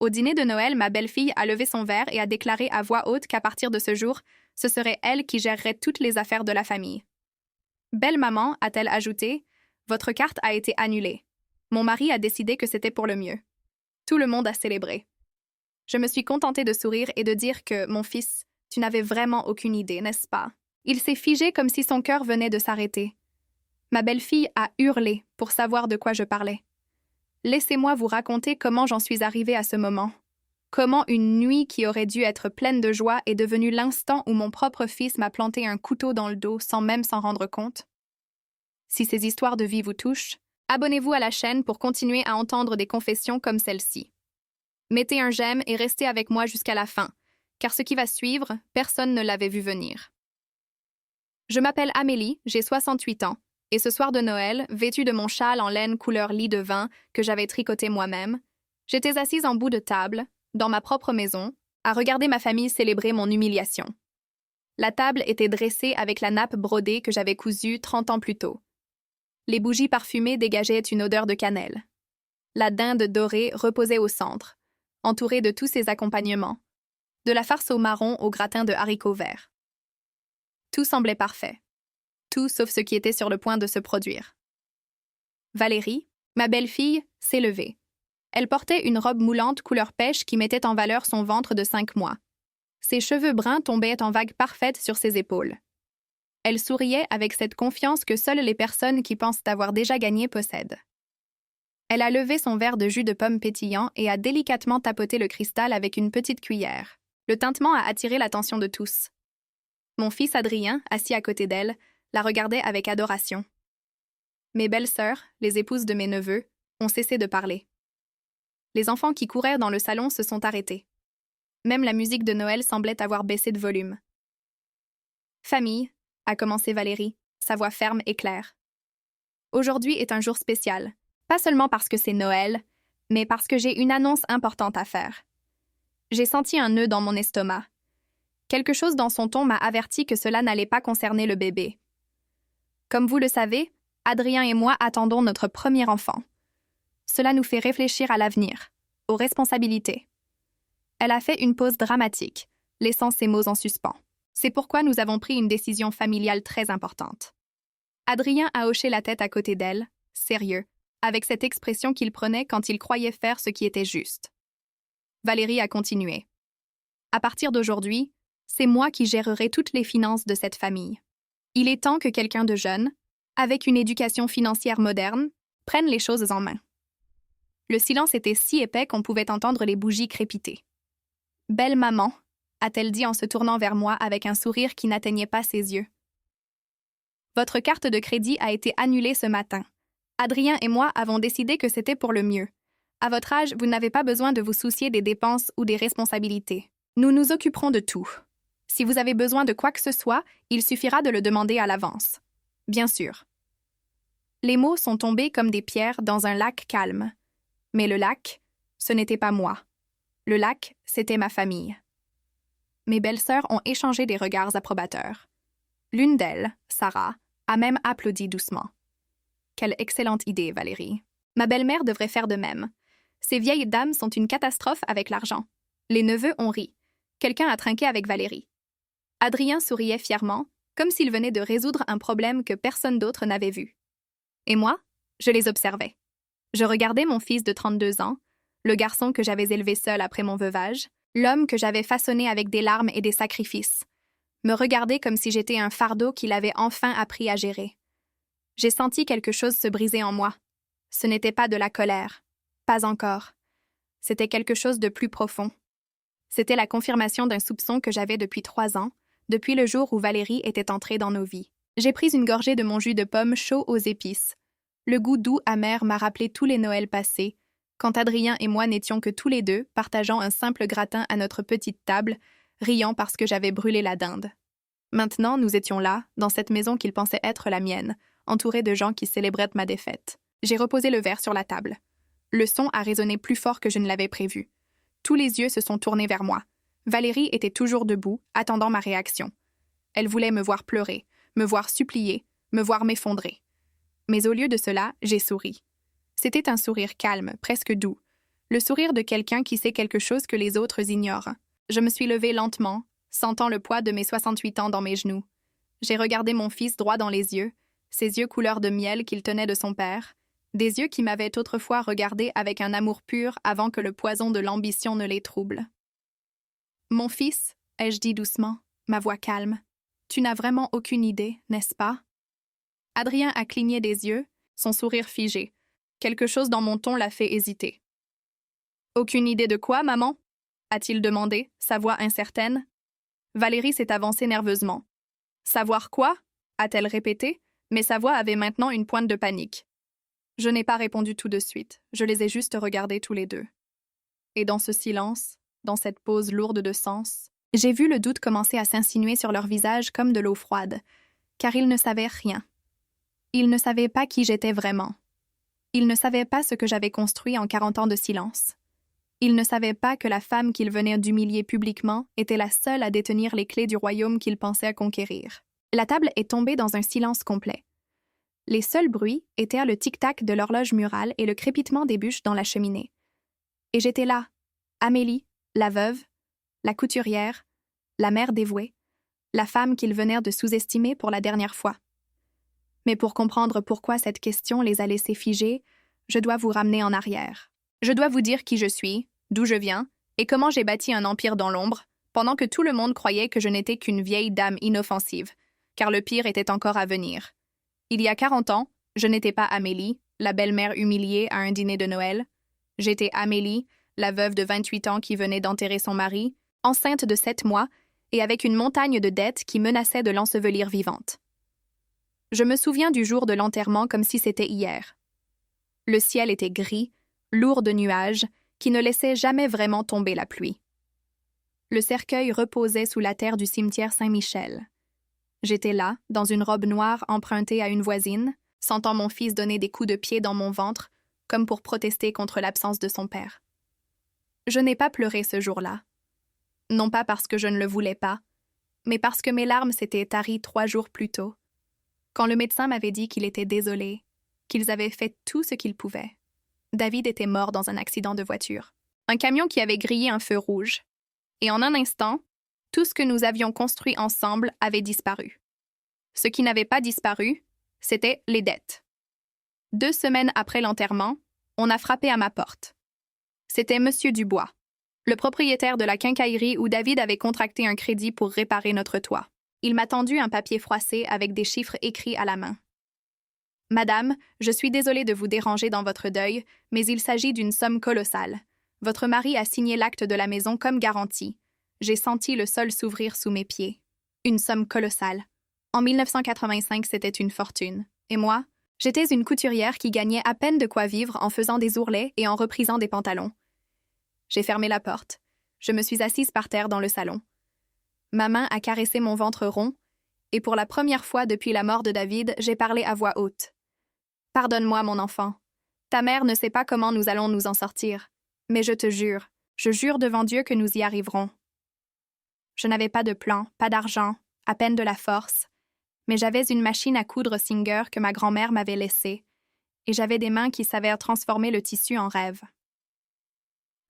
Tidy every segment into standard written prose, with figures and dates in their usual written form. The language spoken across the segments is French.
Au dîner de Noël, ma belle-fille a levé son verre et a déclaré à voix haute qu'à partir de ce jour, ce serait elle qui gérerait toutes les affaires de la famille. « Belle maman », a-t-elle ajouté, « votre carte a été annulée. Mon mari a décidé que c'était pour le mieux. » Tout le monde a célébré. Je me suis contentée de sourire et de dire que, mon fils, tu n'avais vraiment aucune idée, n'est-ce pas? Il s'est figé comme si son cœur venait de s'arrêter. Ma belle-fille a hurlé pour savoir de quoi je parlais. Laissez-moi vous raconter comment j'en suis arrivée à ce moment. Comment une nuit qui aurait dû être pleine de joie est devenue l'instant où mon propre fils m'a planté un couteau dans le dos sans même s'en rendre compte. Si ces histoires de vie vous touchent, abonnez-vous à la chaîne pour continuer à entendre des confessions comme celle-ci. Mettez un j'aime et restez avec moi jusqu'à la fin, car ce qui va suivre, personne ne l'avait vu venir. Je m'appelle Amélie, j'ai 68 ans, et ce soir de Noël, vêtue de mon châle en laine couleur lit de vin que j'avais tricoté moi-même, j'étais assise en bout de table, dans ma propre maison, à regarder ma famille célébrer mon humiliation. La table était dressée avec la nappe brodée que j'avais cousue 30 ans plus tôt. Les bougies parfumées dégageaient une odeur de cannelle. La dinde dorée reposait au centre, entourée de tous ses accompagnements, de la farce au marron au gratin de haricots verts. Tout semblait parfait. Tout sauf ce qui était sur le point de se produire. Valérie, ma belle-fille, s'est levée. Elle portait une robe moulante couleur pêche qui mettait en valeur son ventre de 5 mois. Ses cheveux bruns tombaient en vagues parfaites sur ses épaules. Elle souriait avec cette confiance que seules les personnes qui pensent avoir déjà gagné possèdent. Elle a levé son verre de jus de pomme pétillant et a délicatement tapoté le cristal avec une petite cuillère. Le tintement a attiré l'attention de tous. Mon fils Adrien, assis à côté d'elle, la regardait avec adoration. Mes belles-sœurs, les épouses de mes neveux, ont cessé de parler. Les enfants qui couraient dans le salon se sont arrêtés. Même la musique de Noël semblait avoir baissé de volume. « Famille », a commencé Valérie, sa voix ferme et claire. « Aujourd'hui est un jour spécial, pas seulement parce que c'est Noël, mais parce que j'ai une annonce importante à faire. » J'ai senti un nœud dans mon estomac. Quelque chose dans son ton m'a averti que cela n'allait pas concerner le bébé. Comme vous le savez, Adrien et moi attendons notre premier enfant. Cela nous fait réfléchir à l'avenir, aux responsabilités. Elle a fait une pause dramatique, laissant ses mots en suspens. C'est pourquoi nous avons pris une décision familiale très importante. Adrien a hoché la tête à côté d'elle, sérieux, avec cette expression qu'il prenait quand il croyait faire ce qui était juste. Valérie a continué. À partir d'aujourd'hui, c'est moi qui gérerai toutes les finances de cette famille. Il est temps que quelqu'un de jeune, avec une éducation financière moderne, prenne les choses en main. Le silence était si épais qu'on pouvait entendre les bougies crépiter. « Belle maman », a-t-elle dit en se tournant vers moi avec un sourire qui n'atteignait pas ses yeux. « Votre carte de crédit a été annulée ce matin. Adrien et moi avons décidé que c'était pour le mieux. À votre âge, vous n'avez pas besoin de vous soucier des dépenses ou des responsabilités. Nous nous occuperons de tout. Si vous avez besoin de quoi que ce soit, il suffira de le demander à l'avance. Bien sûr. » Les mots sont tombés comme des pierres dans un lac calme. Mais le lac, ce n'était pas moi. Le lac, c'était ma famille. Mes belles-sœurs ont échangé des regards approbateurs. L'une d'elles, Sarah, a même applaudi doucement. Quelle excellente idée, Valérie. Ma belle-mère devrait faire de même. Ces vieilles dames sont une catastrophe avec l'argent. Les neveux ont ri. Quelqu'un a trinqué avec Valérie. Adrien souriait fièrement, comme s'il venait de résoudre un problème que personne d'autre n'avait vu. Et moi, je les observais. Je regardais mon fils de 32 ans, le garçon que j'avais élevé seul après mon veuvage, l'homme que j'avais façonné avec des larmes et des sacrifices, me regarder comme si j'étais un fardeau qu'il avait enfin appris à gérer. J'ai senti quelque chose se briser en moi. Ce n'était pas de la colère. Pas encore. C'était quelque chose de plus profond. C'était la confirmation d'un soupçon que j'avais depuis 3 ans, depuis le jour où Valérie était entrée dans nos vies. J'ai pris une gorgée de mon jus de pomme chaud aux épices. Le goût doux amer m'a rappelé tous les Noëls passés, quand Adrien et moi n'étions que tous les deux, partageant un simple gratin à notre petite table, riant parce que j'avais brûlé la dinde. Maintenant, nous étions là, dans cette maison qu'il pensait être la mienne, entourés de gens qui célébraient ma défaite. J'ai reposé le verre sur la table. Le son a résonné plus fort que je ne l'avais prévu. Tous les yeux se sont tournés vers moi. Valérie était toujours debout, attendant ma réaction. Elle voulait me voir pleurer, me voir supplier, me voir m'effondrer. Mais au lieu de cela, j'ai souri. C'était un sourire calme, presque doux. Le sourire de quelqu'un qui sait quelque chose que les autres ignorent. Je me suis levée lentement, sentant le poids de mes 68 ans dans mes genoux. J'ai regardé mon fils droit dans les yeux, ses yeux couleur de miel qu'il tenait de son père, des yeux qui m'avaient autrefois regardé avec un amour pur avant que le poison de l'ambition ne les trouble. « Mon fils, ai-je dit doucement, ma voix calme, tu n'as vraiment aucune idée, n'est-ce pas? » Adrien a cligné des yeux, son sourire figé. Quelque chose dans mon ton l'a fait hésiter. « Aucune idée de quoi, maman ?» a-t-il demandé, sa voix incertaine. Valérie s'est avancée nerveusement. « Savoir quoi ?» a-t-elle répété, mais sa voix avait maintenant une pointe de panique. Je n'ai pas répondu tout de suite, je les ai juste regardés tous les deux. Et dans ce silence, dans cette pause lourde de sens, j'ai vu le doute commencer à s'insinuer sur leur visage comme de l'eau froide, car ils ne savaient rien. Ils ne savaient pas qui j'étais vraiment. Ils ne savaient pas ce que j'avais construit en 40 ans de silence. Ils ne savaient pas que la femme qu'ils venaient d'humilier publiquement était la seule à détenir les clés du royaume qu'ils pensaient conquérir. La table est tombée dans un silence complet. Les seuls bruits étaient le tic-tac de l'horloge murale et le crépitement des bûches dans la cheminée. Et j'étais là, Amélie, la veuve, la couturière, la mère dévouée, la femme qu'ils venaient de sous-estimer pour la dernière fois. Mais pour comprendre pourquoi cette question les a laissés figés, je dois vous ramener en arrière. Je dois vous dire qui je suis, d'où je viens, et comment j'ai bâti un empire dans l'ombre, pendant que tout le monde croyait que je n'étais qu'une vieille dame inoffensive, car le pire était encore à venir. Il y a 40 ans, je n'étais pas Amélie, la belle-mère humiliée à un dîner de Noël. J'étais Amélie, la veuve de 28 ans qui venait d'enterrer son mari, enceinte de 7 mois et avec une montagne de dettes qui menaçait de l'ensevelir vivante. Je me souviens du jour de l'enterrement comme si c'était hier. Le ciel était gris, lourd de nuages, qui ne laissaient jamais vraiment tomber la pluie. Le cercueil reposait sous la terre du cimetière Saint-Michel. J'étais là, dans une robe noire empruntée à une voisine, sentant mon fils donner des coups de pied dans mon ventre, comme pour protester contre l'absence de son père. Je n'ai pas pleuré ce jour-là. Non pas parce que je ne le voulais pas, mais parce que mes larmes s'étaient taries 3 jours plus tôt, quand le médecin m'avait dit qu'il était désolé, qu'ils avaient fait tout ce qu'ils pouvaient. David était mort dans un accident de voiture. Un camion qui avait grillé un feu rouge. Et en un instant, tout ce que nous avions construit ensemble avait disparu. Ce qui n'avait pas disparu, c'était les dettes. 2 semaines après l'enterrement, on a frappé à ma porte. C'était Monsieur Dubois, le propriétaire de la quincaillerie où David avait contracté un crédit pour réparer notre toit. Il m'a tendu un papier froissé avec des chiffres écrits à la main. « Madame, je suis désolée de vous déranger dans votre deuil, mais il s'agit d'une somme colossale. Votre mari a signé l'acte de la maison comme garantie. J'ai senti le sol s'ouvrir sous mes pieds. Une somme colossale. En 1985, c'était une fortune. Et moi, j'étais une couturière qui gagnait à peine de quoi vivre en faisant des ourlets et en reprisant des pantalons. J'ai fermé la porte. Je me suis assise par terre dans le salon. Ma main a caressé mon ventre rond, et pour la première fois depuis la mort de David, j'ai parlé à voix haute. « Pardonne-moi, mon enfant. Ta mère ne sait pas comment nous allons nous en sortir. Mais je jure devant Dieu que nous y arriverons. » Je n'avais pas de plan, pas d'argent, à peine de la force, mais j'avais une machine à coudre Singer que ma grand-mère m'avait laissée, et j'avais des mains qui savaient transformer le tissu en rêve.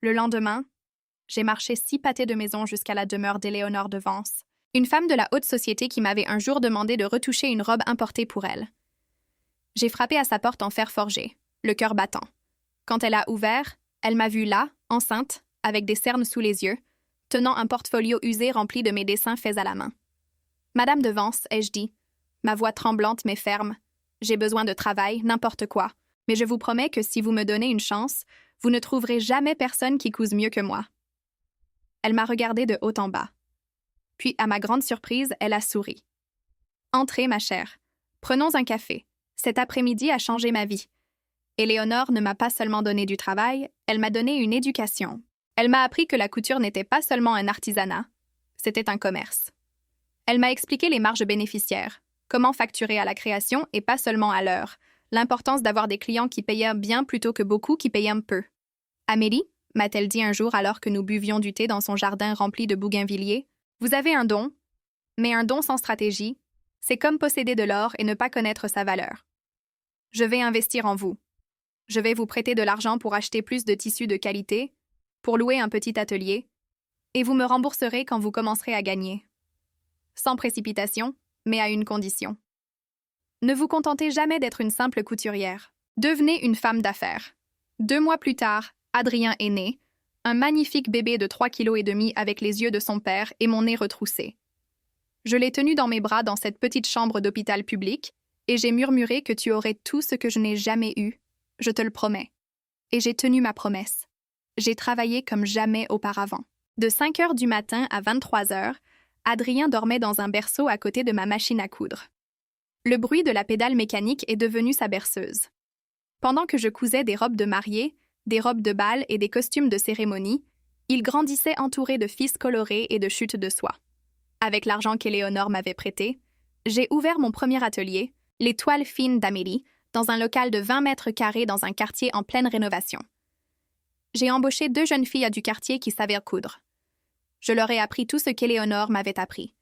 Le lendemain, j'ai marché 6 pâtés de maison jusqu'à la demeure d'Éléonore de Vence, une femme de la haute société qui m'avait un jour demandé de retoucher une robe importée pour elle. J'ai frappé à sa porte en fer forgé, le cœur battant. Quand elle a ouvert, elle m'a vue là, enceinte, avec des cernes sous les yeux, tenant un portfolio usé rempli de mes dessins faits à la main. « Madame de Vence, ai-je dit, ma voix tremblante mais ferme, j'ai besoin de travail, n'importe quoi, mais je vous promets que si vous me donnez une chance, vous ne trouverez jamais personne qui couse mieux que moi. » Elle m'a regardée de haut en bas. Puis, à ma grande surprise, elle a souri. « Entrez, ma chère. Prenons un café. Cet après-midi a changé ma vie. Éléonore ne m'a pas seulement donné du travail, elle m'a donné une éducation. Elle m'a appris que la couture n'était pas seulement un artisanat, c'était un commerce. Elle m'a expliqué les marges bénéficiaires, comment facturer à la création et pas seulement à l'heure, l'importance d'avoir des clients qui payaient bien plutôt que beaucoup qui payaient peu. « Amélie, m'a-t-elle dit un jour alors que nous buvions du thé dans son jardin rempli de bougainvilliers, vous avez un don, mais un don sans stratégie, c'est comme posséder de l'or et ne pas connaître sa valeur. Je vais investir en vous. Je vais vous prêter de l'argent pour acheter plus de tissus de qualité, pour louer un petit atelier, et vous me rembourserez quand vous commencerez à gagner. Sans précipitation, mais à une condition. Ne vous contentez jamais d'être une simple couturière. Devenez une femme d'affaires. 2 mois plus tard, Adrien est né, un magnifique bébé de 3,5 kg avec les yeux de son père et mon nez retroussé. Je l'ai tenu dans mes bras dans cette petite chambre d'hôpital public, et j'ai murmuré que tu aurais tout ce que je n'ai jamais eu, je te le promets. Et j'ai tenu ma promesse. J'ai travaillé comme jamais auparavant. De 5 heures du matin à 23 heures, Adrien dormait dans un berceau à côté de ma machine à coudre. Le bruit de la pédale mécanique est devenu sa berceuse. Pendant que je cousais des robes de mariée, des robes de bal et des costumes de cérémonie, il grandissait entouré de fils colorés et de chutes de soie. Avec l'argent qu'Éléonore m'avait prêté, j'ai ouvert mon premier atelier, les toiles fines d'Amélie, dans un local de 20 mètres carrés dans un quartier en pleine rénovation. J'ai embauché 2 jeunes filles du quartier qui savaient coudre. Je leur ai appris tout ce qu'Éléonore m'avait appris.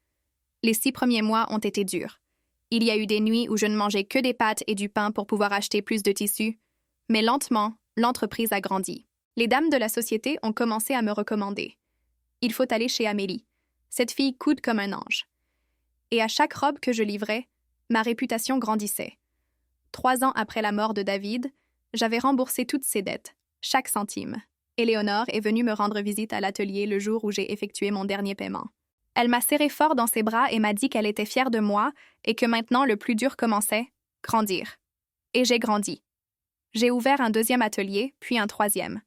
Les 6 premiers mois ont été durs. Il y a eu des nuits où je ne mangeais que des pâtes et du pain pour pouvoir acheter plus de tissus, mais lentement, l'entreprise a grandi. Les dames de la société ont commencé à me recommander. Il faut aller chez Amélie. Cette fille coude comme un ange. Et à chaque robe que je livrais, ma réputation grandissait. 3 ans après la mort de David, j'avais remboursé toutes ses dettes, chaque centime. Éléonore est venue me rendre visite à l'atelier le jour où j'ai effectué mon dernier paiement. Elle m'a serré fort dans ses bras et m'a dit qu'elle était fière de moi et que maintenant le plus dur commençait, grandir. Et j'ai grandi. J'ai ouvert un 2e atelier, puis un 3e.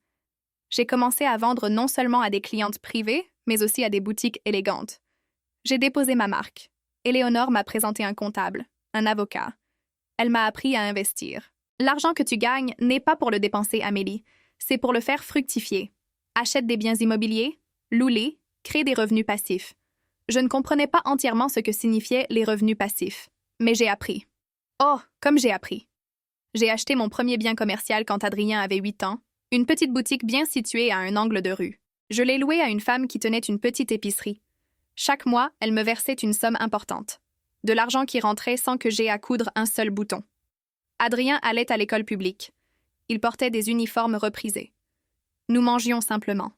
J'ai commencé à vendre non seulement à des clientes privées, mais aussi à des boutiques élégantes. J'ai déposé ma marque. Éléonore m'a présenté un comptable, un avocat. Elle m'a appris à investir. L'argent que tu gagnes n'est pas pour le dépenser, Amélie, c'est pour le faire fructifier. Achète des biens immobiliers, loue-les, crée des revenus passifs. Je ne comprenais pas entièrement ce que signifiaient les revenus passifs, mais j'ai appris. Oh, comme j'ai appris. J'ai acheté mon premier bien commercial quand Adrien avait 8 ans, une petite boutique bien située à un angle de rue. Je l'ai louée à une femme qui tenait une petite épicerie. Chaque mois, elle me versait une somme importante. De l'argent qui rentrait sans que j'aie à coudre un seul bouton. Adrien allait à l'école publique. Il portait des uniformes reprisés. Nous mangions simplement.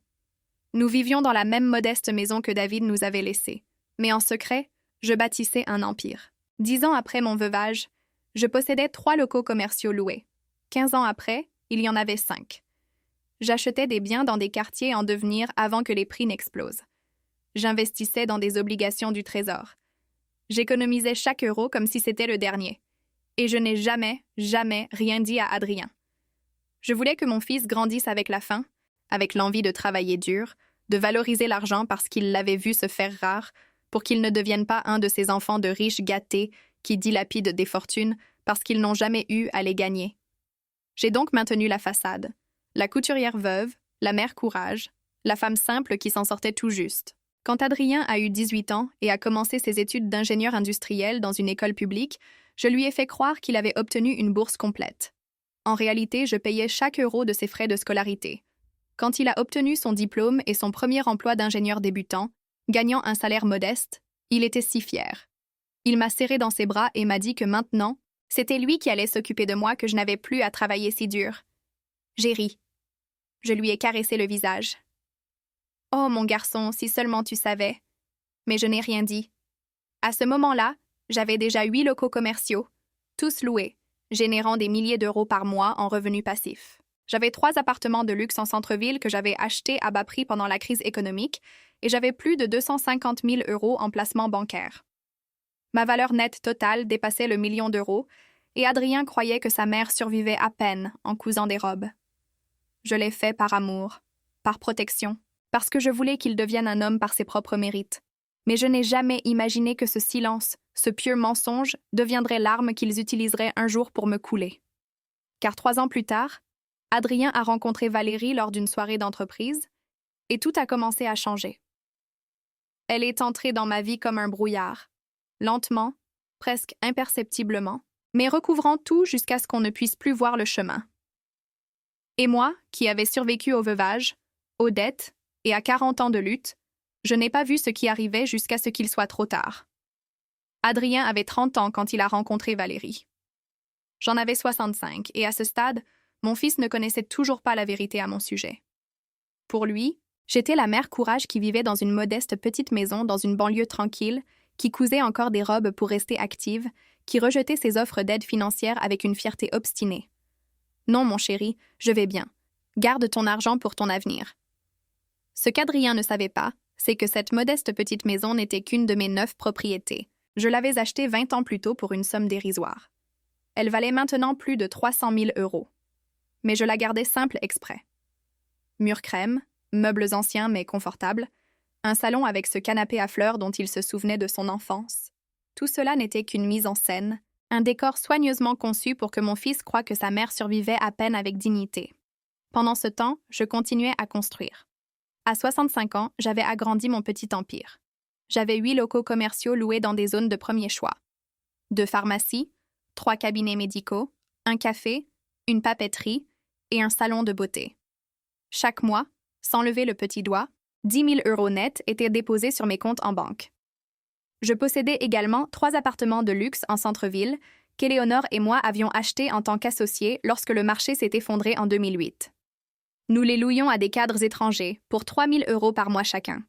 Nous vivions dans la même modeste maison que David nous avait laissée. Mais en secret, je bâtissais un empire. 10 ans après mon veuvage, je possédais 3 locaux commerciaux loués. 15 ans après, il y en avait 5. J'achetais des biens dans des quartiers en devenir avant que les prix n'explosent. J'investissais dans des obligations du Trésor. J'économisais chaque euro comme si c'était le dernier. Et je n'ai jamais, jamais rien dit à Adrien. Je voulais que mon fils grandisse avec la faim, avec l'envie de travailler dur, de valoriser l'argent parce qu'il l'avait vu se faire rare, pour qu'il ne devienne pas un de ces enfants de riches gâtés qui dilapident des fortunes parce qu'ils n'ont jamais eu à les gagner. J'ai donc maintenu la façade, la couturière veuve, la mère courage, la femme simple qui s'en sortait tout juste. Quand Adrien a eu 18 ans et a commencé ses études d'ingénieur industriel dans une école publique, je lui ai fait croire qu'il avait obtenu une bourse complète. En réalité, je payais chaque euro de ses frais de scolarité. Quand il a obtenu son diplôme et son premier emploi d'ingénieur débutant, gagnant un salaire modeste, il était si fier. Il m'a serré dans ses bras et m'a dit que maintenant, c'était lui qui allait s'occuper de moi, que je n'avais plus à travailler si dur. J'ai ri. Je lui ai caressé le visage. « Oh, mon garçon, si seulement tu savais. » Mais je n'ai rien dit. À ce moment-là, j'avais déjà 8 locaux commerciaux, tous loués, générant des milliers d'euros par mois en revenus passifs. J'avais 3 appartements de luxe en centre-ville que j'avais achetés à bas prix pendant la crise économique et j'avais plus de 250 000 euros en placement bancaire. Ma valeur nette totale dépassait le 1 million d'euros et Adrien croyait que sa mère survivait à peine en cousant des robes. Je l'ai fait par amour, par protection, parce que je voulais qu'il devienne un homme par ses propres mérites. Mais je n'ai jamais imaginé que ce silence, ce pieux mensonge, deviendrait l'arme qu'ils utiliseraient un jour pour me couler. Car 3 ans plus tard, Adrien a rencontré Valérie lors d'une soirée d'entreprise, et tout a commencé à changer. Elle est entrée dans ma vie comme un brouillard, lentement, presque imperceptiblement, mais recouvrant tout jusqu'à ce qu'on ne puisse plus voir le chemin. Et moi, qui avais survécu au veuvage, aux dettes et à 40 ans de lutte, je n'ai pas vu ce qui arrivait jusqu'à ce qu'il soit trop tard. Adrien avait 30 ans quand il a rencontré Valérie. J'en avais 65, et à ce stade, Mon fils ne connaissait toujours pas la vérité à mon sujet. Pour lui, j'étais la mère courage qui vivait dans une modeste petite maison dans une banlieue tranquille, qui cousait encore des robes pour rester active, qui rejetait ses offres d'aide financière avec une fierté obstinée. Non, mon chéri, je vais bien. Garde ton argent pour ton avenir. Ce qu'Adrien ne savait pas, c'est que cette modeste petite maison n'était qu'une de mes 9 propriétés. Je l'avais achetée 20 ans plus tôt pour une somme dérisoire. Elle valait maintenant plus de 300 000 €. Mais je la gardais simple exprès. Murs crème, meubles anciens mais confortables, un salon avec ce canapé à fleurs dont il se souvenait de son enfance. Tout cela n'était qu'une mise en scène, un décor soigneusement conçu pour que mon fils croie que sa mère survivait à peine avec dignité. Pendant ce temps, je continuais à construire. À 65 ans, j'avais agrandi mon petit empire. J'avais 8 locaux commerciaux loués dans des zones de premier choix. 2 pharmacies, 3 cabinets médicaux, un café, une papeterie et un salon de beauté. Chaque mois, sans lever le petit doigt, 10 000 € nets étaient déposés sur mes comptes en banque. Je possédais également 3 appartements de luxe en centre-ville qu'Éléonore et moi avions achetés en tant qu'associés lorsque le marché s'est effondré en 2008. Nous les louions à des cadres étrangers pour 3 000 € par mois chacun.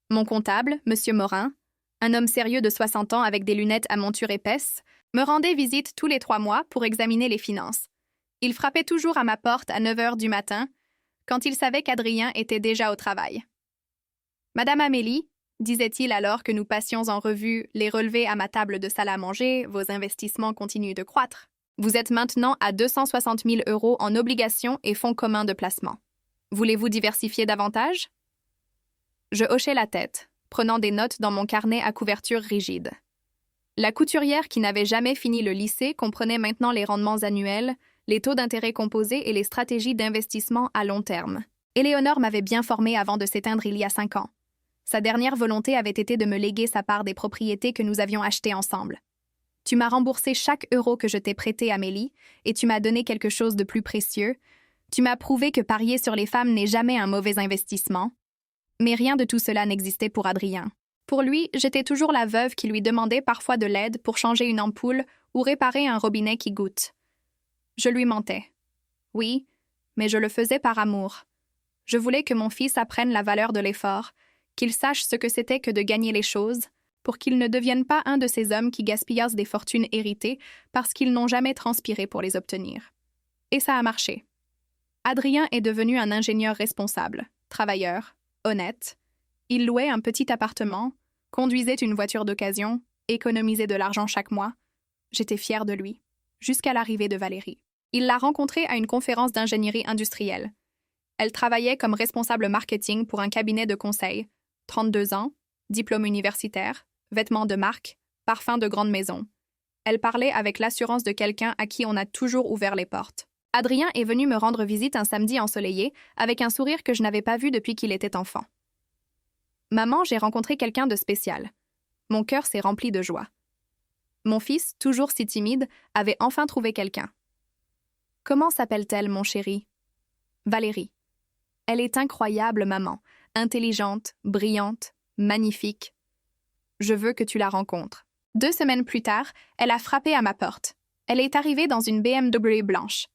Mon comptable, M. Morin, un homme sérieux de 60 ans avec des lunettes à monture épaisse, me rendait visite tous les 3 mois pour examiner les finances. Il frappait toujours à ma porte à 9 h du matin, quand il savait qu'Adrien était déjà au travail. « Madame Amélie, disait-il alors que nous passions en revue les relevés à ma table de salle à manger, vos investissements continuent de croître. Vous êtes maintenant à 260 000 € en obligations et fonds communs de placement. Voulez-vous diversifier davantage ?» Je hochai la tête, prenant des notes dans mon carnet à couverture rigide. La couturière qui n'avait jamais fini le lycée comprenait maintenant les rendements annuels, les taux d'intérêt composés et les stratégies d'investissement à long terme. Éléonore m'avait bien formée avant de s'éteindre il y a 5 ans. Sa dernière volonté avait été de me léguer sa part des propriétés que nous avions achetées ensemble. Tu m'as remboursé chaque euro que je t'ai prêté, Amélie, et tu m'as donné quelque chose de plus précieux. Tu m'as prouvé que parier sur les femmes n'est jamais un mauvais investissement. Mais rien de tout cela n'existait pour Adrien. Pour lui, j'étais toujours la veuve qui lui demandait parfois de l'aide pour changer une ampoule ou réparer un robinet qui goutte. Je lui mentais. Oui, mais je le faisais par amour. Je voulais que mon fils apprenne la valeur de l'effort, qu'il sache ce que c'était que de gagner les choses, pour qu'il ne devienne pas un de ces hommes qui gaspillassent des fortunes héritées parce qu'ils n'ont jamais transpiré pour les obtenir. Et ça a marché. Adrien est devenu un ingénieur responsable, travailleur, honnête. Il louait un petit appartement, conduisait une voiture d'occasion, économisait de l'argent chaque mois. J'étais fière de lui, jusqu'à l'arrivée de Valérie. Il l'a rencontrée à une conférence d'ingénierie industrielle. Elle travaillait comme responsable marketing pour un cabinet de conseil, 32 ans, diplôme universitaire, vêtements de marque, parfums de grande maison. Elle parlait avec l'assurance de quelqu'un à qui on a toujours ouvert les portes. Adrien est venu me rendre visite un samedi ensoleillé, avec un sourire que je n'avais pas vu depuis qu'il était enfant. « Maman, j'ai rencontré quelqu'un de spécial. » Mon cœur s'est rempli de joie. Mon fils, toujours si timide, avait enfin trouvé quelqu'un. « Comment s'appelle-t-elle, mon chéri ?»« Valérie. » « Elle est incroyable, maman, intelligente, brillante, magnifique. Je veux que tu la rencontres. » 2 semaines plus tard, elle a frappé à ma porte. Elle est arrivée dans une BMW blanche.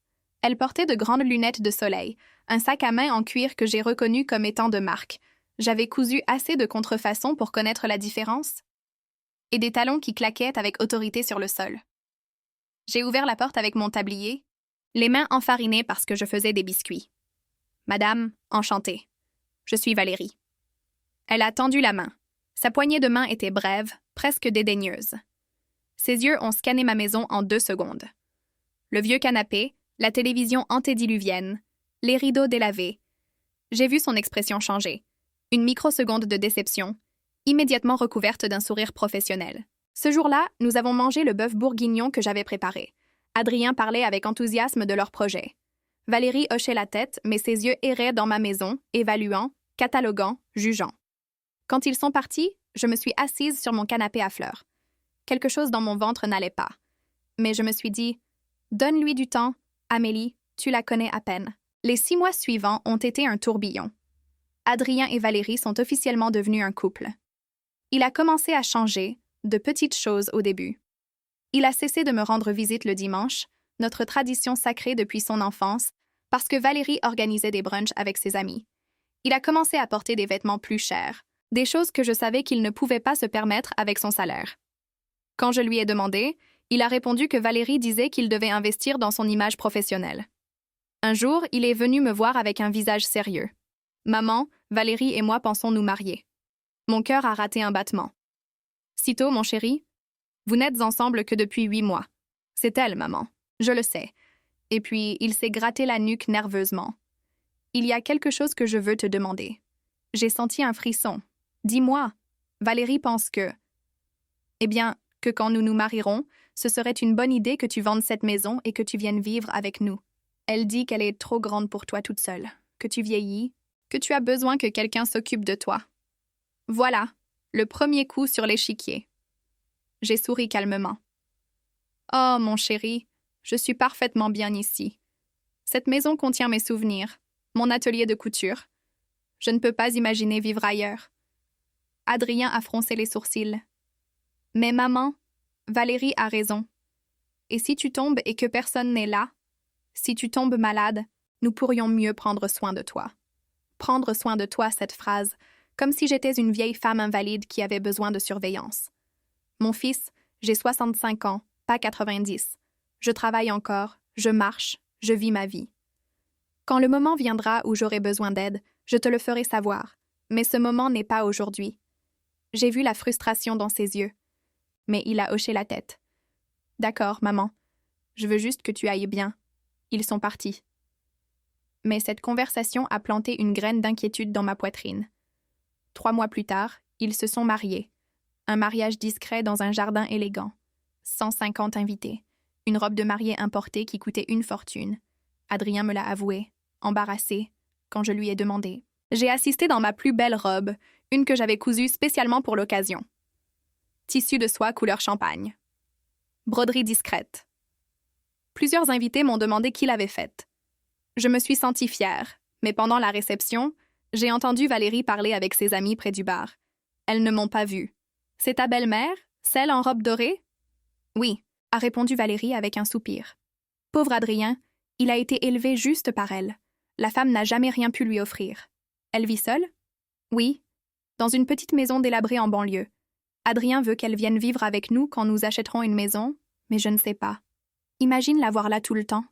Elle portait de grandes lunettes de soleil, un sac à main en cuir que j'ai reconnu comme étant de marque. J'avais cousu assez de contrefaçons pour connaître la différence. Et des talons qui claquaient avec autorité sur le sol. J'ai ouvert la porte avec mon tablier, les mains enfarinées parce que je faisais des biscuits. « Madame, enchantée. Je suis Valérie. » Elle a tendu la main. Sa poignée de main était brève, presque dédaigneuse. Ses yeux ont scanné ma maison en 2 secondes. Le vieux canapé, la télévision antédiluvienne, les rideaux délavés. J'ai vu son expression changer. Une microseconde de déception, immédiatement recouverte d'un sourire professionnel. Ce jour-là, nous avons mangé le bœuf bourguignon que j'avais préparé. Adrien parlait avec enthousiasme de leur projet. Valérie hochait la tête, mais ses yeux erraient dans ma maison, évaluant, cataloguant, jugeant. Quand ils sont partis, je me suis assise sur mon canapé à fleurs. Quelque chose dans mon ventre n'allait pas. Mais je me suis dit, « Donne-lui du temps, Amélie, tu la connais à peine. » Les 6 mois suivants ont été un tourbillon. Adrien et Valérie sont officiellement devenus un couple. Il a commencé à changer, de petites choses au début. Il a cessé de me rendre visite le dimanche, notre tradition sacrée depuis son enfance, parce que Valérie organisait des brunchs avec ses amis. Il a commencé à porter des vêtements plus chers, des choses que je savais qu'il ne pouvait pas se permettre avec son salaire. Quand je lui ai demandé, il a répondu que Valérie disait qu'il devait investir dans son image professionnelle. Un jour, il est venu me voir avec un visage sérieux. « Maman, Valérie et moi pensons nous marier. » Mon cœur a raté un battement. « Sitôt, mon chéri, vous n'êtes ensemble que depuis 8 mois. C'est elle, maman. Je le sais. » Et puis, il s'est gratté la nuque nerveusement. « Il y a quelque chose que je veux te demander. » J'ai senti un frisson. « Dis-moi. » Valérie pense que... Eh bien, que quand nous nous marierons, ce serait une bonne idée que tu vendes cette maison et que tu viennes vivre avec nous. Elle dit qu'elle est trop grande pour toi toute seule, que tu vieillis, que tu as besoin que quelqu'un s'occupe de toi. Voilà, le premier coup sur l'échiquier. J'ai souri calmement. « Oh, mon chéri, je suis parfaitement bien ici. Cette maison contient mes souvenirs, mon atelier de couture. Je ne peux pas imaginer vivre ailleurs. » Adrien a froncé les sourcils. « Mais maman, Valérie a raison. Et si tu tombes et que personne n'est là, si tu tombes malade, nous pourrions mieux prendre soin de toi. » Prendre soin de toi, cette phrase, comme si j'étais une vieille femme invalide qui avait besoin de surveillance. Mon fils, j'ai 65 ans, pas 90. Je travaille encore, je marche, je vis ma vie. Quand le moment viendra où j'aurai besoin d'aide, je te le ferai savoir, mais ce moment n'est pas aujourd'hui. J'ai vu la frustration dans ses yeux, mais il a hoché la tête. « D'accord, maman, je veux juste que tu ailles bien. Ils sont partis. » Mais cette conversation a planté une graine d'inquiétude dans ma poitrine. 3 mois plus tard, ils se sont mariés. Un mariage discret dans un jardin élégant. 150 invités. Une robe de mariée importée qui coûtait une fortune. Adrien me l'a avoué, embarrassé, quand je lui ai demandé. J'ai assisté dans ma plus belle robe, une que j'avais cousue spécialement pour l'occasion. Tissu de soie couleur champagne. Broderie discrète. Plusieurs invités m'ont demandé qui l'avait faite. Je me suis sentie fière, mais pendant la réception, j'ai entendu Valérie parler avec ses amies près du bar. Elles ne m'ont pas vue. « C'est ta belle-mère, celle en robe dorée? » « Oui, » a répondu Valérie avec un soupir. Pauvre Adrien, il a été élevé juste par elle. La femme n'a jamais rien pu lui offrir. Elle vit seule? Oui, dans une petite maison délabrée en banlieue. Adrien veut qu'elle vienne vivre avec nous quand nous achèterons une maison, mais je ne sais pas. Imagine la voir là tout le temps.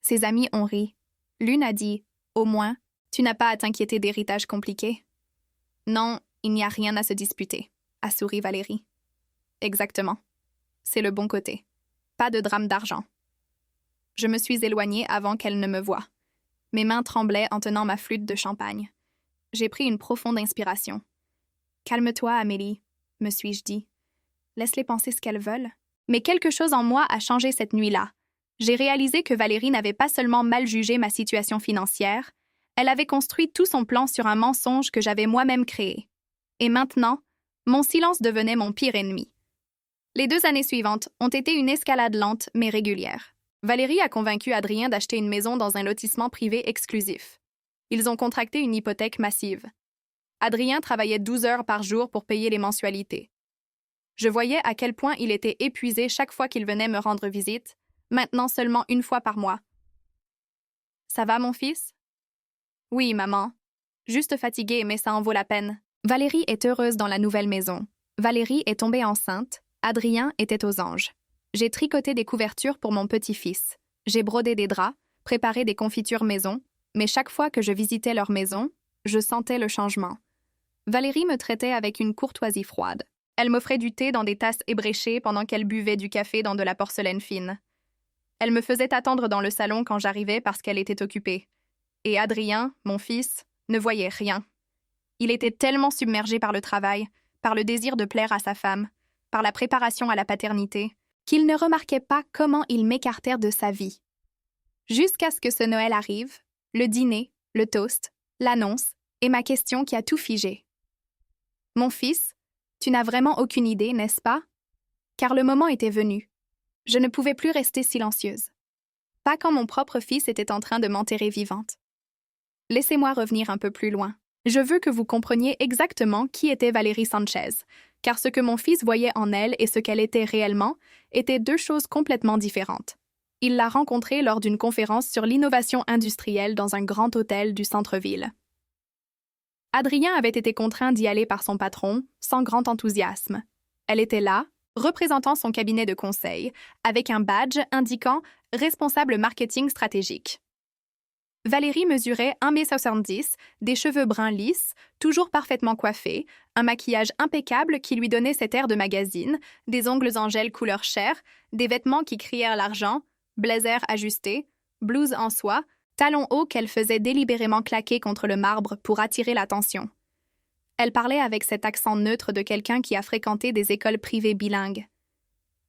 Ses amies ont ri. L'une a dit « Au moins, tu n'as pas à t'inquiéter d'héritage compliqué. » « Non, il n'y a rien à se disputer, » a souri Valérie. « Exactement. C'est le bon côté. Pas de drame d'argent. » Je me suis éloignée avant qu'elle ne me voie. Mes mains tremblaient en tenant ma flûte de champagne. J'ai pris une profonde inspiration. « Calme-toi, Amélie, » me suis-je dit. « Laisse-les penser ce qu'elles veulent. » Mais quelque chose en moi a changé cette nuit-là. J'ai réalisé que Valérie n'avait pas seulement mal jugé ma situation financière, elle avait construit tout son plan sur un mensonge que j'avais moi-même créé. Et maintenant, mon silence devenait mon pire ennemi. Les 2 années suivantes ont été une escalade lente mais régulière. Valérie a convaincu Adrien d'acheter une maison dans un lotissement privé exclusif. Ils ont contracté une hypothèque massive. Adrien travaillait 12 heures par jour pour payer les mensualités. Je voyais à quel point il était épuisé chaque fois qu'il venait me rendre visite, maintenant seulement 1 fois par mois. « Ça va, mon fils? » « Oui, maman. Juste fatiguée, mais ça en vaut la peine. » Valérie est heureuse dans la nouvelle maison. Valérie est tombée enceinte. Adrien était aux anges. J'ai tricoté des couvertures pour mon petit-fils. J'ai brodé des draps, préparé des confitures maison, mais chaque fois que je visitais leur maison, je sentais le changement. Valérie me traitait avec une courtoisie froide. Elle m'offrait du thé dans des tasses ébréchées pendant qu'elle buvait du café dans de la porcelaine fine. Elle me faisait attendre dans le salon quand j'arrivais parce qu'elle était occupée. Et Adrien, mon fils, ne voyait rien. Il était tellement submergé par le travail, par le désir de plaire à sa femme, par la préparation à la paternité, qu'il ne remarquait pas comment ils m'écartèrent de sa vie. Jusqu'à ce que ce Noël arrive, le dîner, le toast, l'annonce et ma question qui a tout figé. « Mon fils, tu n'as vraiment aucune idée, n'est-ce pas? » Car le moment était venu. Je ne pouvais plus rester silencieuse. Pas quand mon propre fils était en train de m'enterrer vivante. Laissez-moi revenir un peu plus loin. Je veux que vous compreniez exactement qui était Valérie Sanchez, car ce que mon fils voyait en elle et ce qu'elle était réellement étaient 2 choses complètement différentes. Il l'a rencontrée lors d'une conférence sur l'innovation industrielle dans un grand hôtel du centre-ville. Adrien avait été contraint d'y aller par son patron, sans grand enthousiasme. Elle était là, représentant son cabinet de conseil, avec un badge indiquant « Responsable marketing stratégique ». Valérie mesurait 1,70 m, des cheveux bruns lisses, toujours parfaitement coiffés, un maquillage impeccable qui lui donnait cet air de magazine, des ongles en gel couleur chair, des vêtements qui crièrent l'argent, blazer ajusté, blouse en soie, talons hauts qu'elle faisait délibérément claquer contre le marbre pour attirer l'attention. Elle parlait avec cet accent neutre de quelqu'un qui a fréquenté des écoles privées bilingues.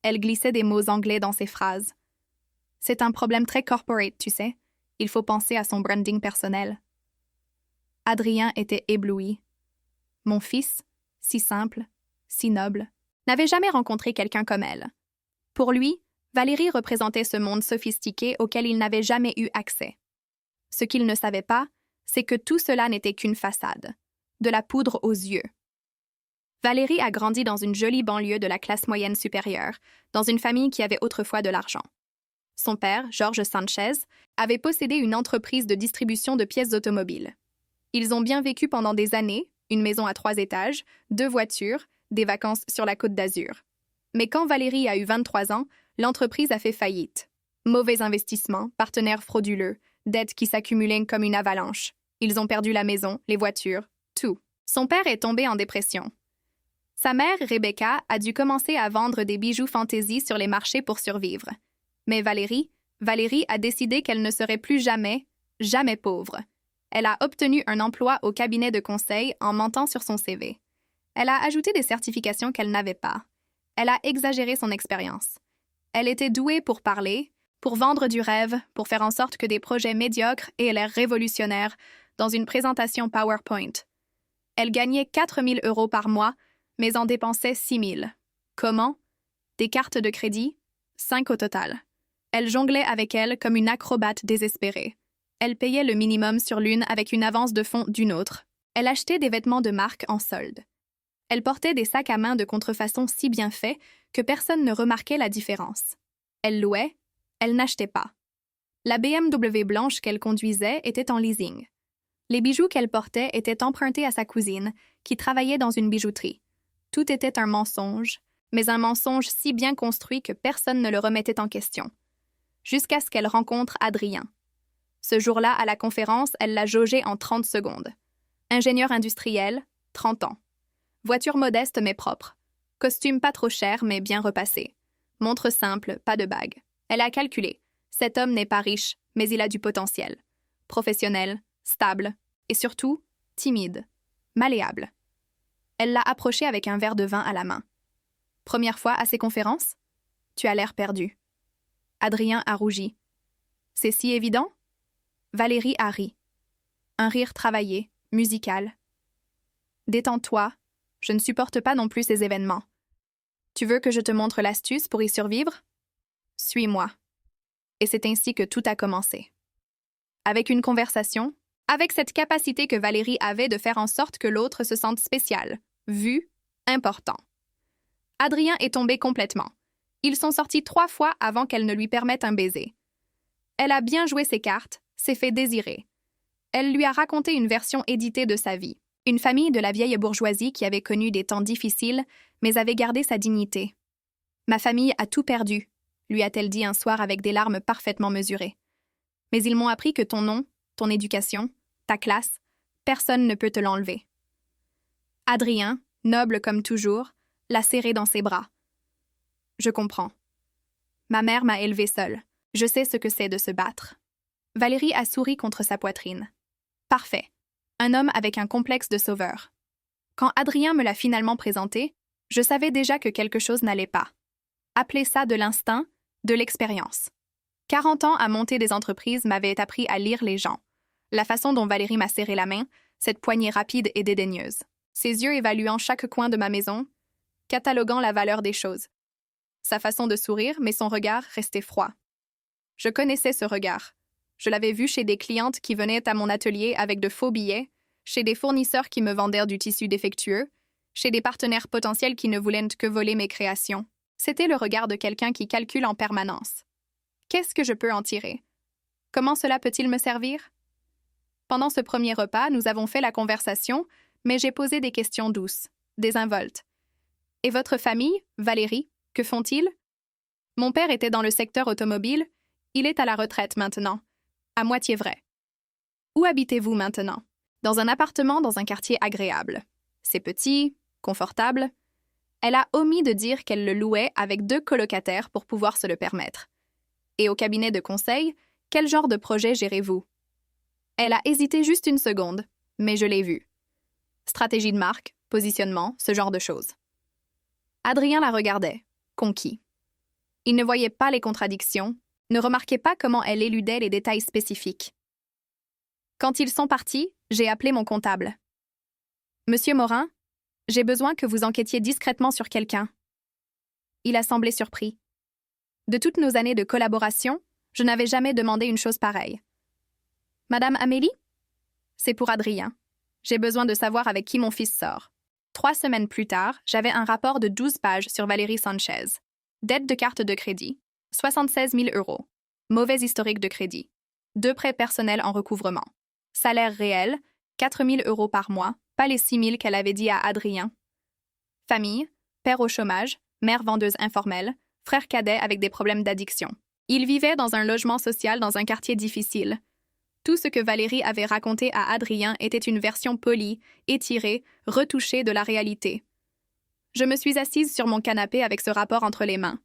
Elle glissait des mots anglais dans ses phrases. C'est un problème très corporate, tu sais. Il faut penser à son branding personnel. Adrien était ébloui. Mon fils, si simple, si noble, n'avait jamais rencontré quelqu'un comme elle. Pour lui, Valérie représentait ce monde sophistiqué auquel il n'avait jamais eu accès. Ce qu'il ne savait pas, c'est que tout cela n'était qu'une façade, de la poudre aux yeux. Valérie a grandi dans une jolie banlieue de la classe moyenne supérieure, dans une famille qui avait autrefois de l'argent. Son père, Georges Sanchez, avait possédé une entreprise de distribution de pièces automobiles. Ils ont bien vécu pendant des années, une maison à 3 étages, 2 voitures, des vacances sur la Côte d'Azur. Mais quand Valérie a eu 23 ans, l'entreprise a fait faillite. Mauvais investissement, partenaires frauduleux, dettes qui s'accumulaient comme une avalanche. Ils ont perdu la maison, les voitures, tout. Son père est tombé en dépression. Sa mère, Rebecca, a dû commencer à vendre des bijoux fantaisie sur les marchés pour survivre. Mais Valérie a décidé qu'elle ne serait plus jamais pauvre. Elle a obtenu un emploi au cabinet de conseil en mentant sur son CV. Elle a ajouté des certifications qu'elle n'avait pas. Elle a exagéré son expérience. Elle était douée pour parler, pour vendre du rêve, pour faire en sorte que des projets médiocres aient l'air révolutionnaires dans une présentation PowerPoint. Elle gagnait 4 000 € par mois, mais en dépensait 6 000. Comment? Des cartes de crédit? 5 au total. Elle jonglait avec elle comme une acrobate désespérée. Elle payait le minimum sur l'une avec une avance de fonds d'une autre. Elle achetait des vêtements de marque en solde. Elle portait des sacs à main de contrefaçon si bien faits que personne ne remarquait la différence. Elle louait, elle n'achetait pas. La BMW blanche qu'elle conduisait était en leasing. Les bijoux qu'elle portait étaient empruntés à sa cousine, qui travaillait dans une bijouterie. Tout était un mensonge, mais un mensonge si bien construit que personne ne le remettait en question. Jusqu'à ce qu'elle rencontre Adrien. Ce jour-là, à la conférence, elle l'a jaugé en 30 secondes. Ingénieur industriel, 30 ans. Voiture modeste mais propre. Costume pas trop cher mais bien repassé. Montre simple, pas de bague. Elle a calculé. Cet homme n'est pas riche, mais il a du potentiel. Professionnel, stable et surtout timide, malléable. Elle l'a approché avec un verre de vin à la main. Première fois à ces conférences? Tu as l'air perdu. Adrien a rougi. C'est si évident? Valérie a ri. Un rire travaillé, musical. Détends-toi, je ne supporte pas non plus ces événements. Tu veux que je te montre l'astuce pour y survivre? Suis-moi. Et c'est ainsi que tout a commencé. Avec une conversation, avec cette capacité que Valérie avait de faire en sorte que l'autre se sente spécial, vu, important. Adrien est tombé complètement. Ils sont sortis 3 fois avant qu'elle ne lui permette un baiser. Elle a bien joué ses cartes, s'est fait désirer. Elle lui a raconté une version éditée de sa vie. Une famille de la vieille bourgeoisie qui avait connu des temps difficiles, mais avait gardé sa dignité. « Ma famille a tout perdu », lui a-t-elle dit un soir avec des larmes parfaitement mesurées. « Mais ils m'ont appris que ton nom, ton éducation, ta classe, personne ne peut te l'enlever. » Adrien, noble comme toujours, l'a serré dans ses bras. « Je comprends. Ma mère m'a élevée seule. Je sais ce que c'est de se battre. » Valérie a souri contre sa poitrine. « Parfait. Un homme avec un complexe de sauveur. » Quand Adrien me l'a finalement présenté, je savais déjà que quelque chose n'allait pas. Appelez ça de l'instinct, de l'expérience. 40 ans à monter des entreprises m'avaient appris à lire les gens. La façon dont Valérie m'a serré la main, cette poignée rapide et dédaigneuse. Ses yeux évaluant chaque coin de ma maison, cataloguant la valeur des choses. Sa façon de sourire, mais son regard restait froid. Je connaissais ce regard. Je l'avais vu chez des clientes qui venaient à mon atelier avec de faux billets, chez des fournisseurs qui me vendèrent du tissu défectueux, chez des partenaires potentiels qui ne voulaient que voler mes créations. C'était le regard de quelqu'un qui calcule en permanence. Qu'est-ce que je peux en tirer? Comment cela peut-il me servir? Pendant ce premier repas, nous avons fait la conversation, mais j'ai posé des questions douces, désinvoltes. Et votre famille, Valérie, que font-ils? Mon père était dans le secteur automobile, il est à la retraite maintenant. À moitié vrai. Où habitez-vous maintenant? Dans un appartement dans un quartier agréable. C'est petit, confortable. Elle a omis de dire qu'elle le louait avec 2 colocataires pour pouvoir se le permettre. Et au cabinet de conseil, quel genre de projet gérez-vous? Elle a hésité juste une seconde, mais je l'ai vu. Stratégie de marque, positionnement, ce genre de choses. Adrien la regardait, conquis. Il ne voyait pas les contradictions, ne remarquait pas comment elle éludait les détails spécifiques. Quand ils sont partis, j'ai appelé mon comptable. Monsieur Morin, j'ai besoin que vous enquêtiez discrètement sur quelqu'un. Il a semblé surpris. De toutes nos années de collaboration, je n'avais jamais demandé une chose pareille. Madame Amélie? C'est pour Adrien. J'ai besoin de savoir avec qui mon fils sort. 3 semaines plus tard, j'avais un rapport de 12 pages sur Valérie Sanchez. Dette de carte de crédit, 76 000 €. Mauvais historique de crédit. 2 prêts personnels en recouvrement. Salaire réel, 4 000 € par mois, pas les 6 000 qu'elle avait dit à Adrien. Famille, père au chômage, mère vendeuse informelle, frère cadet avec des problèmes d'addiction. Il vivait dans un logement social dans un quartier difficile. Tout ce que Valérie avait raconté à Adrien était une version polie, étirée, retouchée de la réalité. Je me suis assise sur mon canapé avec ce rapport entre les mains.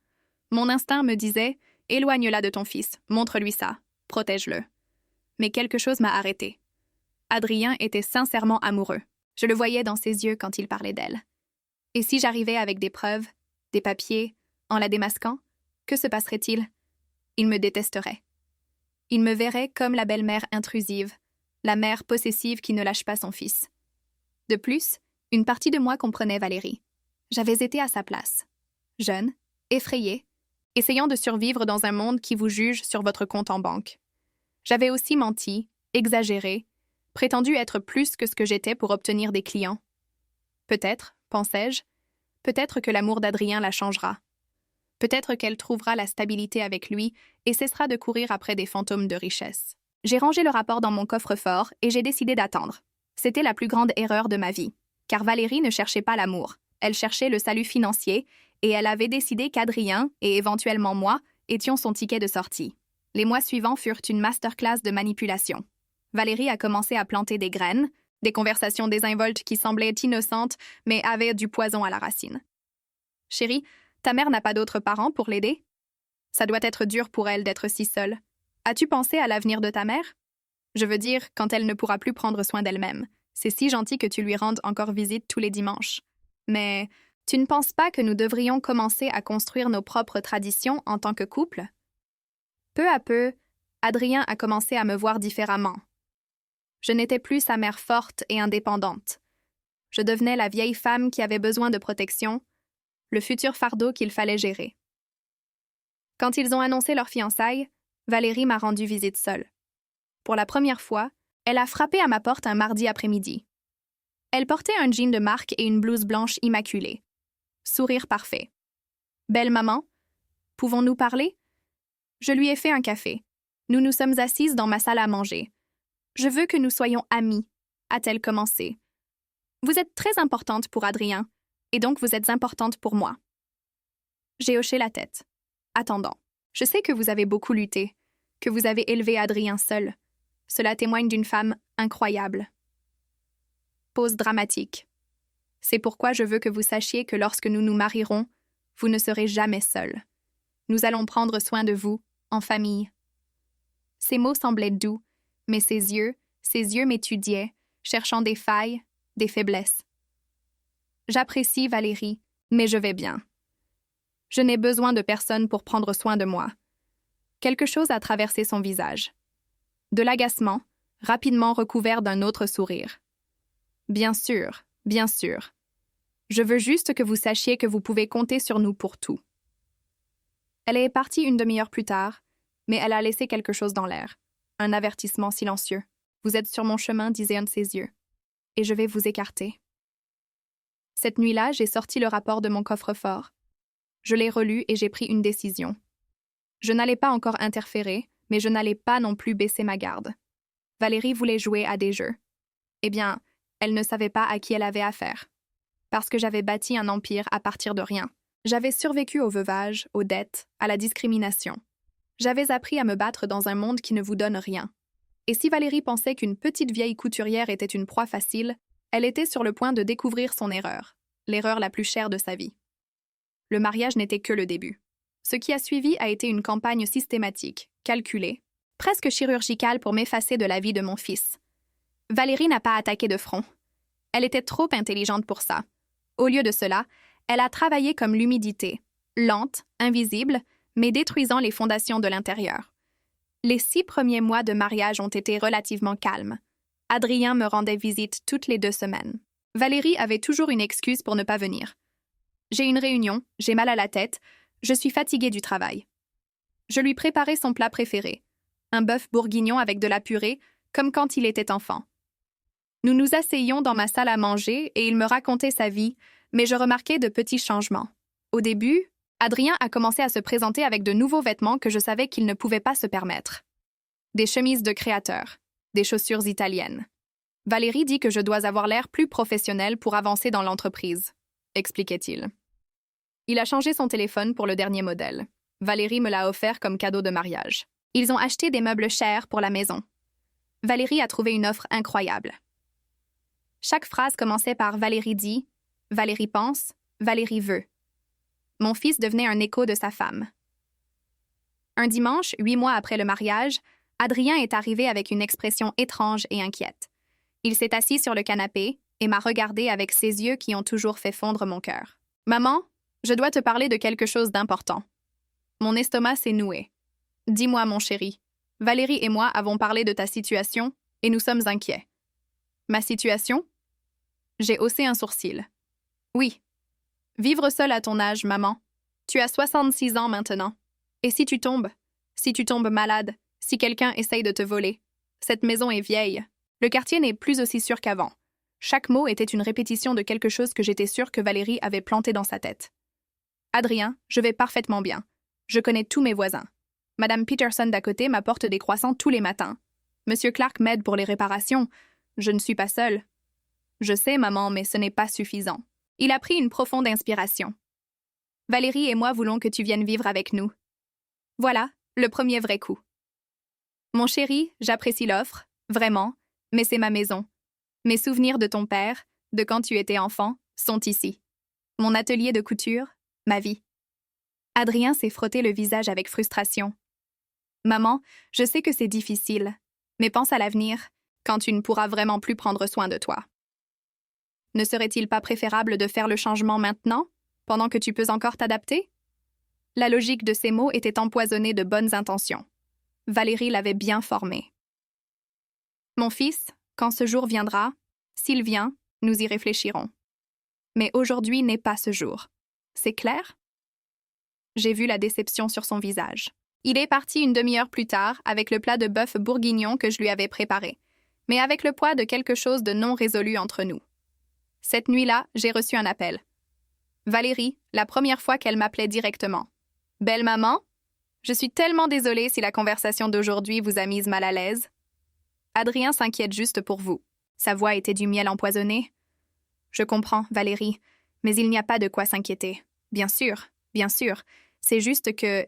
Mon instinct me disait « Éloigne-la de ton fils, montre-lui ça, protège-le ». Mais quelque chose m'a arrêtée. Adrien était sincèrement amoureux. Je le voyais dans ses yeux quand il parlait d'elle. Et si j'arrivais avec des preuves, des papiers, en la démasquant, que se passerait-il? Il me détesterait. Il me verrait comme la belle-mère intrusive, la mère possessive qui ne lâche pas son fils. De plus, une partie de moi comprenait Valérie. J'avais été à sa place. Jeune, effrayée, essayant de survivre dans un monde qui vous juge sur votre compte en banque. J'avais aussi menti, exagéré, prétendu être plus que ce que j'étais pour obtenir des clients. Peut-être, pensais-je, peut-être que l'amour d'Adrien la changera. Peut-être qu'elle trouvera la stabilité avec lui et cessera de courir après des fantômes de richesse. J'ai rangé le rapport dans mon coffre-fort et j'ai décidé d'attendre. C'était la plus grande erreur de ma vie, car Valérie ne cherchait pas l'amour. Elle cherchait le salut financier et elle avait décidé qu'Adrien, et éventuellement moi, étions son ticket de sortie. Les mois suivants furent une masterclass de manipulation. Valérie a commencé à planter des graines, des conversations désinvoltes qui semblaient innocentes, mais avaient du poison à la racine. « Chérie, ta mère n'a pas d'autres parents pour l'aider? Ça doit être dur pour elle d'être si seule. As-tu pensé à l'avenir de ta mère? Je veux dire, quand elle ne pourra plus prendre soin d'elle-même. C'est si gentil que tu lui rendes encore visite tous les dimanches. Mais tu ne penses pas que nous devrions commencer à construire nos propres traditions en tant que couple? » Peu à peu, Adrien a commencé à me voir différemment. Je n'étais plus sa mère forte et indépendante. Je devenais la vieille femme qui avait besoin de protection, le futur fardeau qu'il fallait gérer. Quand ils ont annoncé leur fiançailles, Valérie m'a rendu visite seule. Pour la première fois, elle a frappé à ma porte un mardi après-midi. Elle portait un jean de marque et une blouse blanche immaculée. Sourire parfait. « Belle maman, pouvons-nous parler? » Je lui ai fait un café. Nous nous sommes assises dans ma salle à manger. « Je veux que nous soyons amies, » a-t-elle commencé. « Vous êtes très importante pour Adrien, et donc vous êtes importante pour moi. » J'ai hoché la tête. Attendant. Je sais que vous avez beaucoup lutté, que vous avez élevé Adrien seul. Cela témoigne d'une femme incroyable. Pause dramatique. C'est pourquoi je veux que vous sachiez que lorsque nous nous marierons, vous ne serez jamais seul. Nous allons prendre soin de vous, en famille. Ces mots semblaient doux, mais ses yeux m'étudiaient, cherchant des failles, des faiblesses. J'apprécie Valérie, mais je vais bien. Je n'ai besoin de personne pour prendre soin de moi. Quelque chose a traversé son visage. De l'agacement, rapidement recouvert d'un autre sourire. Bien sûr, bien sûr. Je veux juste que vous sachiez que vous pouvez compter sur nous pour tout. Elle est partie une demi-heure plus tard, mais elle a laissé quelque chose dans l'air. Un avertissement silencieux. Vous êtes sur mon chemin, disait un de ses yeux. Et je vais vous écarter. Cette nuit-là, j'ai sorti le rapport de mon coffre-fort. Je l'ai relu et j'ai pris une décision. Je n'allais pas encore interférer, mais je n'allais pas non plus baisser ma garde. Valérie voulait jouer à des jeux. Eh bien, elle ne savait pas à qui elle avait affaire. Parce que j'avais bâti un empire à partir de rien. J'avais survécu au veuvage, aux dettes, à la discrimination. J'avais appris à me battre dans un monde qui ne vous donne rien. Et si Valérie pensait qu'une petite vieille couturière était une proie facile, elle était sur le point de découvrir son erreur, l'erreur la plus chère de sa vie. Le mariage n'était que le début. Ce qui a suivi a été une campagne systématique, calculée, presque chirurgicale pour m'effacer de la vie de mon fils. Valérie n'a pas attaqué de front. Elle était trop intelligente pour ça. Au lieu de cela, elle a travaillé comme l'humidité, lente, invisible, mais détruisant les fondations de l'intérieur. Les 6 premiers mois de mariage ont été relativement calmes. Adrien me rendait visite toutes les 2 semaines. Valérie avait toujours une excuse pour ne pas venir. J'ai une réunion, j'ai mal à la tête, je suis fatiguée du travail. Je lui préparais son plat préféré, un bœuf bourguignon avec de la purée, comme quand il était enfant. Nous nous asseyions dans ma salle à manger et il me racontait sa vie, mais je remarquais de petits changements. Au début, Adrien a commencé à se présenter avec de nouveaux vêtements que je savais qu'il ne pouvait pas se permettre. Des chemises de créateur, des chaussures italiennes. Valérie dit que je dois avoir l'air plus professionnel pour avancer dans l'entreprise, expliquait-il. Il a changé son téléphone pour le dernier modèle. Valérie me l'a offert comme cadeau de mariage. Ils ont acheté des meubles chers pour la maison. Valérie a trouvé une offre incroyable. Chaque phrase commençait par Valérie dit, Valérie pense, Valérie veut. Mon fils devenait un écho de sa femme. Un dimanche, 8 mois après le mariage, Adrien est arrivé avec une expression étrange et inquiète. Il s'est assis sur le canapé et m'a regardé avec ses yeux qui ont toujours fait fondre mon cœur. « Maman, je dois te parler de quelque chose d'important. » Mon estomac s'est noué. « Dis-moi, mon chéri, Valérie et moi avons parlé de ta situation et nous sommes inquiets. » « Ma situation ?» J'ai haussé un sourcil. « Oui. Vivre seule à ton âge, maman. Tu as 66 ans maintenant. Et si tu tombes malade, si quelqu'un essaye de te voler, cette maison est vieille. Le quartier n'est plus aussi sûr qu'avant. » Chaque mot était une répétition de quelque chose que j'étais sûre que Valérie avait planté dans sa tête. « Adrien, je vais parfaitement bien. Je connais tous mes voisins. Madame Peterson d'à côté m'apporte des croissants tous les matins. Monsieur Clark m'aide pour les réparations. Je ne suis pas seule. Je sais, maman, mais ce n'est pas suffisant. » Il a pris une profonde inspiration. « Valérie et moi voulons que tu viennes vivre avec nous. » Voilà, le premier vrai coup. « Mon chéri, j'apprécie l'offre, vraiment, mais c'est ma maison. Mes souvenirs de ton père, de quand tu étais enfant, sont ici. Mon atelier de couture, ma vie. » Adrien s'est frotté le visage avec frustration. « Maman, je sais que c'est difficile, mais pense à l'avenir, quand tu ne pourras vraiment plus prendre soin de toi. Ne serait-il pas préférable de faire le changement maintenant, pendant que tu peux encore t'adapter? » La logique de ces mots était empoisonnée de bonnes intentions. Valérie l'avait bien formé. « Mon fils, quand ce jour viendra, s'il vient, nous y réfléchirons. Mais aujourd'hui n'est pas ce jour. C'est clair? » J'ai vu la déception sur son visage. Il est parti une demi-heure plus tard avec le plat de bœuf bourguignon que je lui avais préparé, mais avec le poids de quelque chose de non résolu entre nous. Cette nuit-là, j'ai reçu un appel. Valérie, la première fois qu'elle m'appelait directement. « Belle maman, je suis tellement désolée si la conversation d'aujourd'hui vous a mise mal à l'aise. Adrien s'inquiète juste pour vous. » Sa voix était du miel empoisonné. « Je comprends, Valérie, mais il n'y a pas de quoi s'inquiéter. Bien sûr, c'est juste que,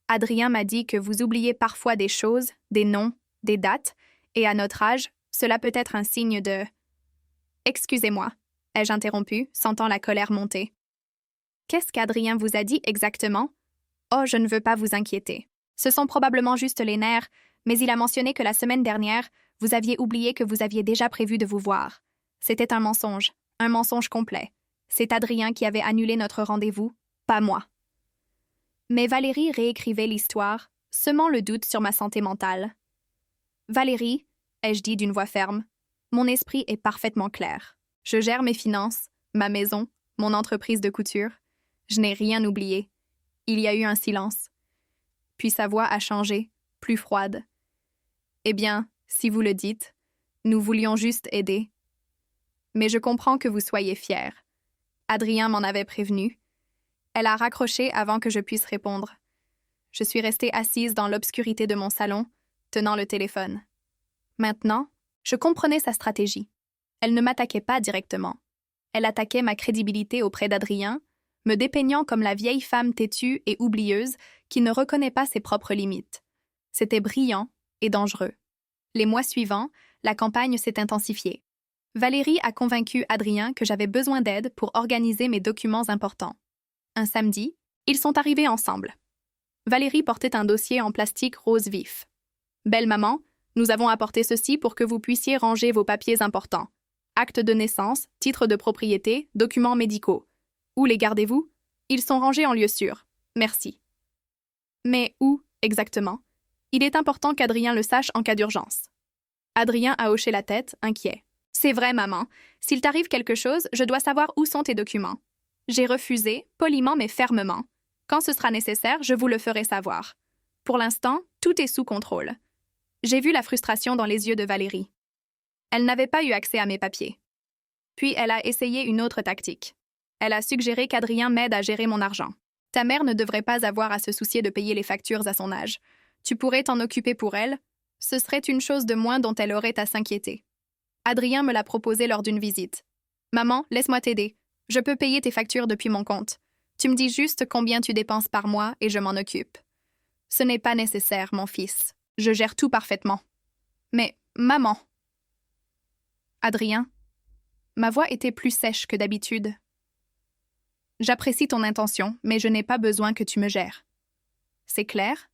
Adrien m'a dit que vous oubliez parfois des choses, des noms, des dates, et à notre âge, cela peut être un signe de... » « Excusez-moi, ai-je interrompu, sentant la colère monter. « Qu'est-ce qu'Adrien vous a dit exactement? Oh, je ne veux pas vous inquiéter. Ce sont probablement juste les nerfs, mais il a mentionné que la semaine dernière, vous aviez oublié que vous aviez déjà prévu de vous voir. C'était un mensonge complet. C'est Adrien qui avait annulé notre rendez-vous, pas moi. » Mais Valérie réécrivait l'histoire, semant le doute sur ma santé mentale. « Valérie, ai-je dit d'une voix ferme, mon esprit est parfaitement clair. Je gère mes finances, ma maison, mon entreprise de couture. Je n'ai rien oublié. Il y a eu un silence. Puis sa voix a changé, plus froide. Eh bien, si vous le dites, nous voulions juste aider. Mais je comprends que vous soyez fiers. Adrien m'en avait prévenu. » Elle a raccroché avant que je puisse répondre. « Je suis restée assise dans l'obscurité de mon salon, tenant le téléphone. Maintenant, je comprenais sa stratégie. Elle ne m'attaquait pas directement. Elle attaquait ma crédibilité auprès d'Adrien, me dépeignant comme la vieille femme têtue et oublieuse qui ne reconnaît pas ses propres limites. C'était brillant et dangereux. Les mois suivants, la campagne s'est intensifiée. Valérie a convaincu Adrien que j'avais besoin d'aide pour organiser mes documents importants. Un samedi, ils sont arrivés ensemble. Valérie portait un dossier en plastique rose vif. « Belle maman, nous avons apporté ceci pour que vous puissiez ranger vos papiers importants. Acte de naissance, titre de propriété, documents médicaux. Où les gardez-vous? Ils sont rangés en lieu sûr. Merci. » Mais où, exactement? Il est important qu'Adrien le sache en cas d'urgence. Adrien a hoché la tête, inquiet. « C'est vrai, maman. S'il t'arrive quelque chose, je dois savoir où sont tes documents. » J'ai refusé, poliment mais fermement. Quand ce sera nécessaire, je vous le ferai savoir. Pour l'instant, tout est sous contrôle. J'ai vu la frustration dans les yeux de Valérie. Elle n'avait pas eu accès à mes papiers. Puis elle a essayé une autre tactique. Elle a suggéré qu'Adrien m'aide à gérer mon argent. « Ta mère ne devrait pas avoir à se soucier de payer les factures à son âge. Tu pourrais t'en occuper pour elle. Ce serait une chose de moins dont elle aurait à s'inquiéter. » Adrien me l'a proposé lors d'une visite. « Maman, laisse-moi t'aider. Je peux payer tes factures depuis mon compte. Tu me dis juste combien tu dépenses par mois et je m'en occupe. » Ce n'est pas nécessaire, mon fils. Je gère tout parfaitement. Mais, maman... Adrien, ma voix était plus sèche que d'habitude. J'apprécie ton intention, mais je n'ai pas besoin que tu me gères. C'est clair?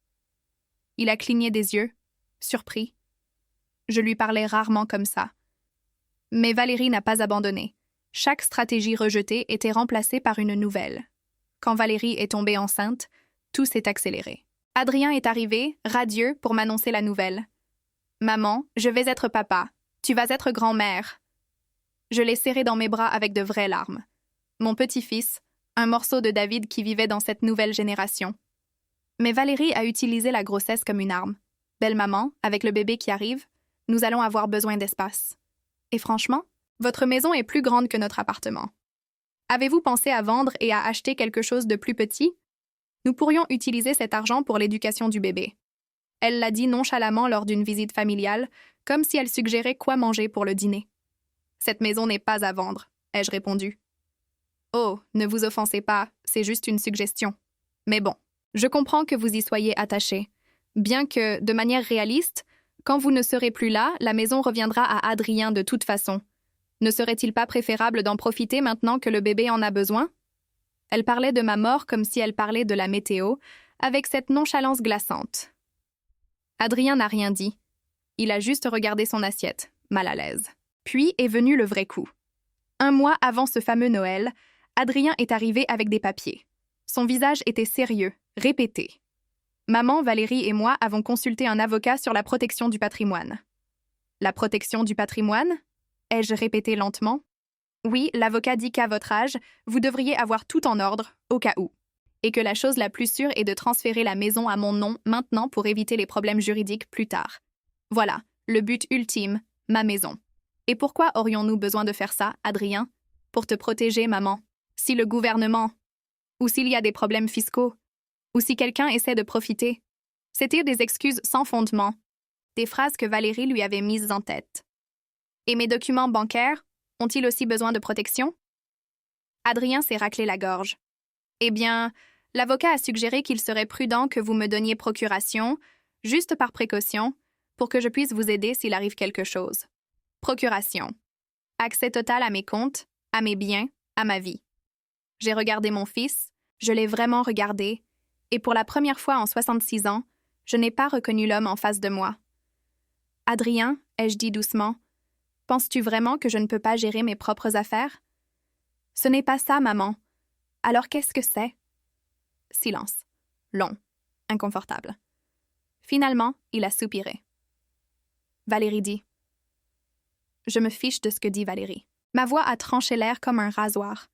Il a cligné des yeux, surpris. Je lui parlais rarement comme ça. Mais Valérie n'a pas abandonné. Chaque stratégie rejetée était remplacée par une nouvelle. Quand Valérie est tombée enceinte, tout s'est accéléré. Adrien est arrivé, radieux, pour m'annoncer la nouvelle. « Maman, je vais être papa. Tu vas être grand-mère. » Je l'ai serré dans mes bras avec de vraies larmes. Mon petit-fils, un morceau de David qui vivait dans cette nouvelle génération. Mais Valérie a utilisé la grossesse comme une arme. « Belle maman, avec le bébé qui arrive, nous allons avoir besoin d'espace. Et franchement, votre maison est plus grande que notre appartement. Avez-vous pensé à vendre et à acheter quelque chose de plus petit? Nous pourrions utiliser cet argent pour l'éducation du bébé. » Elle l'a dit nonchalamment lors d'une visite familiale, comme si elle suggérait quoi manger pour le dîner. « Cette maison n'est pas à vendre, » ai-je répondu. « Oh, ne vous offensez pas, c'est juste une suggestion. Mais bon, je comprends que vous y soyez attaché. Bien que, de manière réaliste, quand vous ne serez plus là, la maison reviendra à Adrien de toute façon. Ne serait-il pas préférable d'en profiter maintenant que le bébé en a besoin? » Elle parlait de ma mort comme si elle parlait de la météo, avec cette nonchalance glaçante. Adrien n'a rien dit. Il a juste regardé son assiette, mal à l'aise. Puis est venu le vrai coup. 1 mois avant ce fameux Noël, Adrien est arrivé avec des papiers. Son visage était sérieux, répété. Maman, Valérie et moi avons consulté un avocat sur la protection du patrimoine. « La protection du patrimoine ?» ai-je répété lentement. « Oui, l'avocat dit qu'à votre âge, vous devriez avoir tout en ordre, au cas où. Et que la chose la plus sûre est de transférer la maison à mon nom maintenant pour éviter les problèmes juridiques plus tard. Voilà, le but ultime, ma maison. Et pourquoi aurions-nous besoin de faire ça, Adrien? Pour te protéger, maman. Si le gouvernement... ou s'il y a des problèmes fiscaux, ou si quelqu'un essaie de profiter. » C'étaient des excuses sans fondement, des phrases que Valérie lui avait mises en tête. « Et mes documents bancaires, ont-ils aussi besoin de protection? » Adrien s'est raclé la gorge. « Eh bien, l'avocat a suggéré qu'il serait prudent que vous me donniez procuration, juste par précaution, pour que je puisse vous aider s'il arrive quelque chose. Procuration. Accès total à mes comptes, à mes biens, à ma vie. » J'ai regardé mon fils, je l'ai vraiment regardé, et pour la première fois en 66 ans, je n'ai pas reconnu l'homme en face de moi. « Adrien, ai-je dit doucement, penses-tu vraiment que je ne peux pas gérer mes propres affaires? »« Ce n'est pas ça, maman. Alors qu'est-ce que c'est? » Silence. Long. Inconfortable. Finalement, il a soupiré. Valérie dit. Je me fiche de ce que dit Valérie. Ma voix a tranché l'air comme un rasoir.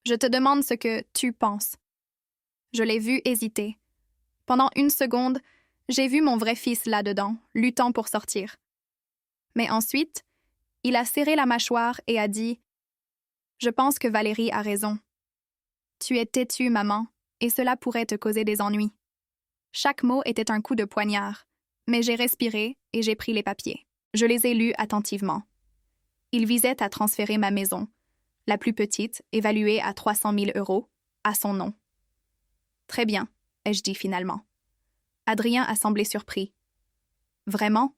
Je te demande ce que tu penses. Je l'ai vu hésiter. Pendant 1 seconde, j'ai vu mon vrai fils là-dedans, luttant pour sortir. Mais ensuite, il a serré la mâchoire et a dit « Je pense que Valérie a raison. Tu es têtue, maman, et cela pourrait te causer des ennuis. Chaque mot était un coup de poignard, mais j'ai respiré et j'ai pris les papiers. Je les ai lus attentivement. Ils visaient à transférer ma maison, la plus petite, évaluée à 300 000 €, à son nom. Très bien, ai-je dit finalement. Adrien a semblé surpris. Vraiment?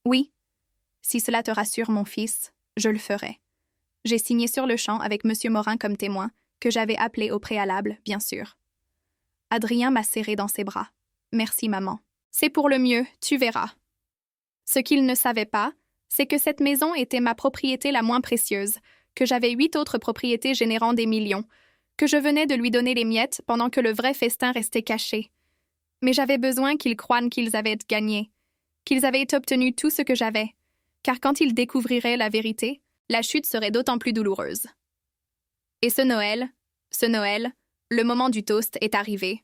Oui. Si cela te rassure, mon fils, je le ferai. J'ai signé sur le champ avec M. Morin comme témoin, que j'avais appelé au préalable, bien sûr. Adrien m'a serré dans ses bras. Merci, maman. C'est pour le mieux, tu verras. Ce qu'il ne savait pas, c'est que cette maison était ma propriété la moins précieuse, que j'avais 8 autres propriétés générant des millions, que je venais de lui donner les miettes pendant que le vrai festin restait caché. Mais j'avais besoin qu'ils croient qu'ils avaient gagné, qu'ils avaient obtenu tout ce que j'avais, car quand ils découvriraient la vérité, la chute serait d'autant plus douloureuse. Et ce Noël, le moment du toast est arrivé.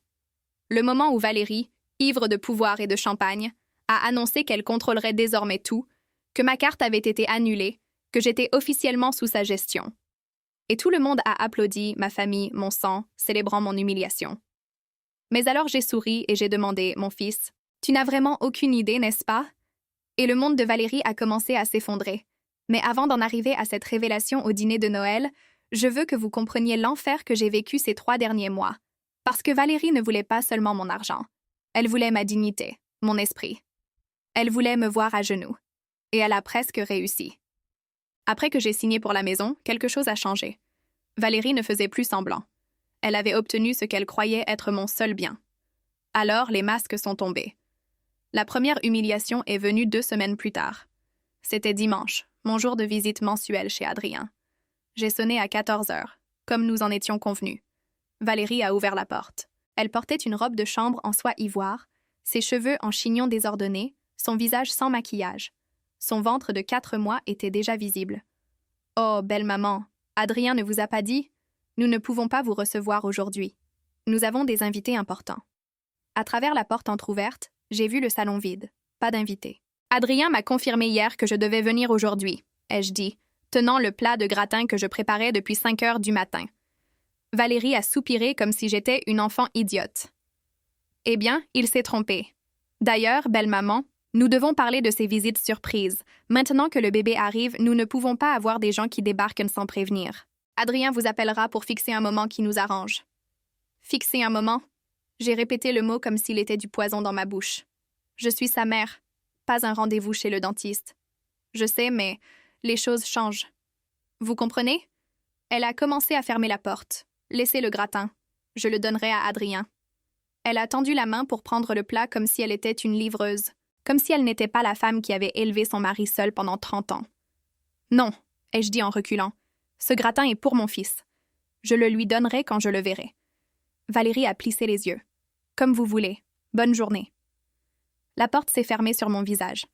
Le moment où Valérie, ivre de pouvoir et de champagne, a annoncé qu'elle contrôlerait désormais tout, que ma carte avait été annulée, que j'étais officiellement sous sa gestion. Et tout le monde a applaudi, ma famille, mon sang, célébrant mon humiliation. Mais alors j'ai souri et j'ai demandé, mon fils, tu n'as vraiment aucune idée, n'est-ce pas? Et le monde de Valérie a commencé à s'effondrer. Mais avant d'en arriver à cette révélation au dîner de Noël, je veux que vous compreniez l'enfer que j'ai vécu ces 3 derniers mois. Parce que Valérie ne voulait pas seulement mon argent. Elle voulait ma dignité, mon esprit. Elle voulait me voir à genoux. Et elle a presque réussi. Après que j'ai signé pour la maison, quelque chose a changé. Valérie ne faisait plus semblant. Elle avait obtenu ce qu'elle croyait être mon seul bien. Alors, les masques sont tombés. La première humiliation est venue 2 semaines plus tard. C'était dimanche, mon jour de visite mensuelle chez Adrien. J'ai sonné à 14 heures, comme nous en étions convenus. Valérie a ouvert la porte. Elle portait une robe de chambre en soie ivoire, ses cheveux en chignon désordonné, son visage sans maquillage. Son ventre de 4 mois était déjà visible. « Oh, belle maman, Adrien ne vous a pas dit? Nous ne pouvons pas vous recevoir aujourd'hui. Nous avons des invités importants. » À travers la porte entr'ouverte, j'ai vu le salon vide. Pas d'invités. Adrien m'a confirmé hier que je devais venir aujourd'hui, ai-je dit, tenant le plat de gratin que je préparais depuis 5 heures du matin. Valérie a soupiré comme si j'étais une enfant idiote. Eh bien, il s'est trompé. D'ailleurs, belle maman, nous devons parler de ces visites surprises. Maintenant que le bébé arrive, nous ne pouvons pas avoir des gens qui débarquent sans prévenir. Adrien vous appellera pour fixer un moment qui nous arrange. Fixer un moment? J'ai répété le mot comme s'il était du poison dans ma bouche. Je suis sa mère, pas un rendez-vous chez le dentiste. Je sais, mais les choses changent. Vous comprenez? Elle a commencé à fermer la porte. Laissez le gratin. Je le donnerai à Adrien. Elle a tendu la main pour prendre le plat comme si elle était une livreuse, comme si elle n'était pas la femme qui avait élevé son mari seul pendant 30 ans. Non, ai-je dit en reculant. Ce gratin est pour mon fils. Je le lui donnerai quand je le verrai. Valérie a plissé les yeux. Comme vous voulez. Bonne journée. La porte s'est fermée sur mon visage.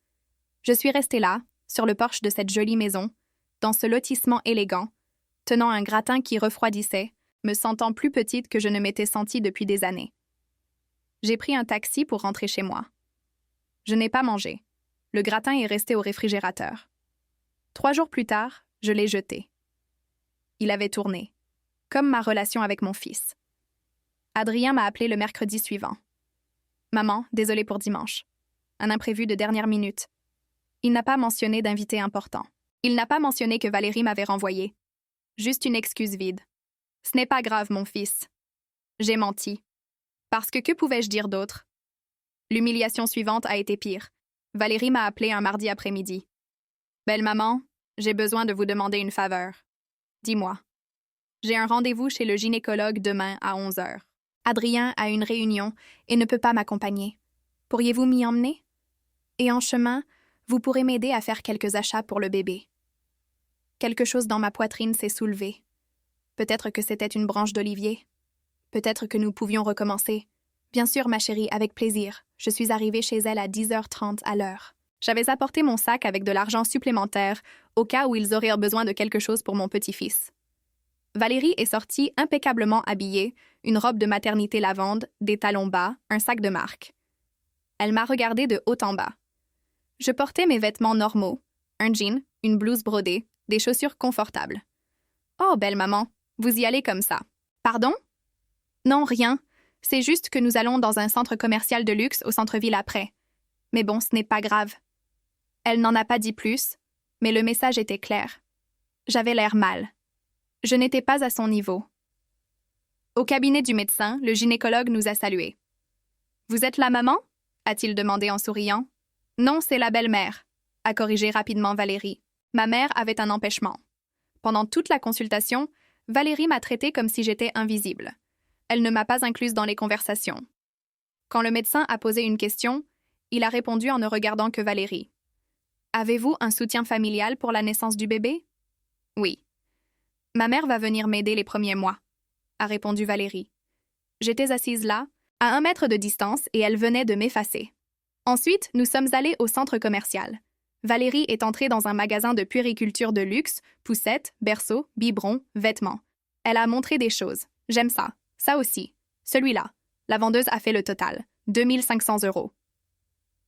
Je suis restée là, sur le porche de cette jolie maison, dans ce lotissement élégant, tenant un gratin qui refroidissait, me sentant plus petite que je ne m'étais sentie depuis des années. J'ai pris un taxi pour rentrer chez moi. Je n'ai pas mangé. Le gratin est resté au réfrigérateur. 3 jours plus tard, je l'ai jeté. Il avait tourné, comme ma relation avec mon fils. Adrien m'a appelé le mercredi suivant. « Maman, désolée pour dimanche. Un imprévu de dernière minute. » Il n'a pas mentionné d'invité important. Il n'a pas mentionné que Valérie m'avait renvoyé. Juste une excuse vide. Ce n'est pas grave, mon fils. J'ai menti. Parce que pouvais-je dire d'autre? L'humiliation suivante a été pire. Valérie m'a appelé un mardi après-midi. « Belle maman, j'ai besoin de vous demander une faveur. Dis-moi. J'ai un rendez-vous chez le gynécologue demain à 11 heures. Adrien a une réunion et ne peut pas m'accompagner. Pourriez-vous m'y emmener? Et en chemin, vous pourrez m'aider à faire quelques achats pour le bébé. » Quelque chose dans ma poitrine s'est soulevé. Peut-être que c'était une branche d'olivier. Peut-être que nous pouvions recommencer. Bien sûr, ma chérie, avec plaisir. Je suis arrivée chez elle à 10h30 à l'heure. J'avais apporté mon sac avec de l'argent supplémentaire au cas où ils auraient besoin de quelque chose pour mon petit-fils. Valérie est sortie impeccablement habillée, une robe de maternité lavande, des talons bas, un sac de marque. Elle m'a regardée de haut en bas. Je portais mes vêtements normaux, un jean, une blouse brodée, des chaussures confortables. « Oh, belle maman, vous y allez comme ça. »« Pardon? »« Non, rien. C'est juste que nous allons dans un centre commercial de luxe au centre-ville après. Mais bon, ce n'est pas grave. » Elle n'en a pas dit plus, mais le message était clair. J'avais l'air mal. Je n'étais pas à son niveau. Au cabinet du médecin, le gynécologue nous a salués. « Vous êtes la maman ?» a-t-il demandé en souriant. « Non, c'est la belle-mère », a corrigé rapidement Valérie. Ma mère avait un empêchement. Pendant toute la consultation, Valérie m'a traitée comme si j'étais invisible. Elle ne m'a pas incluse dans les conversations. Quand le médecin a posé une question, il a répondu en ne regardant que Valérie. « Avez-vous un soutien familial pour la naissance du bébé ?»« Oui. »« Ma mère va venir m'aider les premiers mois, » a répondu Valérie. J'étais assise là, à 1 mètre de distance, et elle venait de m'effacer. Ensuite, nous sommes allés au centre commercial. Valérie est entrée dans un magasin de puériculture de luxe, poussettes, berceaux, biberons, vêtements. Elle a montré des choses. J'aime ça. Ça aussi. Celui-là. La vendeuse a fait le total. 2500 €.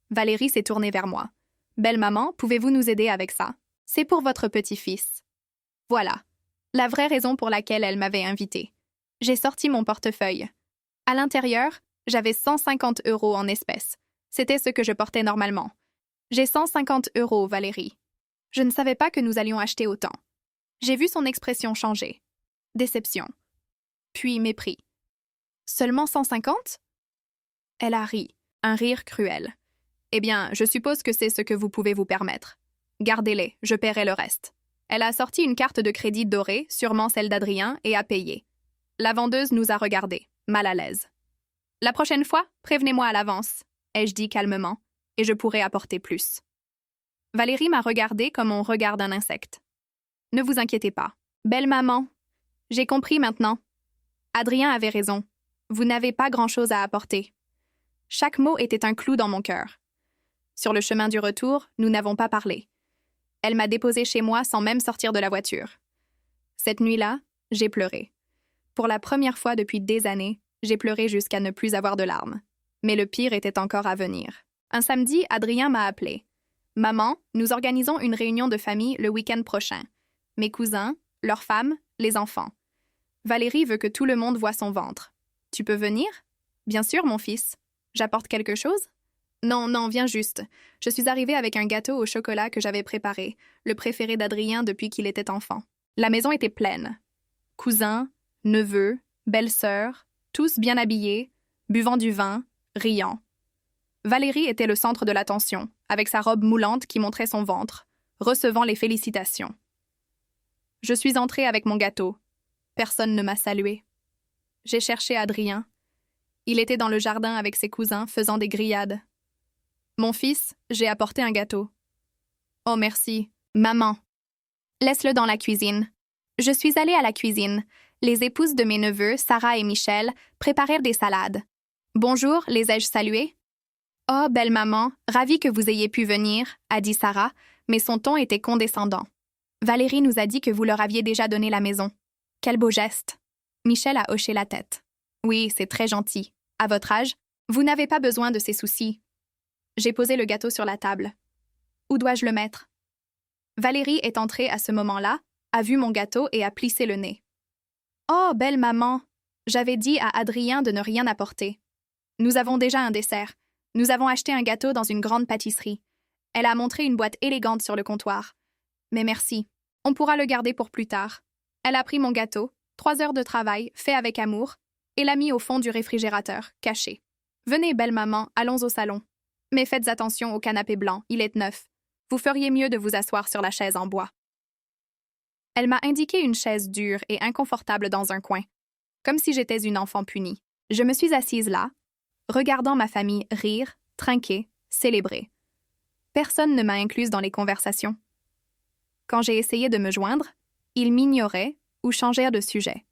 Valérie s'est tournée vers moi. « Belle maman, pouvez-vous nous aider avec ça? C'est pour votre petit-fils. » Voilà. La vraie raison pour laquelle elle m'avait invitée. J'ai sorti mon portefeuille. À l'intérieur, j'avais 150 € en espèces. C'était ce que je portais normalement. J'ai 150 €, Valérie. Je ne savais pas que nous allions acheter autant. J'ai vu son expression changer. Déception. Puis mépris. Seulement 150? Elle a ri, un rire cruel. Eh bien, je suppose que c'est ce que vous pouvez vous permettre. Gardez-les, je paierai le reste. Elle a sorti une carte de crédit dorée, sûrement celle d'Adrien, et a payé. La vendeuse nous a regardés, mal à l'aise. La prochaine fois, prévenez-moi à l'avance, ai-je dit calmement, et je pourrai apporter plus. Valérie m'a regardé comme on regarde un insecte. Ne vous inquiétez pas. Belle maman. J'ai compris maintenant. Adrien avait raison. Vous n'avez pas grand-chose à apporter. Chaque mot était un clou dans mon cœur. Sur le chemin du retour, nous n'avons pas parlé. Elle m'a déposée chez moi sans même sortir de la voiture. Cette nuit-là, j'ai pleuré. Pour la première fois depuis des années, j'ai pleuré jusqu'à ne plus avoir de larmes. Mais le pire était encore à venir. Un samedi, Adrien m'a appelé. « Maman, nous organisons une réunion de famille le week-end prochain. Mes cousins, leurs femmes, les enfants. Valérie veut que tout le monde voie son ventre. Tu peux venir? » « Bien sûr, mon fils. J'apporte quelque chose? » « Non, viens juste. Je suis arrivée avec un gâteau au chocolat que j'avais préparé, le préféré d'Adrien depuis qu'il était enfant. La maison était pleine. Cousins, neveux, belles-sœurs, tous bien habillés, buvant du vin, riant. Valérie était le centre de l'attention, avec sa robe moulante qui montrait son ventre, recevant les félicitations. Je suis entrée avec mon gâteau. Personne ne m'a saluée. J'ai cherché Adrien. Il était dans le jardin avec ses cousins, faisant des grillades. Mon fils, j'ai apporté un gâteau. Oh merci, maman. Laisse-le dans la cuisine. Je suis allée à la cuisine. Les épouses de mes neveux, Sarah et Michel, préparèrent des salades. Bonjour, les ai-je salués? Oh, belle maman, ravie que vous ayez pu venir, a dit Sarah, mais son ton était condescendant. Valérie nous a dit que vous leur aviez déjà donné la maison. Quel beau geste. Michel a hoché la tête. Oui, c'est très gentil. À votre âge, vous n'avez pas besoin de ces soucis. J'ai posé le gâteau sur la table. Où dois-je le mettre? Valérie est entrée à ce moment-là, a vu mon gâteau et a plissé le nez. Oh, belle maman! J'avais dit à Adrien de ne rien apporter. Nous avons déjà un dessert. Nous avons acheté un gâteau dans une grande pâtisserie. Elle a montré une boîte élégante sur le comptoir. Mais merci. On pourra le garder pour plus tard. Elle a pris mon gâteau, 3 heures de travail, fait avec amour, et l'a mis au fond du réfrigérateur, caché. Venez, belle maman, allons au salon. Mais faites attention au canapé blanc, il est neuf. Vous feriez mieux de vous asseoir sur la chaise en bois. Elle m'a indiqué une chaise dure et inconfortable dans un coin, comme si j'étais une enfant punie. Je me suis assise là, regardant ma famille rire, trinquer, célébrer. Personne ne m'a incluse dans les conversations. Quand j'ai essayé de me joindre, ils m'ignoraient ou changèrent de sujet.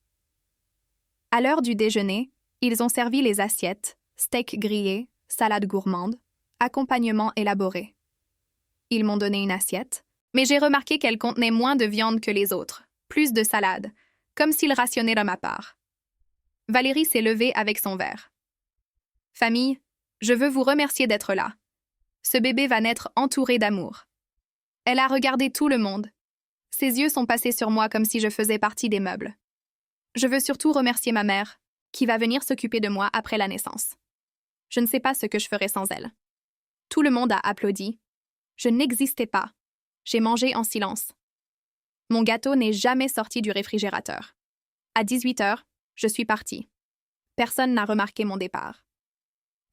À l'heure du déjeuner, ils ont servi les assiettes, steak grillé, salade gourmande, accompagnement élaboré. Ils m'ont donné une assiette, mais j'ai remarqué qu'elle contenait moins de viande que les autres, plus de salade, comme s'ils rationnaient de ma part. Valérie s'est levée avec son verre. « Famille, je veux vous remercier d'être là. Ce bébé va naître entouré d'amour. » Elle a regardé tout le monde. Ses yeux sont passés sur moi comme si je faisais partie des meubles. Je veux surtout remercier ma mère. qui va venir s'occuper de moi après la naissance. Je ne sais pas ce que je ferai sans elle. Tout le monde a applaudi. Je n'existais pas. J'ai mangé en silence. Mon gâteau n'est jamais sorti du réfrigérateur. À 18h, je suis partie. Personne n'a remarqué mon départ.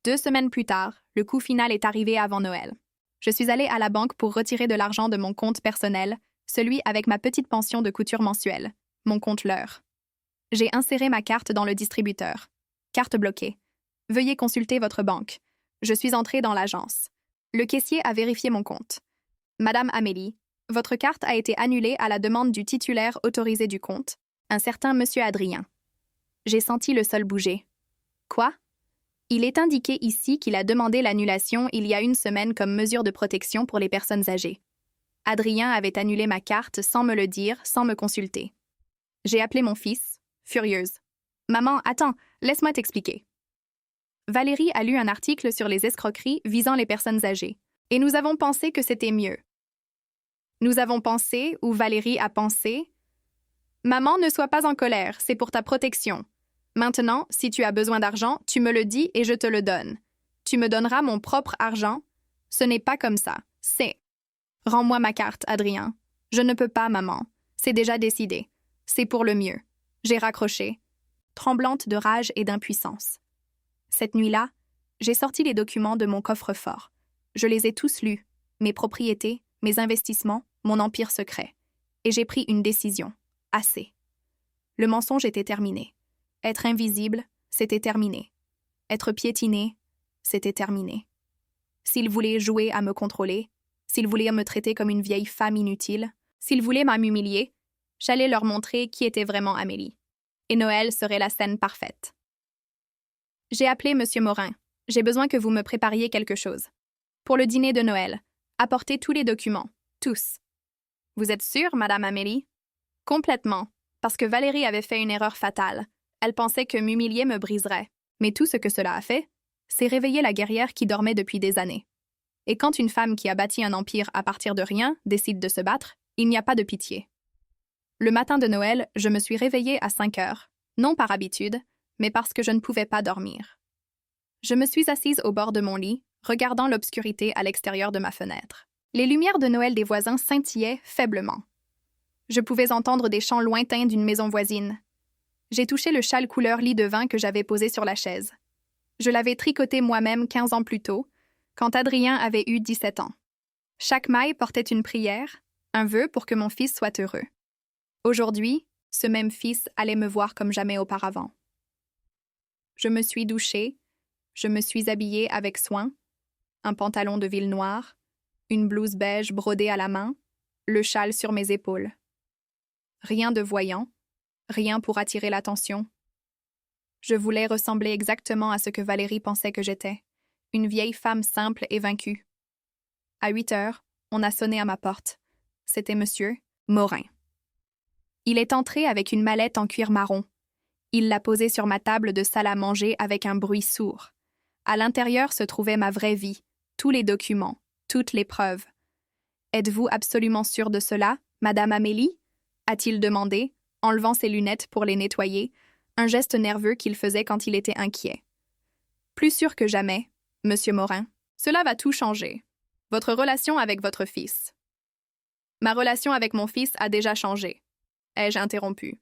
2 semaines plus tard, le coup final est arrivé avant Noël. Je suis allée à la banque pour retirer de l'argent de mon compte personnel, celui avec ma petite pension de couture mensuelle, mon compte l'heure. J'ai inséré ma carte dans le distributeur. Carte bloquée. Veuillez consulter votre banque. Je suis entrée dans l'agence. Le caissier a vérifié mon compte. Madame Amélie, votre carte a été annulée à la demande du titulaire autorisé du compte, un certain Monsieur Adrien. J'ai senti le sol bouger. Quoi? Il est indiqué ici qu'il a demandé l'annulation il y a 1 semaine comme mesure de protection pour les personnes âgées. Adrien avait annulé ma carte sans me le dire, sans me consulter. J'ai appelé mon fils, furieuse. « Maman, attends, laisse-moi t'expliquer. » Valérie a lu un article sur les escroqueries visant les personnes âgées, et nous avons pensé que c'était mieux. Nous avons pensé, ou Valérie a pensé, « Maman, ne sois pas en colère, c'est pour ta protection. Maintenant, si tu as besoin d'argent, tu me le dis et je te le donne. Tu me donneras mon propre argent. Ce n'est pas comme ça, c'est... » « Rends-moi ma carte, Adrien. »« Je ne peux pas, maman. C'est déjà décidé. C'est pour le mieux. » J'ai raccroché, tremblante de rage et d'impuissance. Cette nuit-là, j'ai sorti les documents de mon coffre-fort. Je les ai tous lus, mes propriétés, mes investissements, mon empire secret. Et j'ai pris une décision. Assez. Le mensonge était terminé. Être invisible, c'était terminé. Être piétiné, c'était terminé. S'ils voulaient jouer à me contrôler, s'ils voulaient me traiter comme une vieille femme inutile, s'ils voulaient m'humilier, j'allais leur montrer qui était vraiment Amélie. Et Noël serait la scène parfaite. J'ai appelé Monsieur Morin. J'ai besoin que vous me prépariez quelque chose. Pour le dîner de Noël, apportez tous les documents. Tous. Vous êtes sûre, Madame Amélie? Complètement. Parce que Valérie avait fait une erreur fatale. Elle pensait que m'humilier me briserait. Mais tout ce que cela a fait, c'est réveiller la guerrière qui dormait depuis des années. Et quand une femme qui a bâti un empire à partir de rien décide de se battre, il n'y a pas de pitié. Le matin de Noël, je me suis réveillée à 5 heures, non par habitude, mais parce que je ne pouvais pas dormir. Je me suis assise au bord de mon lit, regardant l'obscurité à l'extérieur de ma fenêtre. Les lumières de Noël des voisins scintillaient faiblement. Je pouvais entendre des chants lointains d'une maison voisine. J'ai touché le châle couleur lit de vin que j'avais posé sur la chaise. Je l'avais tricoté moi-même 15 ans plus tôt, quand Adrien avait eu 17 ans. Chaque maille portait une prière, un vœu pour que mon fils soit heureux. Aujourd'hui, ce même fils allait me voir comme jamais auparavant. Je me suis douchée, je me suis habillée avec soin, un pantalon de ville noir, une blouse beige brodée à la main, le châle sur mes épaules. Rien de voyant, rien pour attirer l'attention. Je voulais ressembler exactement à ce que Valérie pensait que j'étais, une vieille femme simple et vaincue. À 8 heures, on a sonné à ma porte. C'était Monsieur Morin. Il est entré avec une mallette en cuir marron. Il l'a posée sur ma table de salle à manger avec un bruit sourd. À l'intérieur se trouvait ma vraie vie, tous les documents, toutes les preuves. « Êtes-vous absolument sûre de cela, Madame Amélie ?» a-t-il demandé, enlevant ses lunettes pour les nettoyer, un geste nerveux qu'il faisait quand il était inquiet. « Plus sûr que jamais, Monsieur Morin. Cela va tout changer. Votre relation avec votre fils. »« Ma relation avec mon fils a déjà changé. » ai-je interrompu.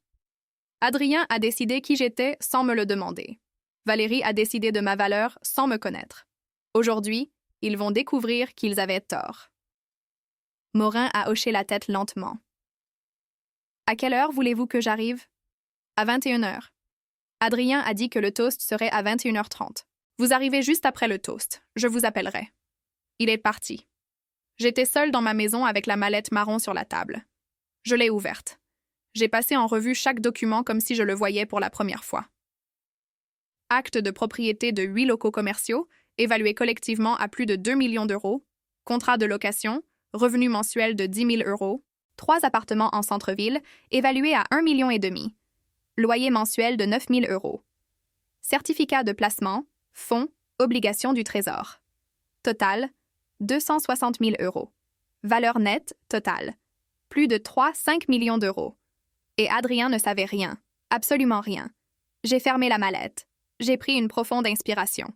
Adrien a décidé qui j'étais sans me le demander. Valérie a décidé de ma valeur sans me connaître. Aujourd'hui, ils vont découvrir qu'ils avaient tort. Morin a hoché la tête lentement. « À quelle heure voulez-vous que j'arrive? » « À 21 heures. » Adrien a dit que le toast serait à 21h30. « Vous arrivez juste après le toast. Je vous appellerai. » Il est parti. J'étais seule dans ma maison avec la mallette marron sur la table. Je l'ai ouverte. J'ai passé en revue chaque document comme si je le voyais pour la première fois. Acte de propriété de 8 locaux commerciaux, évalués collectivement à plus de 2 millions d'euros, contrat de location, revenu mensuel de 10 000 euros, 3 appartements en centre-ville, évalués à 1,5 million, loyer mensuel de 9 000 euros, certificat de placement, fonds, obligations du Trésor. Total, 260 000 euros. Valeur nette totale, plus de 3,5 millions d'euros. Et Adrien ne savait rien, absolument rien. J'ai fermé la mallette. J'ai pris une profonde inspiration.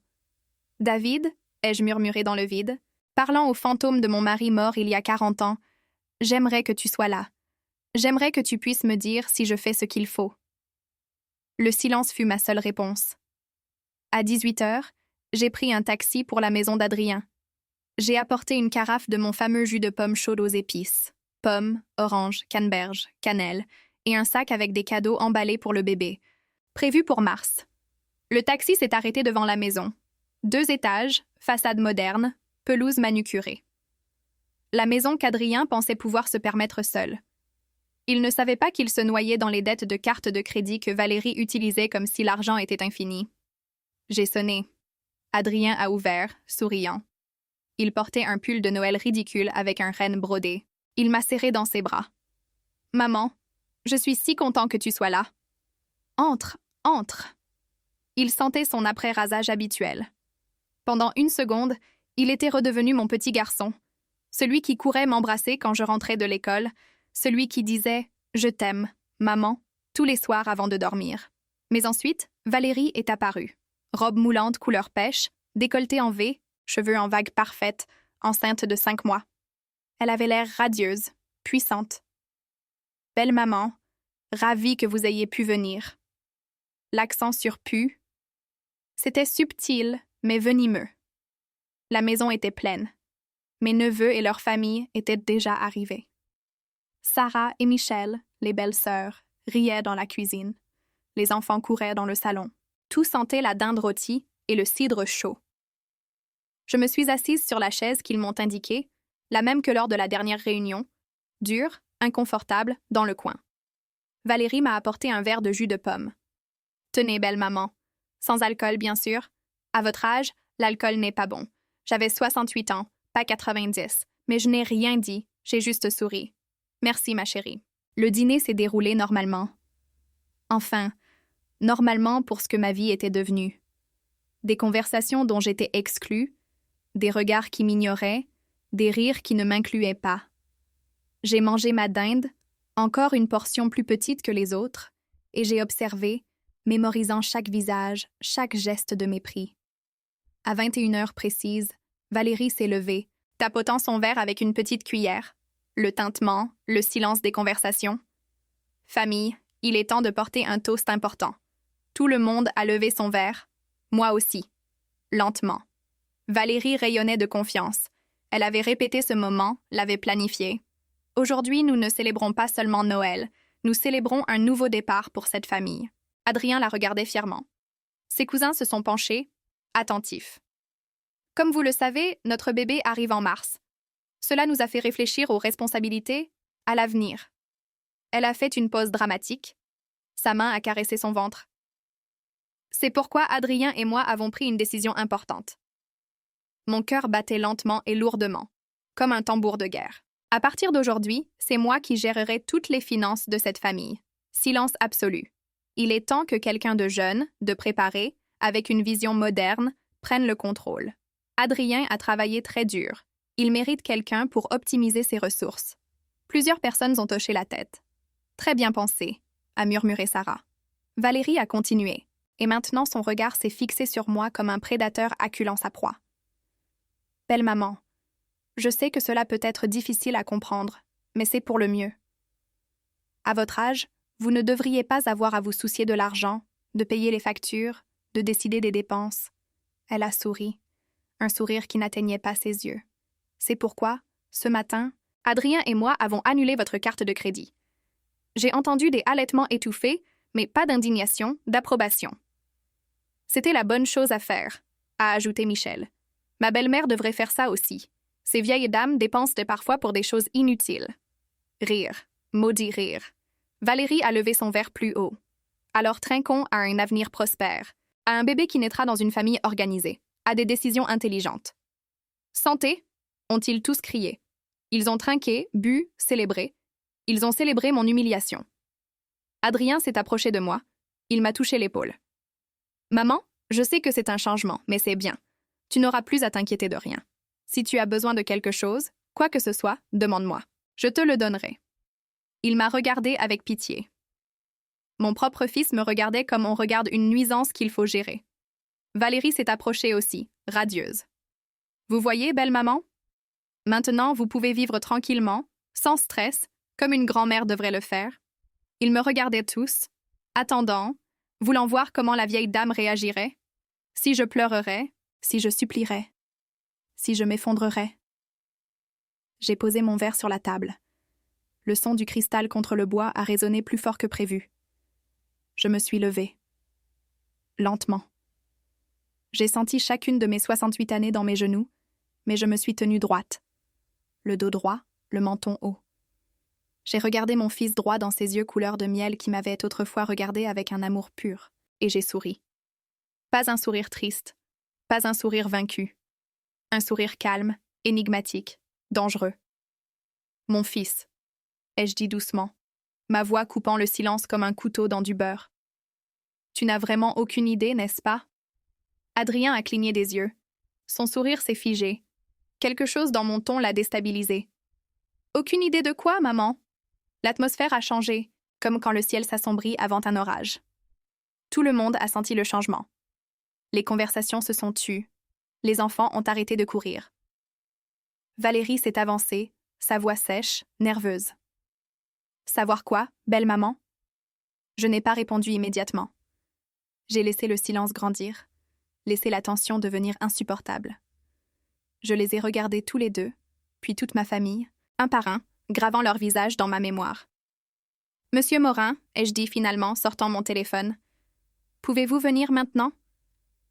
David, ai-je murmuré dans le vide, parlant au fantôme de mon mari mort il y a 40 ans, j'aimerais que tu sois là. J'aimerais que tu puisses me dire si je fais ce qu'il faut. Le silence fut ma seule réponse. À 18 heures, j'ai pris un taxi pour la maison d'Adrien. J'ai apporté une carafe de mon fameux jus de pomme chaude aux épices. Pommes, oranges, canneberges, cannelle, et un sac avec des cadeaux emballés pour le bébé. Prévu pour mars. Le taxi s'est arrêté devant la maison. 2 étages, façade moderne, pelouse manucurée. La maison qu'Adrien pensait pouvoir se permettre seul. Il ne savait pas qu'il se noyait dans les dettes de cartes de crédit que Valérie utilisait comme si l'argent était infini. J'ai sonné. Adrien a ouvert, souriant. Il portait un pull de Noël ridicule avec un renne brodé. Il m'a serré dans ses bras. « Maman, je suis si content que tu sois là. »« Entre, entre !» Il sentait son après-rasage habituel. Pendant 1 seconde, il était redevenu mon petit garçon, celui qui courait m'embrasser quand je rentrais de l'école, celui qui disait « Je t'aime, maman » tous les soirs avant de dormir. Mais ensuite, Valérie est apparue. Robe moulante couleur pêche, décolleté en V, cheveux en vague parfaite, enceinte de 5 mois. Elle avait l'air radieuse, puissante. « Belle maman, ravie que vous ayez pu venir. » L'accent sur « pu », c'était subtil, mais venimeux. La maison était pleine. Mes neveux et leurs familles étaient déjà arrivés. Sarah et Michel, les belles-sœurs, riaient dans la cuisine. Les enfants couraient dans le salon. Tout sentait la dinde rôtie et le cidre chaud. Je me suis assise sur la chaise qu'ils m'ont indiquée, la même que lors de la dernière réunion, dure, inconfortable, dans le coin. Valérie m'a apporté un verre de jus de pomme. « Tenez, belle maman. Sans alcool, bien sûr. À votre âge, l'alcool n'est pas bon. J'avais 68 ans, pas 90, mais je n'ai rien dit, j'ai juste souri. Merci, ma chérie. » Le dîner s'est déroulé normalement. Enfin, normalement pour ce que ma vie était devenue. Des conversations dont j'étais exclue, des regards qui m'ignoraient, des rires qui ne m'incluaient pas. J'ai mangé ma dinde, encore une portion plus petite que les autres, et j'ai observé, mémorisant chaque visage, chaque geste de mépris. À 21 heures précises, Valérie s'est levée, tapotant son verre avec une petite cuillère. Le tintement, le silence des conversations. « Famille, il est temps de porter un toast important. » Tout le monde a levé son verre. Moi aussi. Lentement. Valérie rayonnait de confiance. Elle avait répété ce moment, l'avait planifié. Aujourd'hui, nous ne célébrons pas seulement Noël, nous célébrons un nouveau départ pour cette famille. Adrien la regardait fièrement. Ses cousins se sont penchés, attentifs. Comme vous le savez, notre bébé arrive en mars. Cela nous a fait réfléchir aux responsabilités, à l'avenir. Elle a fait une pause dramatique. Sa main a caressé son ventre. C'est pourquoi Adrien et moi avons pris une décision importante. Mon cœur battait lentement et lourdement, comme un tambour de guerre. À partir d'aujourd'hui, c'est moi qui gérerai toutes les finances de cette famille. Silence absolu. Il est temps que quelqu'un de jeune, de préparé, avec une vision moderne, prenne le contrôle. Adrien a travaillé très dur. Il mérite quelqu'un pour optimiser ses ressources. Plusieurs personnes ont hoché la tête. Très bien pensé, a murmuré Sarah. Valérie a continué, et maintenant son regard s'est fixé sur moi comme un prédateur acculant sa proie. Belle maman, je sais que cela peut être difficile à comprendre, mais c'est pour le mieux. À votre âge, vous ne devriez pas avoir à vous soucier de l'argent, de payer les factures, de décider des dépenses. Elle a souri, un sourire qui n'atteignait pas ses yeux. C'est pourquoi, ce matin, Adrien et moi avons annulé votre carte de crédit. J'ai entendu des halètements étouffés, mais pas d'indignation, d'approbation. C'était la bonne chose à faire, a ajouté Michel. Ma belle-mère devrait faire ça aussi. Ces vieilles dames dépensent parfois pour des choses inutiles. Rire, maudit rire. Valérie a levé son verre plus haut. Alors trinquons à un avenir prospère, à un bébé qui naîtra dans une famille organisée, à des décisions intelligentes. Santé, ont-ils tous crié. Ils ont trinqué, bu, célébré. Ils ont célébré mon humiliation. Adrien s'est approché de moi. Il m'a touché l'épaule. Maman, je sais que c'est un changement, mais c'est bien. Tu n'auras plus à t'inquiéter de rien. Si tu as besoin de quelque chose, quoi que ce soit, demande-moi. Je te le donnerai. Il m'a regardé avec pitié. Mon propre fils me regardait comme on regarde une nuisance qu'il faut gérer. Valérie s'est approchée aussi, radieuse. Vous voyez, belle maman? Maintenant, vous pouvez vivre tranquillement, sans stress, comme une grand-mère devrait le faire. Ils me regardaient tous, attendant, voulant voir comment la vieille dame réagirait, si je pleurerais, si je supplierais, si je m'effondrerais. J'ai posé mon verre sur la table. Le son du cristal contre le bois a résonné plus fort que prévu. Je me suis levée. Lentement. J'ai senti chacune de mes 68 années dans mes genoux, mais je me suis tenue droite. Le dos droit, le menton haut. J'ai regardé mon fils droit dans ses yeux couleur de miel qui m'avaient autrefois regardé avec un amour pur, et j'ai souri. Pas un sourire triste, pas un sourire vaincu. Un sourire calme, énigmatique, dangereux. Mon fils, ai-je dit doucement, ma voix coupant le silence comme un couteau dans du beurre. Tu n'as vraiment aucune idée, n'est-ce pas? Adrien a cligné des yeux. Son sourire s'est figé. Quelque chose dans mon ton l'a déstabilisé. Aucune idée de quoi, maman? L'atmosphère a changé, comme quand le ciel s'assombrit avant un orage. Tout le monde a senti le changement. Les conversations se sont tues. Les enfants ont arrêté de courir. Valérie s'est avancée, sa voix sèche, nerveuse. Savoir quoi, belle maman? Je n'ai pas répondu immédiatement. J'ai laissé le silence grandir, laissé la tension devenir insupportable. Je les ai regardés tous les deux, puis toute ma famille, un par un, gravant leur visage dans ma mémoire. « Monsieur Morin, ai-je dit finalement, sortant mon téléphone. Pouvez-vous venir maintenant? »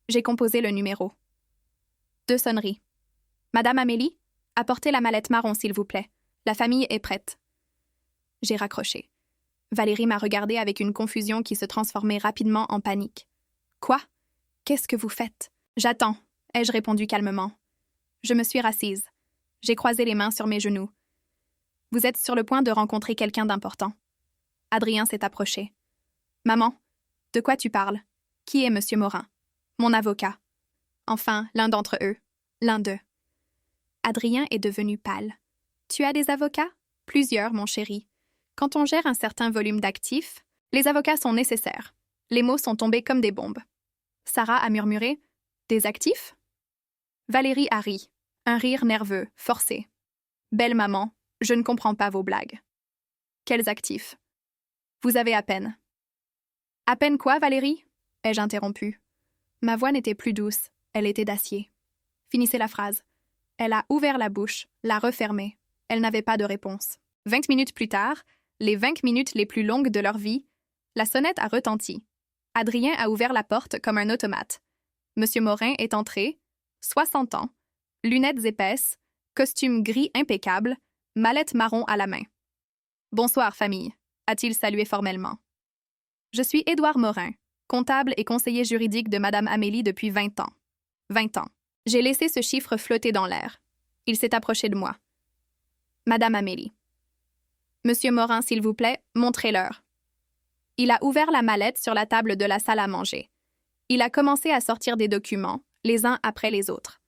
J'ai composé le numéro. 2 sonneries. « Madame Amélie, apportez la mallette marron, s'il vous plaît. La famille est prête. » J'ai raccroché. Valérie m'a regardée avec une confusion qui se transformait rapidement en panique. « Quoi? Qu'est-ce que vous faites? »« J'attends, » ai-je répondu calmement. Je me suis rassise. J'ai croisé les mains sur mes genoux. « Vous êtes sur le point de rencontrer quelqu'un d'important. » Adrien s'est approché. « Maman, de quoi tu parles? Qui est Monsieur Morin? »« Mon avocat. » Enfin, l'un d'entre eux. L'un d'eux. Adrien est devenu pâle. « Tu as des avocats? »« Plusieurs, mon chéri. Quand on gère un certain volume d'actifs, les avocats sont nécessaires. » Les mots sont tombés comme des bombes. Sarah a murmuré « Des actifs ?» Valérie a ri. Un rire nerveux, forcé. « Belle maman, je ne comprends pas vos blagues. »« Quels actifs? »« Vous avez à peine. »« À peine quoi, Valérie ?» ai-je interrompu. Ma voix n'était plus douce, elle était d'acier. Finissez la phrase. Elle a ouvert la bouche, l'a refermée. Elle n'avait pas de réponse. 20 minutes plus tard, les 20 minutes les plus longues de leur vie, la sonnette a retenti. Adrien a ouvert la porte comme un automate. Monsieur Morin est entré, 60 ans, lunettes épaisses, costume gris impeccable, mallette marron à la main. « Bonsoir, famille », a-t-il salué formellement. « Je suis Édouard Morin, comptable et conseiller juridique de Madame Amélie depuis 20 ans. 20 ans. » J'ai laissé ce chiffre flotter dans l'air. Il s'est approché de moi. « Madame Amélie. »« Monsieur Morin, s'il vous plaît, montrez-leur. » Il a ouvert la mallette sur la table de la salle à manger. Il a commencé à sortir des documents, les uns après les autres.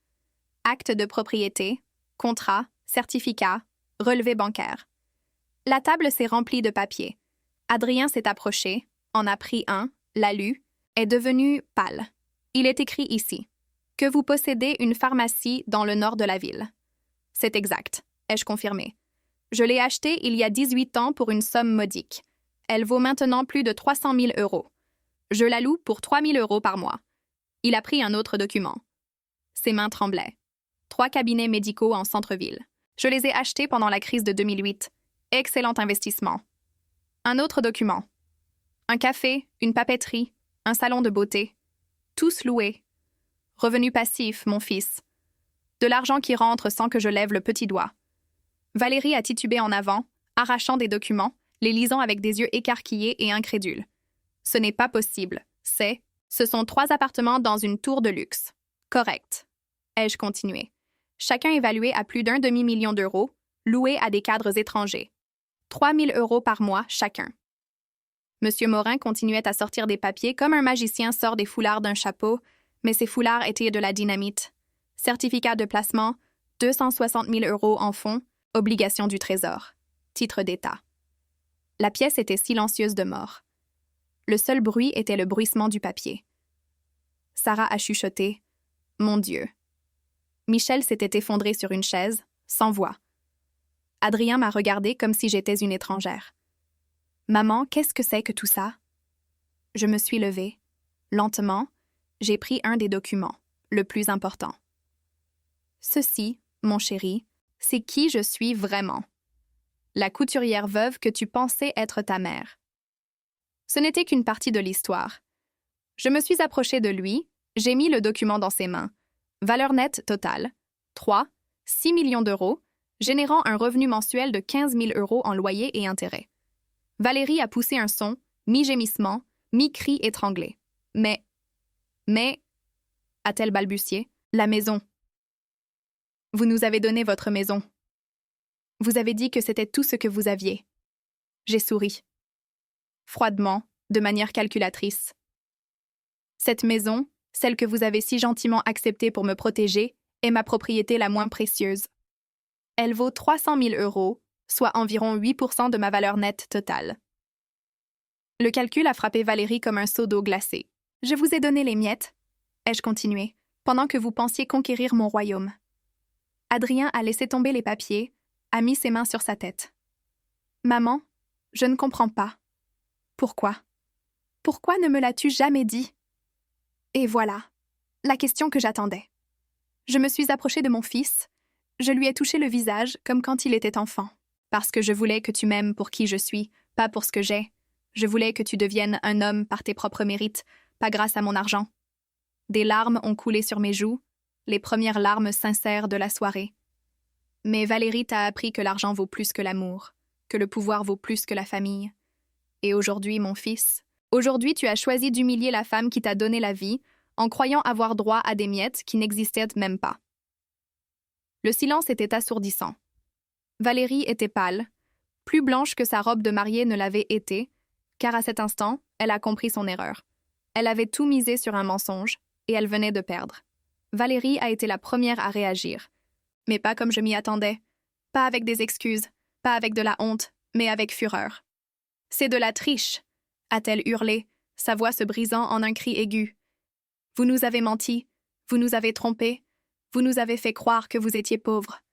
Actes de propriété, contrats, certificats, relevés bancaires. La table s'est remplie de papiers. Adrien s'est approché, en a pris un, l'a lu, est devenu pâle. Il est écrit ici que vous possédez une pharmacie dans le nord de la ville. C'est exact, ai-je confirmé. Je l'ai achetée il y a 18 ans pour une somme modique. Elle vaut maintenant plus de 300 000 €. Je la loue pour 3 000 € par mois. Il a pris un autre document. Ses mains tremblaient. 3 cabinets médicaux en centre-ville. Je les ai achetés pendant la crise de 2008. Excellent investissement. Un autre document. Un café, une papeterie, un salon de beauté. Tous loués. Revenu passif, mon fils. De l'argent qui rentre sans que je lève le petit doigt. Valérie a titubé en avant, arrachant des documents, les lisant avec des yeux écarquillés et incrédules. Ce n'est pas possible. Ce sont 3 appartements dans une tour de luxe. Correct. Ai-je continué. Chacun évalué à plus d'1 demi-million d'euros, loué à des cadres étrangers. 3 000 € par mois chacun. Monsieur Morin continuait à sortir des papiers comme un magicien sort des foulards d'un chapeau, mais ces foulards étaient de la dynamite. Certificat de placement, 260 000 € en fonds, obligation du Trésor. Titre d'État. La pièce était silencieuse de mort. Le seul bruit était le bruissement du papier. Sarah a chuchoté « Mon Dieu ». Michel s'était effondré sur une chaise, sans voix. Adrien m'a regardée comme si j'étais une étrangère. « Maman, qu'est-ce que c'est que tout ça ?» Je me suis levée. Lentement, j'ai pris un des documents, le plus important. « Ceci, mon chéri, c'est qui je suis vraiment. La couturière veuve que tu pensais être ta mère. » Ce n'était qu'une partie de l'histoire. Je me suis approchée de lui, j'ai mis le document dans ses mains. Valeur nette totale, 6 millions d'euros, générant un revenu mensuel de 15 000 euros en loyer et intérêts. Valérie a poussé un son, mi-gémissement, mi-cri étranglé. Mais, a-t-elle balbutié, la maison. Vous nous avez donné votre maison. Vous avez dit que c'était tout ce que vous aviez. J'ai souri. Froidement, de manière calculatrice. Cette maison, celle que vous avez si gentiment acceptée pour me protéger, est ma propriété la moins précieuse. Elle vaut 300 000 euros, soit environ 8% de ma valeur nette totale. Le calcul a frappé Valérie comme un seau d'eau glacée. Je vous ai donné les miettes, ai-je continué, pendant que vous pensiez conquérir mon royaume. Adrien a laissé tomber les papiers, a mis ses mains sur sa tête. Maman, je ne comprends pas. Pourquoi? Pourquoi ne me l'as-tu jamais dit? Et voilà, la question que j'attendais. Je me suis approchée de mon fils, je lui ai touché le visage comme quand il était enfant. Parce que je voulais que tu m'aimes pour qui je suis, pas pour ce que j'ai. Je voulais que tu deviennes un homme par tes propres mérites, pas grâce à mon argent. Des larmes ont coulé sur mes joues, les premières larmes sincères de la soirée. Mais Valérie t'a appris que l'argent vaut plus que l'amour, que le pouvoir vaut plus que la famille. Et aujourd'hui, mon fils, aujourd'hui tu as choisi d'humilier la femme qui t'a donné la vie en croyant avoir droit à des miettes qui n'existaient même pas. Le silence était assourdissant. Valérie était pâle, plus blanche que sa robe de mariée ne l'avait été, car à cet instant, elle a compris son erreur. Elle avait tout misé sur un mensonge, et elle venait de perdre. Valérie a été la première à réagir. Mais pas comme je m'y attendais. Pas avec des excuses, pas avec de la honte, mais avec fureur. « C'est de la triche !» a-t-elle hurlé, sa voix se brisant en un cri aigu. « Vous nous avez menti, vous nous avez trompés, vous nous avez fait croire que vous étiez pauvres. »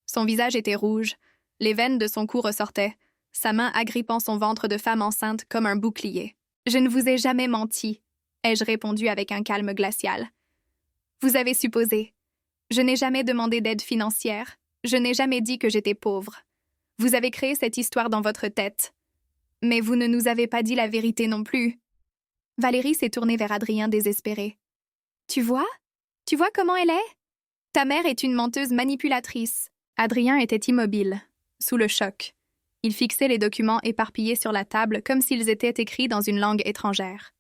Son visage était rouge, les veines de son cou ressortaient, sa main agrippant son ventre de femme enceinte comme un bouclier. « Je ne vous ai jamais menti, » ai-je répondu avec un calme glacial. « Vous avez supposé. Je n'ai jamais demandé d'aide financière, je n'ai jamais dit que j'étais pauvre. Vous avez créé cette histoire dans votre tête. Mais vous ne nous avez pas dit la vérité non plus. » Valérie s'est tournée vers Adrien désespérée. « Tu vois comment elle est? Ta mère est une menteuse manipulatrice. » Adrien était immobile, sous le choc. Il fixait les documents éparpillés sur la table comme s'ils étaient écrits dans une langue étrangère.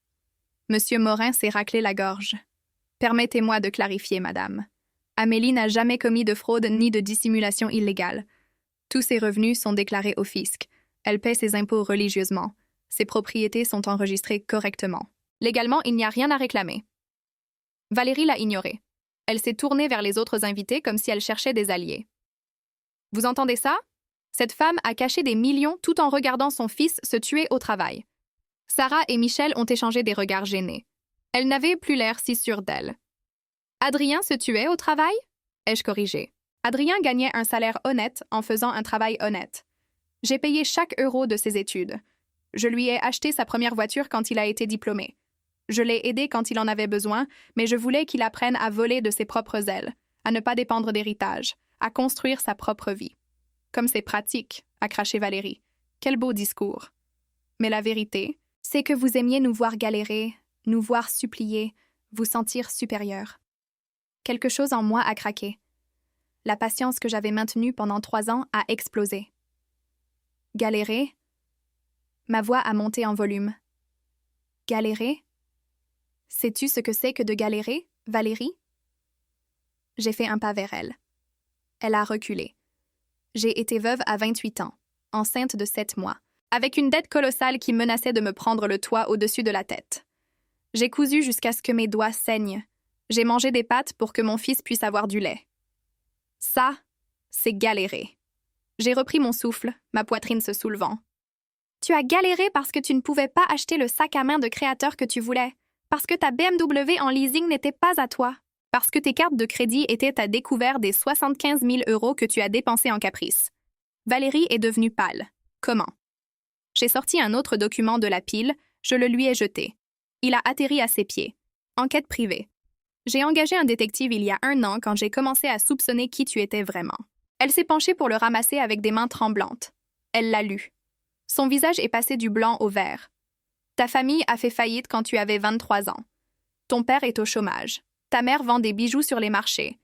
Monsieur Morin s'est raclé la gorge. « Permettez-moi de clarifier, madame. Amélie n'a jamais commis de fraude ni de dissimulation illégale. Tous ses revenus sont déclarés au fisc. Elle paie ses impôts religieusement. Ses propriétés sont enregistrées correctement. Légalement, il n'y a rien à réclamer. » Valérie l'a ignoré. Elle s'est tournée vers les autres invités comme si elle cherchait des alliés. « Vous entendez ça? Cette femme a caché des millions tout en regardant son fils se tuer au travail. » Sarah et Michel ont échangé des regards gênés. Elle n'avait plus l'air si sûre d'elle. « Adrien se tuait au travail? » ai-je corrigé. Adrien gagnait un salaire honnête en faisant un travail honnête. J'ai payé chaque euro de ses études. Je lui ai acheté sa première voiture quand il a été diplômé. Je l'ai aidé quand il en avait besoin, mais je voulais qu'il apprenne à voler de ses propres ailes, à ne pas dépendre d'héritage, à construire sa propre vie. Comme c'est pratique, a craché Valérie. Quel beau discours. Mais la vérité, c'est que vous aimiez nous voir galérer, nous voir supplier, vous sentir supérieurs. Quelque chose en moi a craqué. La patience que j'avais maintenue pendant 3 ans a explosé. Galérer? Ma voix a monté en volume. Galérer? Sais-tu ce que c'est que de galérer, Valérie? J'ai fait un pas vers elle. Elle a reculé. J'ai été veuve à 28 ans, enceinte de 7 mois, avec une dette colossale qui menaçait de me prendre le toit au-dessus de la tête. J'ai cousu jusqu'à ce que mes doigts saignent. J'ai mangé des pâtes pour que mon fils puisse avoir du lait. Ça, c'est galérer. J'ai repris mon souffle, ma poitrine se soulevant. Tu as galéré parce que tu ne pouvais pas acheter le sac à main de créateur que tu voulais, parce que ta BMW en leasing n'était pas à toi, parce que tes cartes de crédit étaient à découvert des 75 000 € que tu as dépensés en caprice. Valérie est devenue pâle. Comment? J'ai sorti un autre document de la pile, je le lui ai jeté. Il a atterri à ses pieds. Enquête privée. J'ai engagé un détective il y a 1 an quand j'ai commencé à soupçonner qui tu étais vraiment. Elle s'est penchée pour le ramasser avec des mains tremblantes. Elle l'a lu. Son visage est passé du blanc au vert. Ta famille a fait faillite quand tu avais 23 ans. Ton père est au chômage. Ta mère vend des bijoux sur les marchés.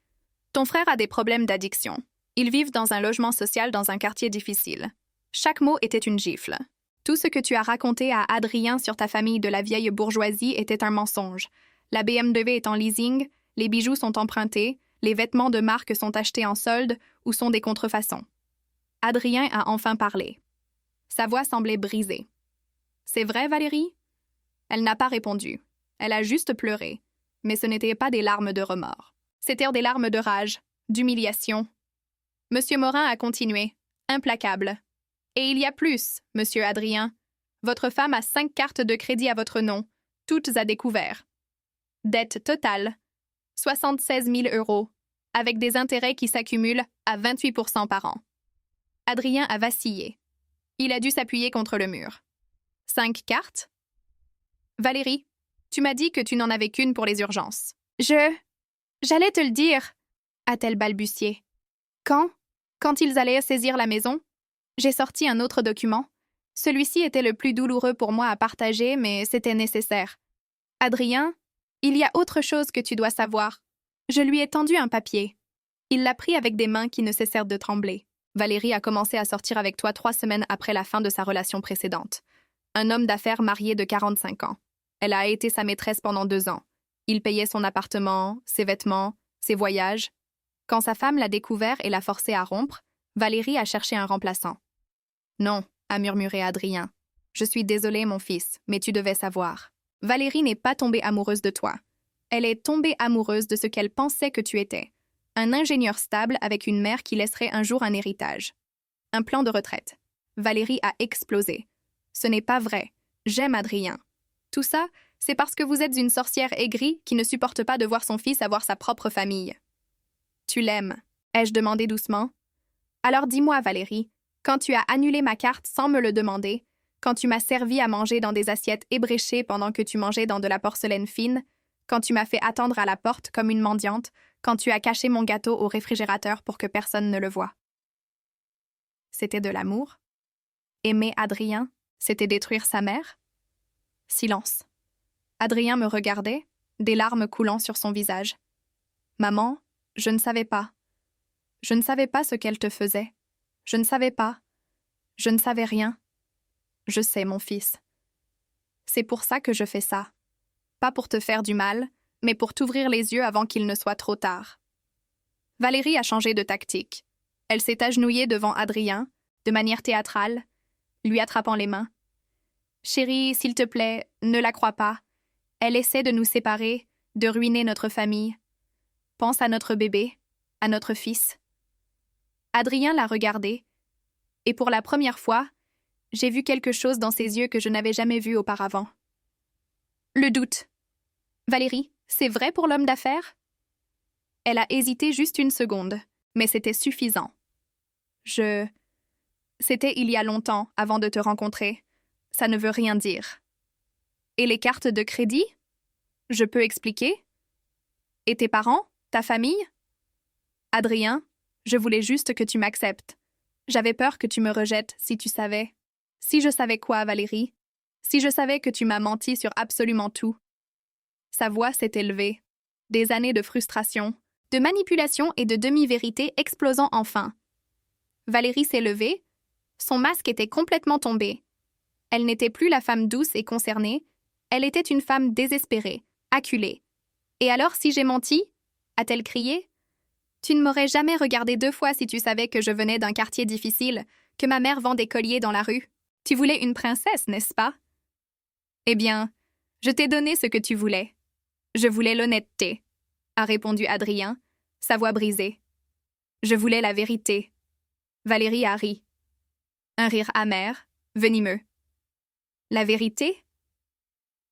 Ton frère a des problèmes d'addiction. Ils vivent dans un logement social dans un quartier difficile. Chaque mot était une gifle. Tout ce que tu as raconté à Adrien sur ta famille de la vieille bourgeoisie était un mensonge. La BMW est en leasing, les bijoux sont empruntés, les vêtements de marque sont achetés en solde ou sont des contrefaçons. Adrien a enfin parlé. Sa voix semblait brisée. « C'est vrai, Valérie ?» Elle n'a pas répondu. Elle a juste pleuré. Mais ce n'étaient pas des larmes de remords. C'étaient des larmes de rage, d'humiliation. Monsieur Morin a continué, implacable. « Et il y a plus, monsieur Adrien. Votre femme a 5 cartes de crédit à votre nom, toutes à découvert. Dette totale, 76 000 €, avec des intérêts qui s'accumulent à 28% par an. » Adrien a vacillé. Il a dû s'appuyer contre le mur. 5 cartes? Valérie, tu m'as dit que tu n'en avais qu'une pour les urgences. J'allais te le dire, a-t-elle balbutié. Quand ils allaient saisir la maison? J'ai sorti un autre document. Celui-ci était le plus douloureux pour moi à partager, mais c'était nécessaire. Adrien, il y a autre chose que tu dois savoir. Je lui ai tendu un papier. Il l'a pris avec des mains qui ne cessèrent de trembler. Valérie a commencé à sortir avec toi 3 semaines après la fin de sa relation précédente. Un homme d'affaires marié de 45 ans. Elle a été sa maîtresse pendant 2 ans. Il payait son appartement, ses vêtements, ses voyages. Quand sa femme l'a découvert et l'a forcé à rompre, Valérie a cherché un remplaçant. « Non », a murmuré Adrien. « Je suis désolée, mon fils, mais tu devais savoir. Valérie n'est pas tombée amoureuse de toi. Elle est tombée amoureuse de ce qu'elle pensait que tu étais. Un ingénieur stable avec une mère qui laisserait un jour un héritage. Un plan de retraite. » Valérie a explosé. « Ce n'est pas vrai. J'aime Adrien. Tout ça, c'est parce que vous êtes une sorcière aigrie qui ne supporte pas de voir son fils avoir sa propre famille. »« Tu l'aimes ?» ai-je demandé doucement. « Alors dis-moi, Valérie, quand tu as annulé ma carte sans me le demander, quand tu m'as servi à manger dans des assiettes ébréchées pendant que tu mangeais dans de la porcelaine fine, quand tu m'as fait attendre à la porte comme une mendiante, quand tu as caché mon gâteau au réfrigérateur pour que personne ne le voie. » C'était de l'amour? Aimer Adrien, c'était détruire sa mère? Silence. Adrien me regardait, des larmes coulant sur son visage. « Maman, je ne savais pas. Je ne savais pas ce qu'elle te faisait. Je ne savais pas. Je ne savais rien. Je sais, mon fils. C'est pour ça que je fais ça. Pas pour te faire du mal, mais pour t'ouvrir les yeux avant qu'il ne soit trop tard. » Valérie a changé de tactique. Elle s'est agenouillée devant Adrien, de manière théâtrale, lui attrapant les mains. « Chérie, s'il te plaît, ne la crois pas. Elle essaie de nous séparer, de ruiner notre famille. Pense à notre bébé, à notre fils. » Adrien l'a regardée, et pour la première fois, j'ai vu quelque chose dans ses yeux que je n'avais jamais vu auparavant. Le doute. « Valérie, c'est vrai pour l'homme d'affaires? » Elle a hésité juste 1 seconde, mais c'était suffisant. C'était il y a longtemps, avant de te rencontrer. Ça ne veut rien dire. Et les cartes de crédit? Je peux expliquer? Et tes parents? Ta famille? Adrien, je voulais juste que tu m'acceptes. J'avais peur que tu me rejettes si tu savais. Si je savais quoi, Valérie? Si je savais que tu m'as menti sur absolument tout. Sa voix s'est élevée. Des années de frustration, de manipulation et de demi-vérité explosant enfin. Valérie s'est levée. Son masque était complètement tombé. Elle n'était plus la femme douce et concernée. Elle était une femme désespérée, acculée. « Et alors, si j'ai menti ?» a-t-elle crié. « Tu ne m'aurais jamais regardé 2 fois si tu savais que je venais d'un quartier difficile, que ma mère vend des colliers dans la rue. Tu voulais une princesse, n'est-ce pas? Eh bien, je t'ai donné ce que tu voulais. Je voulais l'honnêteté, » a répondu Adrien, sa voix brisée. Je voulais la vérité. Valérie a ri. Un rire amer, venimeux. La vérité?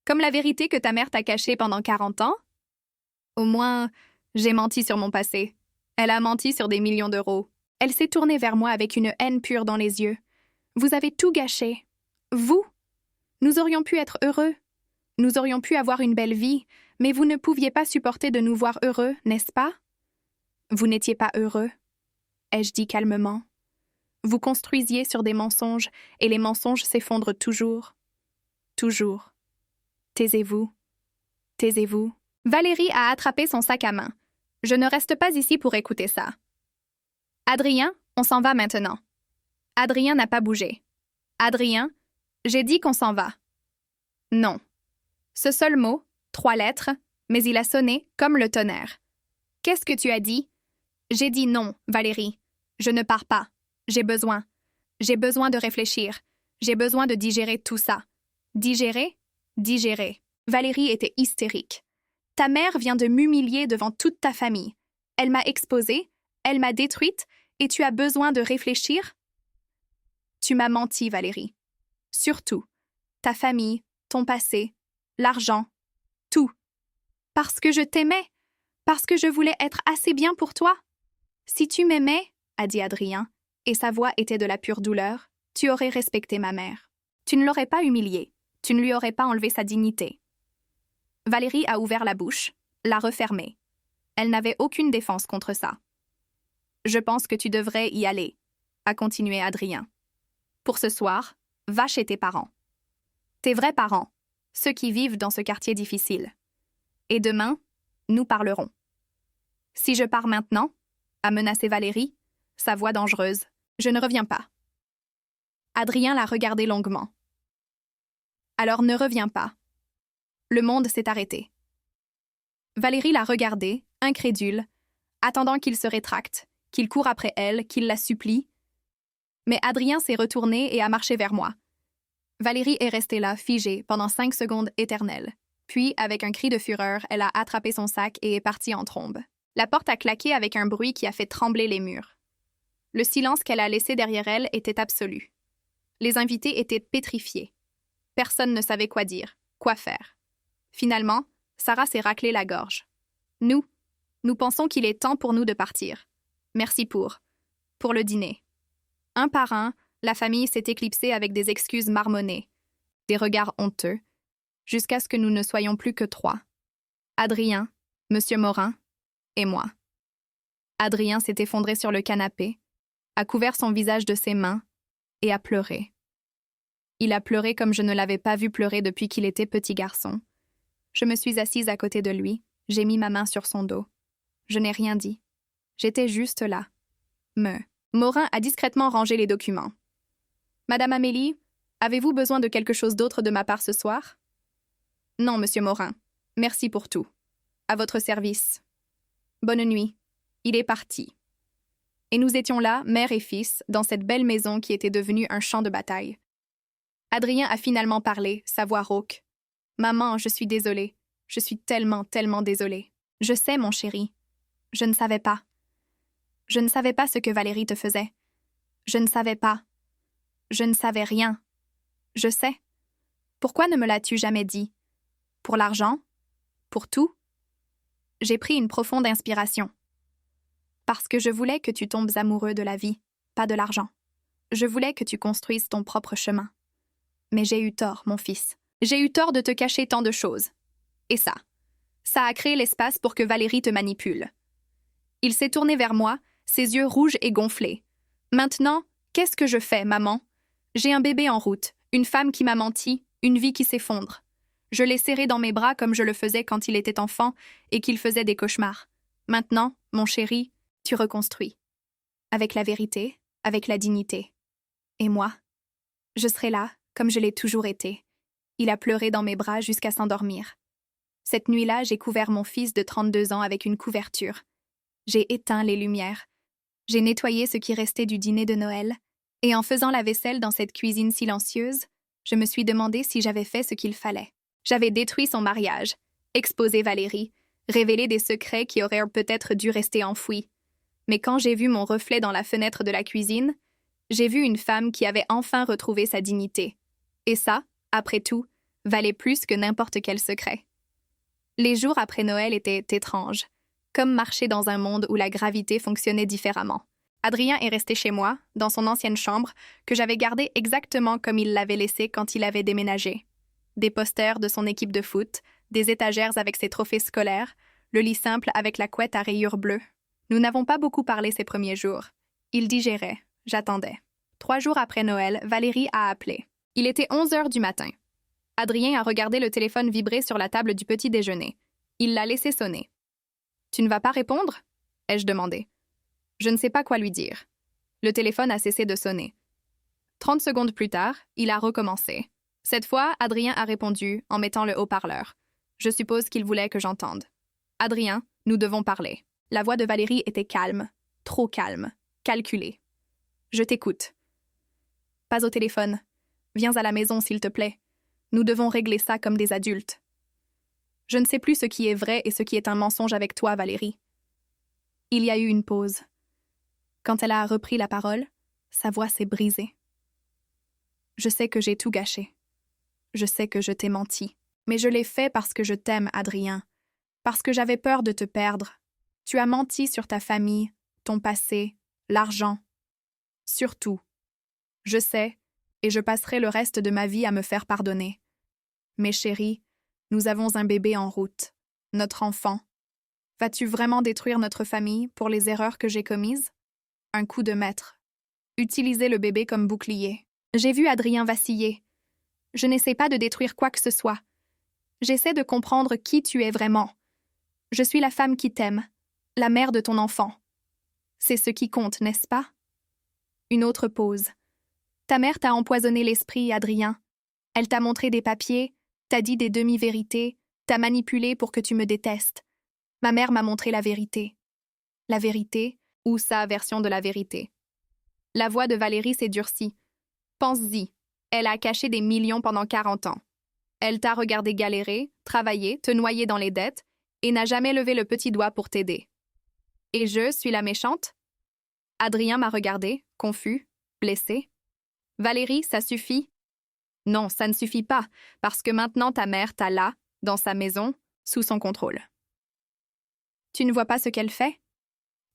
Comme la vérité que ta mère t'a cachée pendant 40 ans? Au moins, j'ai menti sur mon passé. Elle a menti sur des millions d'euros. Elle s'est tournée vers moi avec une haine pure dans les yeux. Vous avez tout gâché. Vous? Nous aurions pu être heureux. Nous aurions pu avoir une belle vie, mais vous ne pouviez pas supporter de nous voir heureux, n'est-ce pas? Vous n'étiez pas heureux, ai-je dit calmement. Vous construisiez sur des mensonges, et les mensonges s'effondrent toujours. Toujours. Taisez-vous. Taisez-vous. Valérie a attrapé son sac à main. Je ne reste pas ici pour écouter ça. Adrien, on s'en va maintenant. Adrien n'a pas bougé. Adrien, j'ai dit qu'on s'en va. Non. Ce seul mot, 3 lettres, mais il a sonné comme le tonnerre. Qu'est-ce que tu as dit? J'ai dit non, Valérie. Je ne pars pas. J'ai besoin. J'ai besoin de réfléchir. J'ai besoin de digérer tout ça. Digérer? Digérer. Valérie était hystérique. Ta mère vient de m'humilier devant toute ta famille. Elle m'a exposée, elle m'a détruite, et tu as besoin de réfléchir? Tu m'as menti, Valérie. Surtout. Ta famille, ton passé, l'argent, tout. Parce que je t'aimais, parce que je voulais être assez bien pour toi. Si tu m'aimais, a dit Adrien, et sa voix était de la pure douleur, tu aurais respecté ma mère. Tu ne l'aurais pas humiliée, tu ne lui aurais pas enlevé sa dignité. Valérie a ouvert la bouche, l'a refermée. Elle n'avait aucune défense contre ça. Je pense que tu devrais y aller, a continué Adrien. Pour ce soir, va chez tes parents. Tes vrais parents, ceux qui vivent dans ce quartier difficile. Et demain, nous parlerons. Si je pars maintenant, a menacé Valérie, sa voix dangereuse, je ne reviens pas. Adrien l'a regardé longuement. Alors ne reviens pas. Le monde s'est arrêté. Valérie l'a regardé, incrédule, attendant qu'il se rétracte, qu'il court après elle, qu'il la supplie. Mais Adrien s'est retourné et a marché vers moi. Valérie est restée là, figée, pendant 5 secondes éternelles. Puis, avec un cri de fureur, elle a attrapé son sac et est partie en trombe. La porte a claqué avec un bruit qui a fait trembler les murs. Le silence qu'elle a laissé derrière elle était absolu. Les invités étaient pétrifiés. Personne ne savait quoi dire, quoi faire. Finalement, Sarah s'est raclé la gorge. Nous pensons qu'il est temps pour nous de partir. Merci pour le dîner. Un par un, la famille s'est éclipsée avec des excuses marmonnées, des regards honteux, jusqu'à ce que nous ne soyons plus que 3. Adrien, Monsieur Morin et moi. Adrien s'est effondré sur le canapé, a couvert son visage de ses mains et a pleuré. Il a pleuré comme je ne l'avais pas vu pleurer depuis qu'il était petit garçon. Je me suis assise à côté de lui, j'ai mis ma main sur son dos. Je n'ai rien dit. J'étais juste là. Morin a discrètement rangé les documents. Madame Amélie, avez-vous besoin de quelque chose d'autre de ma part ce soir? Non, Monsieur Morin. Merci pour tout. À votre service. Bonne nuit. Il est parti. Et nous étions là, mère et fils, dans cette belle maison qui était devenue un champ de bataille. Adrien a finalement parlé, sa voix rauque. Maman, je suis désolée. Je suis tellement, tellement désolée. Je sais, mon chéri. Je ne savais pas. Je ne savais pas ce que Valérie te faisait. Je ne savais pas. Je ne savais rien. Je sais. Pourquoi ne me l'as-tu jamais dit? Pour l'argent? Pour tout? J'ai pris une profonde inspiration. Parce que je voulais que tu tombes amoureux de la vie, pas de l'argent. Je voulais que tu construises ton propre chemin. Mais j'ai eu tort, mon fils. J'ai eu tort de te cacher tant de choses. Et ça a créé l'espace pour que Valérie te manipule. Il s'est tourné vers moi, ses yeux rouges et gonflés. Maintenant, qu'est-ce que je fais, maman? J'ai un bébé en route, une femme qui m'a menti, une vie qui s'effondre. Je l'ai serré dans mes bras comme je le faisais quand il était enfant et qu'il faisait des cauchemars. Maintenant, mon chéri, tu reconstruis. Avec la vérité, avec la dignité. Et moi? Je serai là, comme je l'ai toujours été. Il a pleuré dans mes bras jusqu'à s'endormir. Cette nuit-là, j'ai couvert mon fils de 32 ans avec une couverture. J'ai éteint les lumières. J'ai nettoyé ce qui restait du dîner de Noël. Et en faisant la vaisselle dans cette cuisine silencieuse, je me suis demandé si j'avais fait ce qu'il fallait. J'avais détruit son mariage, exposé Valérie, révélé des secrets qui auraient peut-être dû rester enfouis. Mais quand j'ai vu mon reflet dans la fenêtre de la cuisine, j'ai vu une femme qui avait enfin retrouvé sa dignité. Et ça, Après tout, valait plus que n'importe quel secret. Les jours après Noël étaient étranges, comme marcher dans un monde où la gravité fonctionnait différemment. Adrien est resté chez moi, dans son ancienne chambre, que j'avais gardée exactement comme il l'avait laissée quand il avait déménagé. Des posters de son équipe de foot, des étagères avec ses trophées scolaires, le lit simple avec la couette à rayures bleues. Nous n'avons pas beaucoup parlé ces premiers jours. Il digérait, j'attendais. 3 jours après Noël, Valérie a appelé. Il était 11 heures du matin. Adrien a regardé le téléphone vibrer sur la table du petit déjeuner. Il l'a laissé sonner. « Tu ne vas pas répondre ?» ai-je demandé. Je ne sais pas quoi lui dire. Le téléphone a cessé de sonner. 30 secondes plus tard, il a recommencé. Cette fois, Adrien a répondu en mettant le haut-parleur. Je suppose qu'il voulait que j'entende. « Adrien, nous devons parler. » La voix de Valérie était calme, trop calme, calculée. « Je t'écoute. »« Pas au téléphone. Viens à la maison, s'il te plaît. Nous devons régler ça comme des adultes. » Je ne sais plus ce qui est vrai et ce qui est un mensonge avec toi, Valérie. Il y a eu une pause. Quand elle a repris la parole, sa voix s'est brisée. Je sais que j'ai tout gâché. Je sais que je t'ai menti. Mais je l'ai fait parce que je t'aime, Adrien. Parce que j'avais peur de te perdre. Tu as menti sur ta famille, ton passé, l'argent. Surtout. Je sais, et je passerai le reste de ma vie à me faire pardonner. Mais chérie, nous avons un bébé en route, notre enfant. Vas-tu vraiment détruire notre famille pour les erreurs que j'ai commises? Un coup de maître. Utiliser le bébé comme bouclier. J'ai vu Adrien vaciller. Je n'essaie pas de détruire quoi que ce soit. J'essaie de comprendre qui tu es vraiment. Je suis la femme qui t'aime, la mère de ton enfant. C'est ce qui compte, n'est-ce pas? Une autre pause. Ta mère t'a empoisonné l'esprit, Adrien. Elle t'a montré des papiers, t'a dit des demi-vérités, t'a manipulé pour que tu me détestes. Ma mère m'a montré la vérité. La vérité, ou sa version de la vérité. La voix de Valérie s'est durcie. Pense-y, elle a caché des millions pendant 40 ans. Elle t'a regardé galérer, travailler, te noyer dans les dettes, et n'a jamais levé le petit doigt pour t'aider. Et je suis la méchante? Adrien m'a regardé, confus, blessé. Valérie, ça suffit? Non, ça ne suffit pas, parce que maintenant ta mère t'a là, dans sa maison, sous son contrôle. Tu ne vois pas ce qu'elle fait?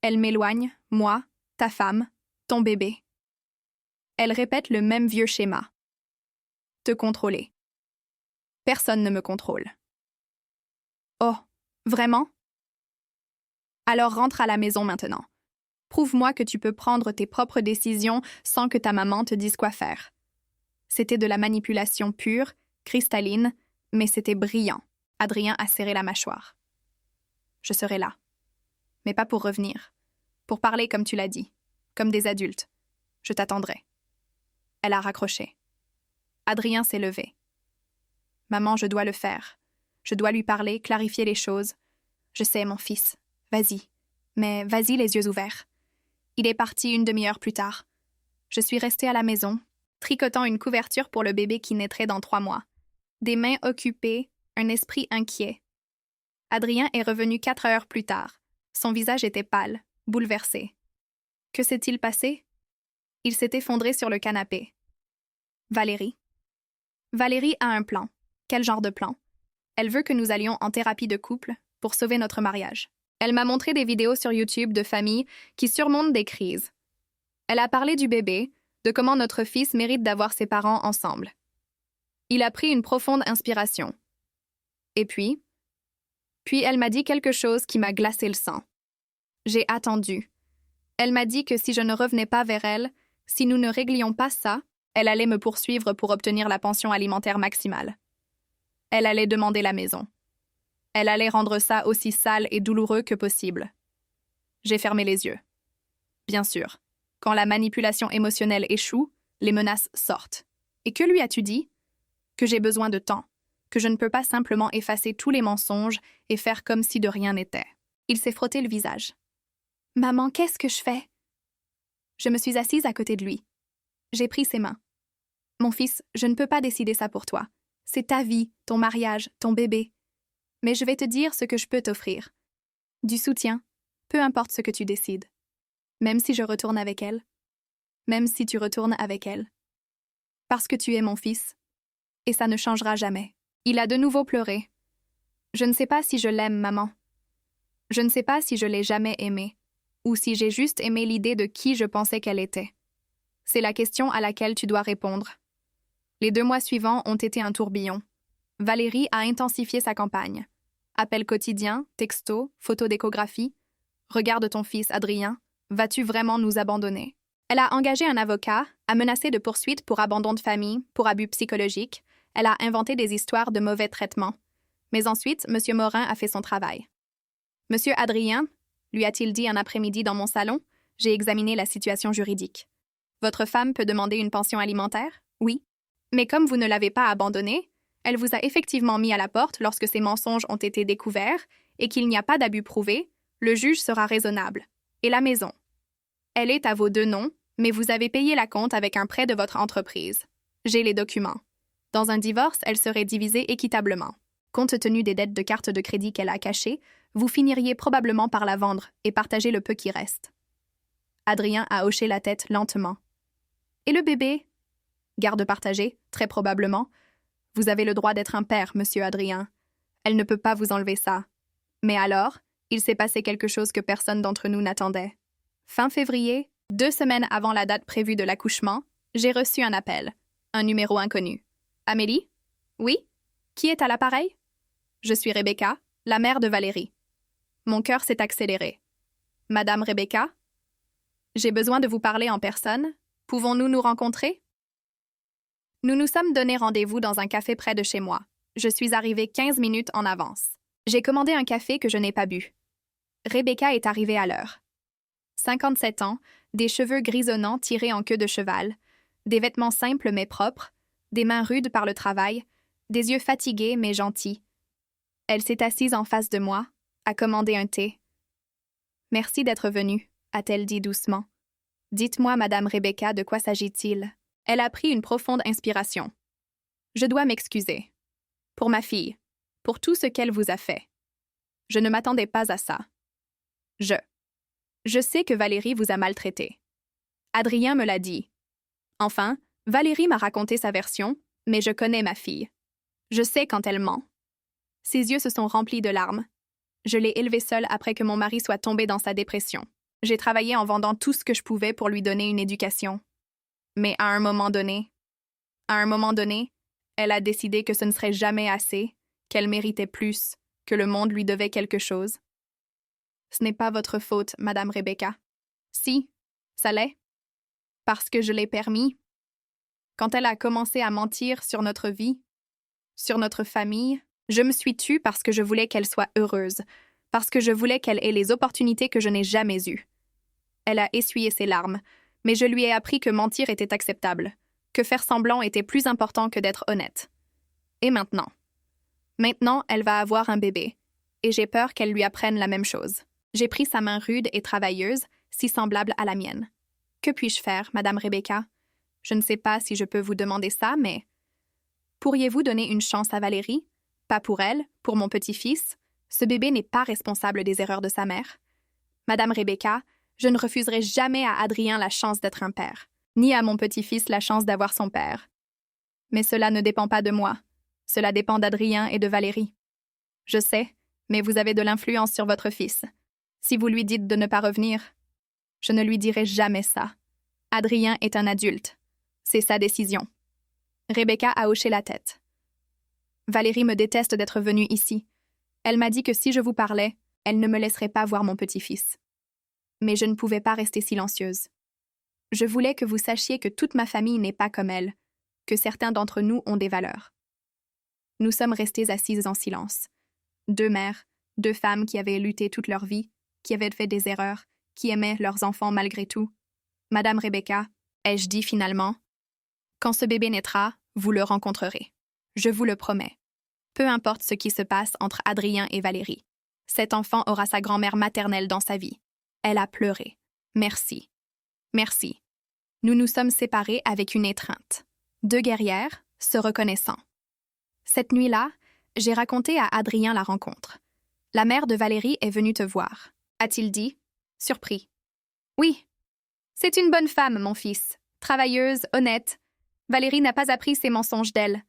Elle m'éloigne, moi, ta femme, ton bébé. Elle répète le même vieux schéma. Te contrôler. Personne ne me contrôle. Oh, vraiment? Alors rentre à la maison maintenant. Prouve-moi que tu peux prendre tes propres décisions sans que ta maman te dise quoi faire. C'était de la manipulation pure, cristalline, mais c'était brillant. Adrien a serré la mâchoire. Je serai là. Mais pas pour revenir. Pour parler comme tu l'as dit. Comme des adultes. Je t'attendrai. Elle a raccroché. Adrien s'est levé. Maman, je dois le faire. Je dois lui parler, clarifier les choses. Je sais, mon fils. Vas-y. Mais vas-y les yeux ouverts. Il est parti 1 demi-heure plus tard. Je suis restée à la maison, tricotant une couverture pour le bébé qui naîtrait dans 3 mois. Des mains occupées, un esprit inquiet. Adrien est revenu 4 heures plus tard. Son visage était pâle, bouleversé. Que s'est-il passé? Il s'est effondré sur le canapé. Valérie. Valérie a un plan. Quel genre de plan? Elle veut que nous allions en thérapie de couple pour sauver notre mariage. Elle m'a montré des vidéos sur YouTube de familles qui surmontent des crises. Elle a parlé du bébé, de comment notre fils mérite d'avoir ses parents ensemble. Il a pris une profonde inspiration. Et puis elle m'a dit quelque chose qui m'a glacé le sang. J'ai attendu. Elle m'a dit que si je ne revenais pas vers elle, si nous ne réglions pas ça, elle allait me poursuivre pour obtenir la pension alimentaire maximale. Elle allait demander la maison. Elle allait rendre ça aussi sale et douloureux que possible. J'ai fermé les yeux. Bien sûr, quand la manipulation émotionnelle échoue, les menaces sortent. Et que lui as-tu dit? Que j'ai besoin de temps, que je ne peux pas simplement effacer tous les mensonges et faire comme si de rien n'était. Il s'est frotté le visage. « Maman, qu'est-ce que je fais? » Je me suis assise à côté de lui. J'ai pris ses mains. « Mon fils, je ne peux pas décider ça pour toi. C'est ta vie, ton mariage, ton bébé. Mais je vais te dire ce que je peux t'offrir. Du soutien, peu importe ce que tu décides. Même si je retourne avec elle. Même si tu retournes avec elle. Parce que tu es mon fils. et ça ne changera jamais. Il a de nouveau pleuré. Je ne sais pas si je l'aime, maman. Je ne sais pas si je l'ai jamais aimée, ou si j'ai juste aimé l'idée de qui je pensais qu'elle était. C'est la question à laquelle tu dois répondre. Les 2 mois suivants ont été un tourbillon. Valérie a intensifié sa campagne. Appels quotidiens, textos, photos d'échographie. Regarde ton fils, Adrien. Vas-tu vraiment nous abandonner? Elle a engagé un avocat, a menacé de poursuites pour abandon de famille, pour abus psychologiques. Elle a inventé des histoires de mauvais traitements. Mais ensuite, M. Morin a fait son travail. Monsieur Adrien, lui a-t-il dit un après-midi dans mon salon, j'ai examiné la situation juridique. Votre femme peut demander une pension alimentaire? Oui. Mais comme vous ne l'avez pas abandonnée, elle vous a effectivement mis à la porte lorsque ces mensonges ont été découverts et qu'il n'y a pas d'abus prouvé, le juge sera raisonnable. Et la maison? Elle est à vos 2 noms, mais vous avez payé la compte avec un prêt de votre entreprise. J'ai les documents. Dans un divorce, elle serait divisée équitablement. Compte tenu des dettes de carte de crédit qu'elle a cachées, vous finiriez probablement par la vendre et partager le peu qui reste. Adrien a hoché la tête lentement. Et le bébé? Garde partagée, très probablement. Vous avez le droit d'être un père, monsieur Adrien. Elle ne peut pas vous enlever ça. Mais alors, il s'est passé quelque chose que personne d'entre nous n'attendait. Fin février, 2 semaines avant la date prévue de l'accouchement, j'ai reçu un appel. Un numéro inconnu. Amélie? Oui? Qui est à l'appareil? Je suis Rebecca, la mère de Valérie. Mon cœur s'est accéléré. Madame Rebecca? J'ai besoin de vous parler en personne. Pouvons-nous nous rencontrer? Nous nous sommes donné rendez-vous dans un café près de chez moi. Je suis arrivée 15 minutes en avance. J'ai commandé un café que je n'ai pas bu. Rebecca est arrivée à l'heure. 57 ans, des cheveux grisonnants tirés en queue de cheval, des vêtements simples mais propres, des mains rudes par le travail, des yeux fatigués mais gentils. Elle s'est assise en face de moi, a commandé un thé. « Merci d'être venue », a-t-elle dit doucement. « Dites-moi, Madame Rebecca, de quoi s'agit-il » Elle a pris une profonde inspiration. « Je dois m'excuser. Pour ma fille, pour tout ce qu'elle vous a fait. Je ne m'attendais pas à ça. Je sais que Valérie vous a maltraité. Adrien me l'a dit. Enfin, Valérie m'a raconté sa version, mais je connais ma fille. Je sais quand elle ment. Ses yeux se sont remplis de larmes. Je l'ai élevée seule après que mon mari soit tombé dans sa dépression. J'ai travaillé en vendant tout ce que je pouvais pour lui donner une éducation. Mais à un moment donné, elle a décidé que ce ne serait jamais assez, qu'elle méritait plus, que le monde lui devait quelque chose. Ce n'est pas votre faute, Madame Rebecca. Si, ça l'est. Parce que je l'ai permis. Quand elle a commencé à mentir sur notre vie, sur notre famille, je me suis tue parce que je voulais qu'elle soit heureuse, parce que je voulais qu'elle ait les opportunités que je n'ai jamais eues. Elle a essuyé ses larmes, mais je lui ai appris que mentir était acceptable, que faire semblant était plus important que d'être honnête. Et maintenant? Maintenant, elle va avoir un bébé, et j'ai peur qu'elle lui apprenne la même chose. J'ai pris sa main rude et travailleuse, si semblable à la mienne. Que puis-je faire, Madame Rebecca? Je ne sais pas si je peux vous demander ça, mais... Pourriez-vous donner une chance à Valérie? Pas pour elle, pour mon petit-fils. Ce bébé n'est pas responsable des erreurs de sa mère. Madame Rebecca, je ne refuserai jamais à Adrien la chance d'être un père, ni à mon petit-fils la chance d'avoir son père. Mais cela ne dépend pas de moi. Cela dépend d'Adrien et de Valérie. Je sais, mais vous avez de l'influence sur votre fils. Si vous lui dites de ne pas revenir, je ne lui dirai jamais ça. Adrien est un adulte. C'est sa décision. Rebecca a hoché la tête. Valérie me déteste d'être venue ici. Elle m'a dit que si je vous parlais, elle ne me laisserait pas voir mon petit-fils. Mais je ne pouvais pas rester silencieuse. Je voulais que vous sachiez que toute ma famille n'est pas comme elle, que certains d'entre nous ont des valeurs. Nous sommes restées assises en silence. 2 mères, 2 femmes qui avaient lutté toute leur vie, qui avaient fait des erreurs, qui aimaient leurs enfants malgré tout. Madame Rebecca, ai-je dit finalement, quand ce bébé naîtra, vous le rencontrerez. Je vous le promets. Peu importe ce qui se passe entre Adrien et Valérie. Cet enfant aura sa grand-mère maternelle dans sa vie. Elle a pleuré. Merci. Merci. Nous nous sommes séparés avec une étreinte. 2 guerrières, se reconnaissant. Cette nuit-là, j'ai raconté à Adrien la rencontre. La mère de Valérie est venue te voir, a-t-il dit, surpris. Oui. C'est une bonne femme, mon fils. Travailleuse, honnête. Valérie n'a pas appris ses mensonges d'elle.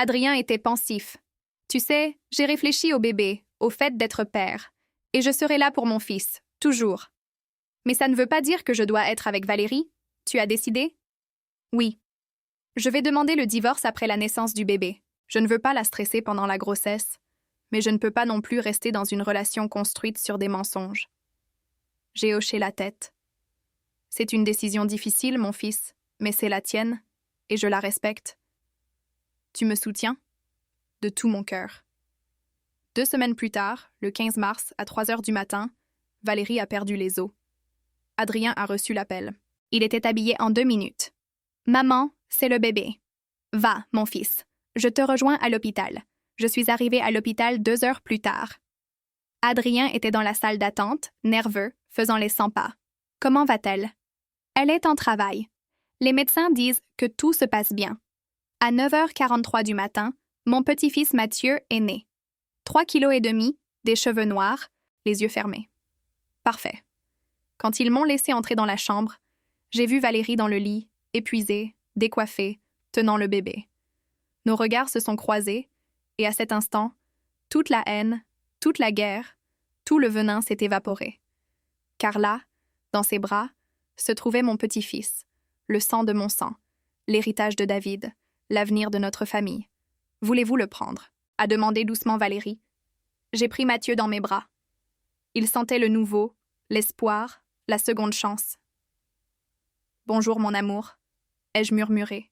Adrien était pensif. Tu sais, j'ai réfléchi au bébé, au fait d'être père. Et je serai là pour mon fils, toujours. Mais ça ne veut pas dire que je dois être avec Valérie. Tu as décidé? Oui. Je vais demander le divorce après la naissance du bébé. Je ne veux pas la stresser pendant la grossesse, mais je ne peux pas non plus rester dans une relation construite sur des mensonges. J'ai hoché la tête. C'est une décision difficile, mon fils, mais c'est la tienne, et je la respecte. Tu me soutiens? De tout mon cœur. 2 semaines plus tard, le 15 mars, à 3 heures du matin, Valérie a perdu les os. Adrien a reçu l'appel. Il était habillé en 2 minutes. Maman, c'est le bébé. Va, mon fils. Je te rejoins à l'hôpital. Je suis arrivée à l'hôpital 2 heures plus tard. Adrien était dans la salle d'attente, nerveux, faisant les 100 pas. Comment va-t-elle? Elle est en travail. Les médecins disent que tout se passe bien. À 9h43 du matin, mon petit-fils Mathieu est né. 3,5 kg, des cheveux noirs, les yeux fermés. Parfait. Quand ils m'ont laissé entrer dans la chambre, j'ai vu Valérie dans le lit, épuisée, décoiffée, tenant le bébé. Nos regards se sont croisés, et à cet instant, toute la haine, toute la guerre, tout le venin s'est évaporé. Car là, dans ses bras, se trouvait mon petit-fils, le sang de mon sang, l'héritage de David, l'avenir de notre famille. Voulez-vous le prendre? A demandé doucement Valérie. J'ai pris Mathieu dans mes bras. Il sentait le nouveau, l'espoir, la seconde chance. Bonjour, mon amour, ai-je murmuré.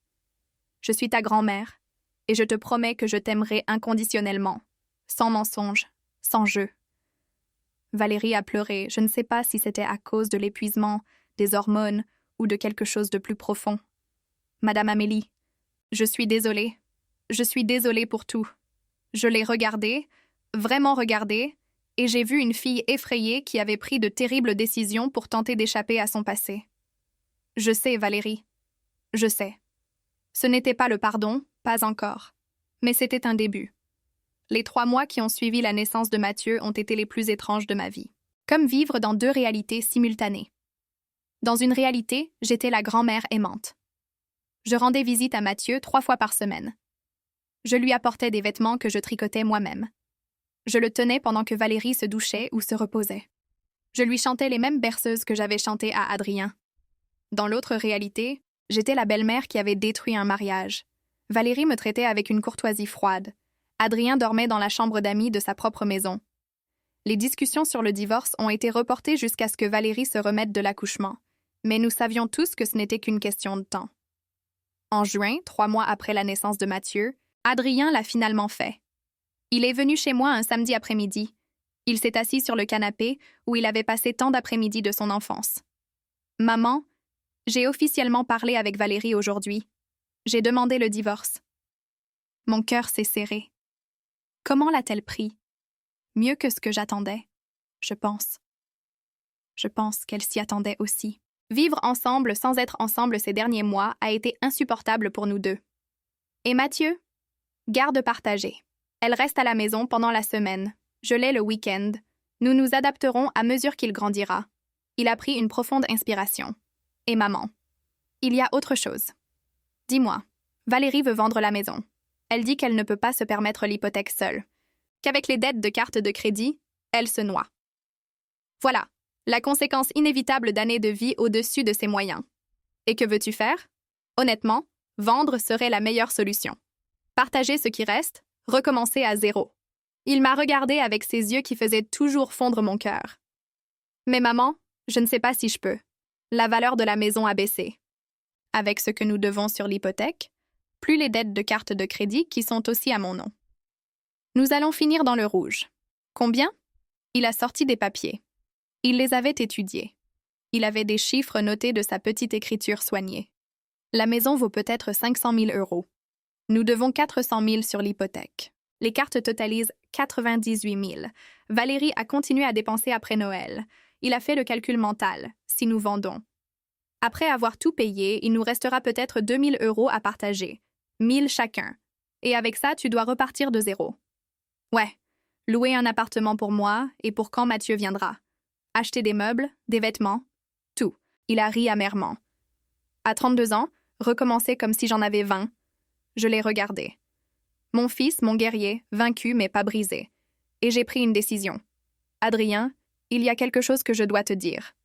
Je suis ta grand-mère, et je te promets que je t'aimerai inconditionnellement, sans mensonge, sans jeu. Valérie a pleuré, je ne sais pas si c'était à cause de l'épuisement, des hormones ou de quelque chose de plus profond. Madame Amélie, je suis désolée pour tout. Je l'ai regardée, vraiment regardée, et j'ai vu une fille effrayée qui avait pris de terribles décisions pour tenter d'échapper à son passé. Je sais, Valérie, je sais. Ce n'était pas le pardon, pas encore, mais c'était un début. Les 3 mois qui ont suivi la naissance de Mathieu ont été les plus étranges de ma vie. Comme vivre dans 2 réalités simultanées. Dans une réalité, j'étais la grand-mère aimante. Je rendais visite à Mathieu 3 fois par semaine. Je lui apportais des vêtements que je tricotais moi-même. Je le tenais pendant que Valérie se douchait ou se reposait. Je lui chantais les mêmes berceuses que j'avais chantées à Adrien. Dans l'autre réalité, j'étais la belle-mère qui avait détruit un mariage. Valérie me traitait avec une courtoisie froide. Adrien dormait dans la chambre d'amis de sa propre maison. Les discussions sur le divorce ont été reportées jusqu'à ce que Valérie se remette de l'accouchement. Mais nous savions tous que ce n'était qu'une question de temps. En juin, 3 mois après la naissance de Mathieu, Adrien l'a finalement fait. Il est venu chez moi un samedi après-midi. Il s'est assis sur le canapé où il avait passé tant d'après-midi de son enfance. « Maman, j'ai officiellement parlé avec Valérie aujourd'hui. J'ai demandé le divorce. » Mon cœur s'est serré. Comment l'a-t-elle pris? Mieux que ce que j'attendais, je pense. Je pense qu'elle s'y attendait aussi. Vivre ensemble sans être ensemble ces derniers mois a été insupportable pour nous deux. Et Mathieu? Garde partagée. Elle reste à la maison pendant la semaine. Je l'ai le week-end. Nous nous adapterons à mesure qu'il grandira. Il a pris une profonde inspiration. Et maman. Il y a autre chose. Dis-moi, Valérie veut vendre la maison. Elle dit qu'elle ne peut pas se permettre l'hypothèque seule. Qu'avec les dettes de carte de crédit, elle se noie. Voilà, la conséquence inévitable d'années de vie au-dessus de ses moyens. Et que veux-tu faire? Honnêtement, vendre serait la meilleure solution. Partager ce qui reste, recommencer à zéro. Il m'a regardé avec ses yeux qui faisaient toujours fondre mon cœur. Mais maman, je ne sais pas si je peux. La valeur de la maison a baissé. Avec ce que nous devons sur l'hypothèque, plus les dettes de carte de crédit qui sont aussi à mon nom. Nous allons finir dans le rouge. Combien? Il a sorti des papiers. Il les avait étudiés. Il avait des chiffres notés de sa petite écriture soignée. La maison vaut peut-être 500 000 €. Nous devons 400 000 sur l'hypothèque. Les cartes totalisent 98 000. Valérie a continué à dépenser après Noël. Il a fait le calcul mental, si nous vendons. Après avoir tout payé, il nous restera peut-être 2 000 € à partager. 1 000 chacun. Et avec ça, tu dois repartir de zéro. Ouais, louer un appartement pour moi et pour quand Mathieu viendra. Acheter des meubles, des vêtements, tout. Il a ri amèrement. À 32 ans, recommencer comme si j'en avais 20. Je l'ai regardé. Mon fils, mon guerrier, vaincu mais pas brisé. Et j'ai pris une décision. Adrien, il y a quelque chose que je dois te dire.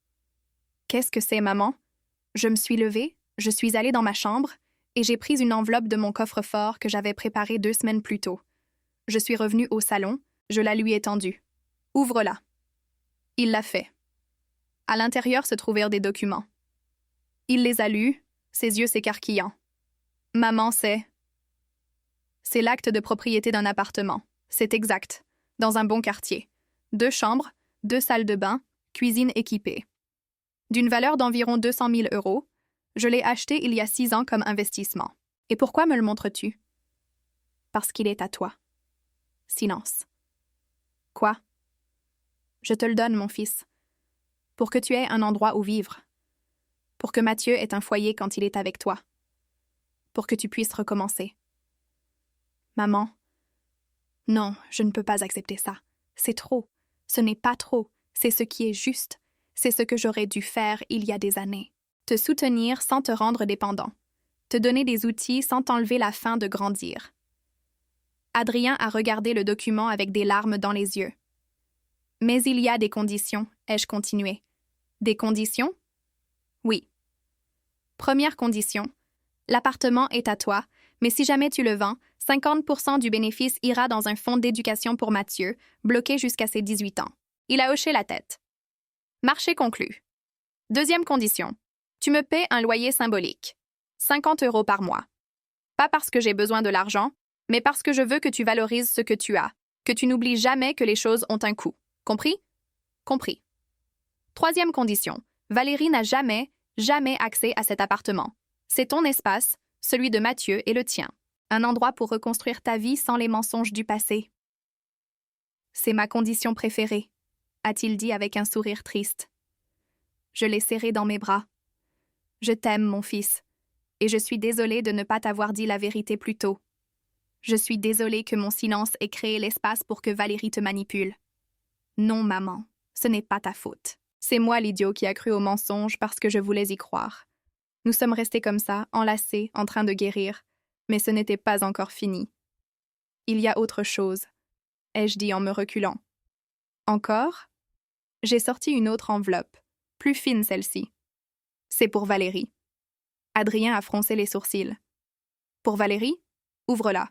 Qu'est-ce que c'est, maman? Je me suis levée, je suis allée dans ma chambre, et j'ai pris une enveloppe de mon coffre-fort que j'avais préparée 2 semaines plus tôt. Je suis revenue au salon, je la lui ai tendue. Ouvre-la. Il l'a fait. À l'intérieur se trouvèrent des documents. Il les a lus, ses yeux s'écarquillant. Maman, c'est l'acte de propriété d'un appartement. C'est exact. Dans un bon quartier. 2 chambres, 2 salles de bain, cuisine équipée. D'une valeur d'environ 200 000 €, je l'ai acheté il y a 6 ans comme investissement. Et pourquoi me le montres-tu? Parce qu'il est à toi. Silence. Quoi? Je te le donne, mon fils. Pour que tu aies un endroit où vivre. Pour que Mathieu ait un foyer quand il est avec toi. Pour que tu puisses recommencer. Maman. Non, je ne peux pas accepter ça. C'est trop. Ce n'est pas trop. C'est ce qui est juste. C'est ce que j'aurais dû faire il y a des années. Te soutenir sans te rendre dépendant. Te donner des outils sans t'enlever la faim de grandir. Adrien a regardé le document avec des larmes dans les yeux. Mais il y a des conditions, ai-je continué. Des conditions? Oui. Première condition. L'appartement est à toi, mais si jamais tu le vends, 50% du bénéfice ira dans un fonds d'éducation pour Mathieu, bloqué jusqu'à ses 18 ans. Il a hoché la tête. Marché conclu. Deuxième condition. Tu me paies un loyer symbolique. 50 € par mois. Pas parce que j'ai besoin de l'argent, mais parce que je veux que tu valorises ce que tu as, que tu n'oublies jamais que les choses ont un coût. Compris? Compris. Troisième condition. Valérie n'a jamais accès à cet appartement. C'est ton espace, celui de Mathieu et le tien. Un endroit pour reconstruire ta vie sans les mensonges du passé. C'est ma condition préférée, a-t-il dit avec un sourire triste. Je l'ai serré dans mes bras. Je t'aime, mon fils, et je suis désolée de ne pas t'avoir dit la vérité plus tôt. Je suis désolée que mon silence ait créé l'espace pour que Valérie te manipule. Non, maman, ce n'est pas ta faute. C'est moi l'idiot qui a cru au mensonge parce que je voulais y croire. Nous sommes restés comme ça, enlacés, en train de guérir, mais ce n'était pas encore fini. Il y a autre chose, ai-je dit en me reculant. Encore? J'ai sorti une autre enveloppe, plus fine celle-ci. C'est pour Valérie. Adrien a froncé les sourcils. Pour Valérie? Ouvre-la.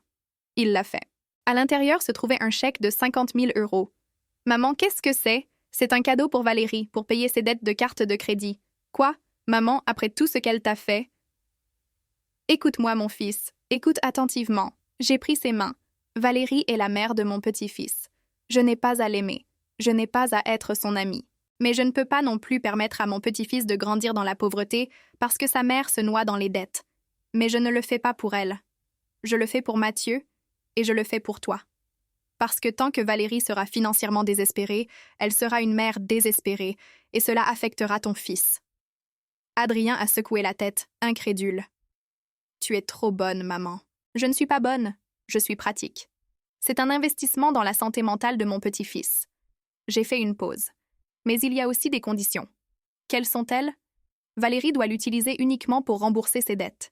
Il l'a fait. À l'intérieur se trouvait un chèque de 50 000 €. Maman, qu'est-ce que c'est? C'est un cadeau pour Valérie, pour payer ses dettes de carte de crédit. Quoi? Maman, après tout ce qu'elle t'a fait? Écoute-moi, mon fils. Écoute attentivement. J'ai pris ses mains. Valérie est la mère de mon petit-fils. Je n'ai pas à l'aimer. Je n'ai pas à être son amie. Mais je ne peux pas non plus permettre à mon petit-fils de grandir dans la pauvreté parce que sa mère se noie dans les dettes. Mais je ne le fais pas pour elle. Je le fais pour Mathieu et je le fais pour toi. Parce que tant que Valérie sera financièrement désespérée, elle sera une mère désespérée et cela affectera ton fils. Adrien a secoué la tête, incrédule. Tu es trop bonne, maman. Je ne suis pas bonne, je suis pratique. C'est un investissement dans la santé mentale de mon petit-fils. J'ai fait une pause. Mais il y a aussi des conditions. Quelles sont-elles? Valérie doit l'utiliser uniquement pour rembourser ses dettes.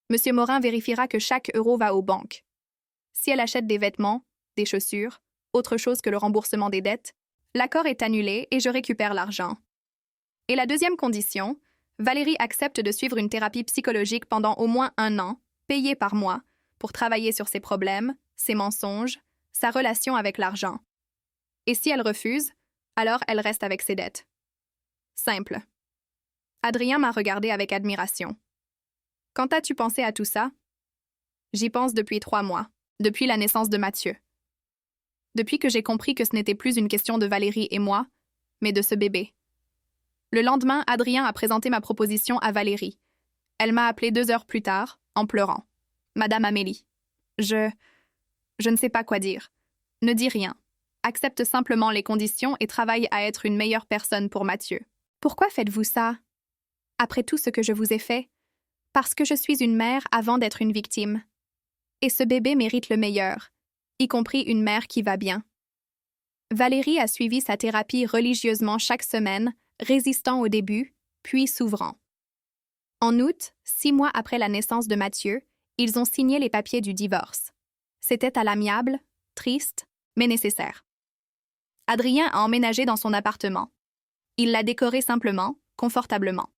Monsieur Morin vérifiera que chaque euro va aux banques. Si elle achète des vêtements, des chaussures, autre chose que le remboursement des dettes, l'accord est annulé et je récupère l'argent. Et la deuxième condition, Valérie accepte de suivre une thérapie psychologique pendant au moins 1 an, payée par mois, pour travailler sur ses problèmes, ses mensonges, sa relation avec l'argent. Et si elle refuse, alors elle reste avec ses dettes. Simple. Adrien m'a regardé avec admiration. Quand as-tu pensé à tout ça? J'y pense depuis 3 mois, depuis la naissance de Mathieu. Depuis que j'ai compris que ce n'était plus une question de Valérie et moi, mais de ce bébé. Le lendemain, Adrien a présenté ma proposition à Valérie. Elle m'a appelé 2 heures plus tard, en pleurant. Madame Amélie. Je ne sais pas quoi dire. Ne dis rien. Accepte simplement les conditions et travaille à être une meilleure personne pour Mathieu. Pourquoi faites-vous ça? Après tout ce que je vous ai fait? Parce que je suis une mère avant d'être une victime. Et ce bébé mérite le meilleur, y compris une mère qui va bien. Valérie a suivi sa thérapie religieusement chaque semaine, résistant au début, puis s'ouvrant. En août, 6 mois après la naissance de Mathieu, ils ont signé les papiers du divorce. C'était à l'amiable, triste, mais nécessaire. Adrien a emménagé dans son appartement. Il l'a décoré simplement, confortablement.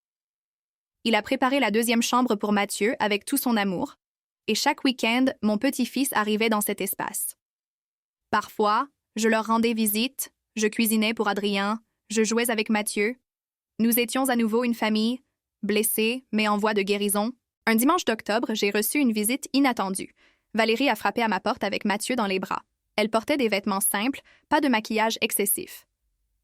Il a préparé la deuxième chambre pour Mathieu avec tout son amour, et chaque week-end, mon petit-fils arrivait dans cet espace. Parfois, je leur rendais visite, je cuisinais pour Adrien, je jouais avec Mathieu. Nous étions à nouveau une famille, blessée, mais en voie de guérison. Un dimanche d'octobre, j'ai reçu une visite inattendue. Valérie a frappé à ma porte avec Mathieu dans les bras. Elle portait des vêtements simples, pas de maquillage excessif.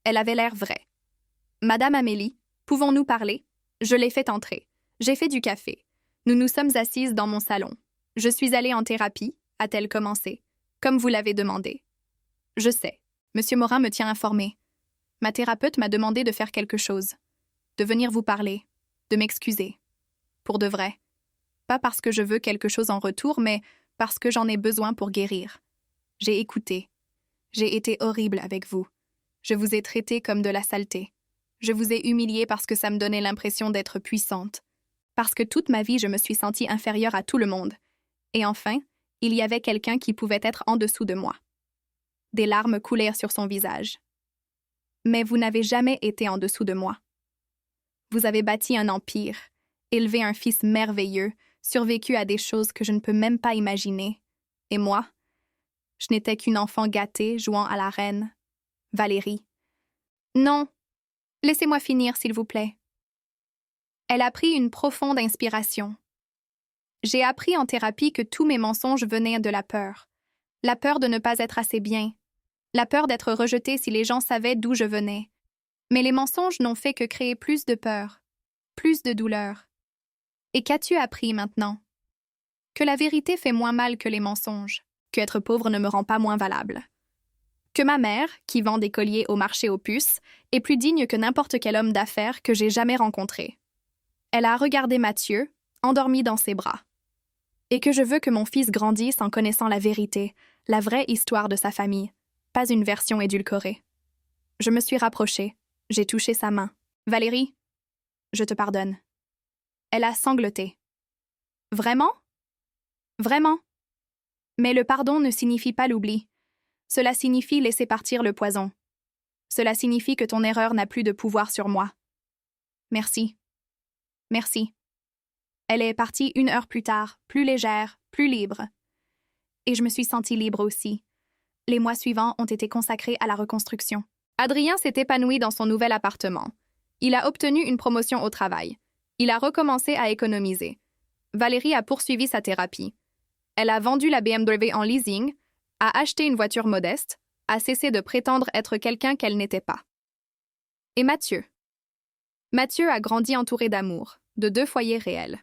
Elle avait l'air vraie. « Madame Amélie, pouvons-nous parler ?» Je l'ai fait entrer. J'ai fait du café. Nous nous sommes assises dans mon salon. « Je suis allée en thérapie », a-t-elle commencé, comme vous l'avez demandé. « Je sais. Monsieur Morin me tient informé. Ma thérapeute m'a demandé de faire quelque chose. De venir vous parler. De m'excuser. Pour de vrai. Pas parce que je veux quelque chose en retour, mais parce que j'en ai besoin pour guérir. J'ai écouté. J'ai été horrible avec vous. Je vous ai traité comme de la saleté. Je vous ai humilié parce que ça me donnait l'impression d'être puissante. Parce que toute ma vie, je me suis sentie inférieure à tout le monde. Et enfin, il y avait quelqu'un qui pouvait être en dessous de moi. » Des larmes coulèrent sur son visage. « Mais vous n'avez jamais été en dessous de moi. Vous avez bâti un empire, élevé un fils merveilleux, survécu à des choses que je ne peux même pas imaginer. Et moi, je n'étais qu'une enfant gâtée jouant à la reine. Valérie. Non, laissez-moi finir, s'il vous plaît. » Elle a pris une profonde inspiration. J'ai appris en thérapie que tous mes mensonges venaient de la peur de ne pas être assez bien, la peur d'être rejetée si les gens savaient d'où je venais. Mais les mensonges n'ont fait que créer plus de peur, plus de douleur. Et qu'as-tu appris maintenant? Que la vérité fait moins mal que les mensonges, que être pauvre ne me rend pas moins valable. Que ma mère, qui vend des colliers au marché aux puces, est plus digne que n'importe quel homme d'affaires que j'ai jamais rencontré. Elle a regardé Mathieu, endormi dans ses bras. Et que je veux que mon fils grandisse en connaissant la vérité, la vraie histoire de sa famille, pas une version édulcorée. Je me suis rapprochée, j'ai touché sa main. « Valérie, je te pardonne. » Elle a sangloté. « Vraiment? Vraiment? » Mais le pardon ne signifie pas l'oubli. Cela signifie laisser partir le poison. Cela signifie que ton erreur n'a plus de pouvoir sur moi. Merci. Merci. Elle est partie 1 heure plus tard, plus légère, plus libre. Et je me suis sentie libre aussi. Les mois suivants ont été consacrés à la reconstruction. Adrien s'est épanoui dans son nouvel appartement. Il a obtenu une promotion au travail. Il a recommencé à économiser. Valérie a poursuivi sa thérapie. Elle a vendu la BMW en leasing, a acheté une voiture modeste, a cessé de prétendre être quelqu'un qu'elle n'était pas. Et Mathieu? Mathieu a grandi entouré d'amour, de 2 foyers réels.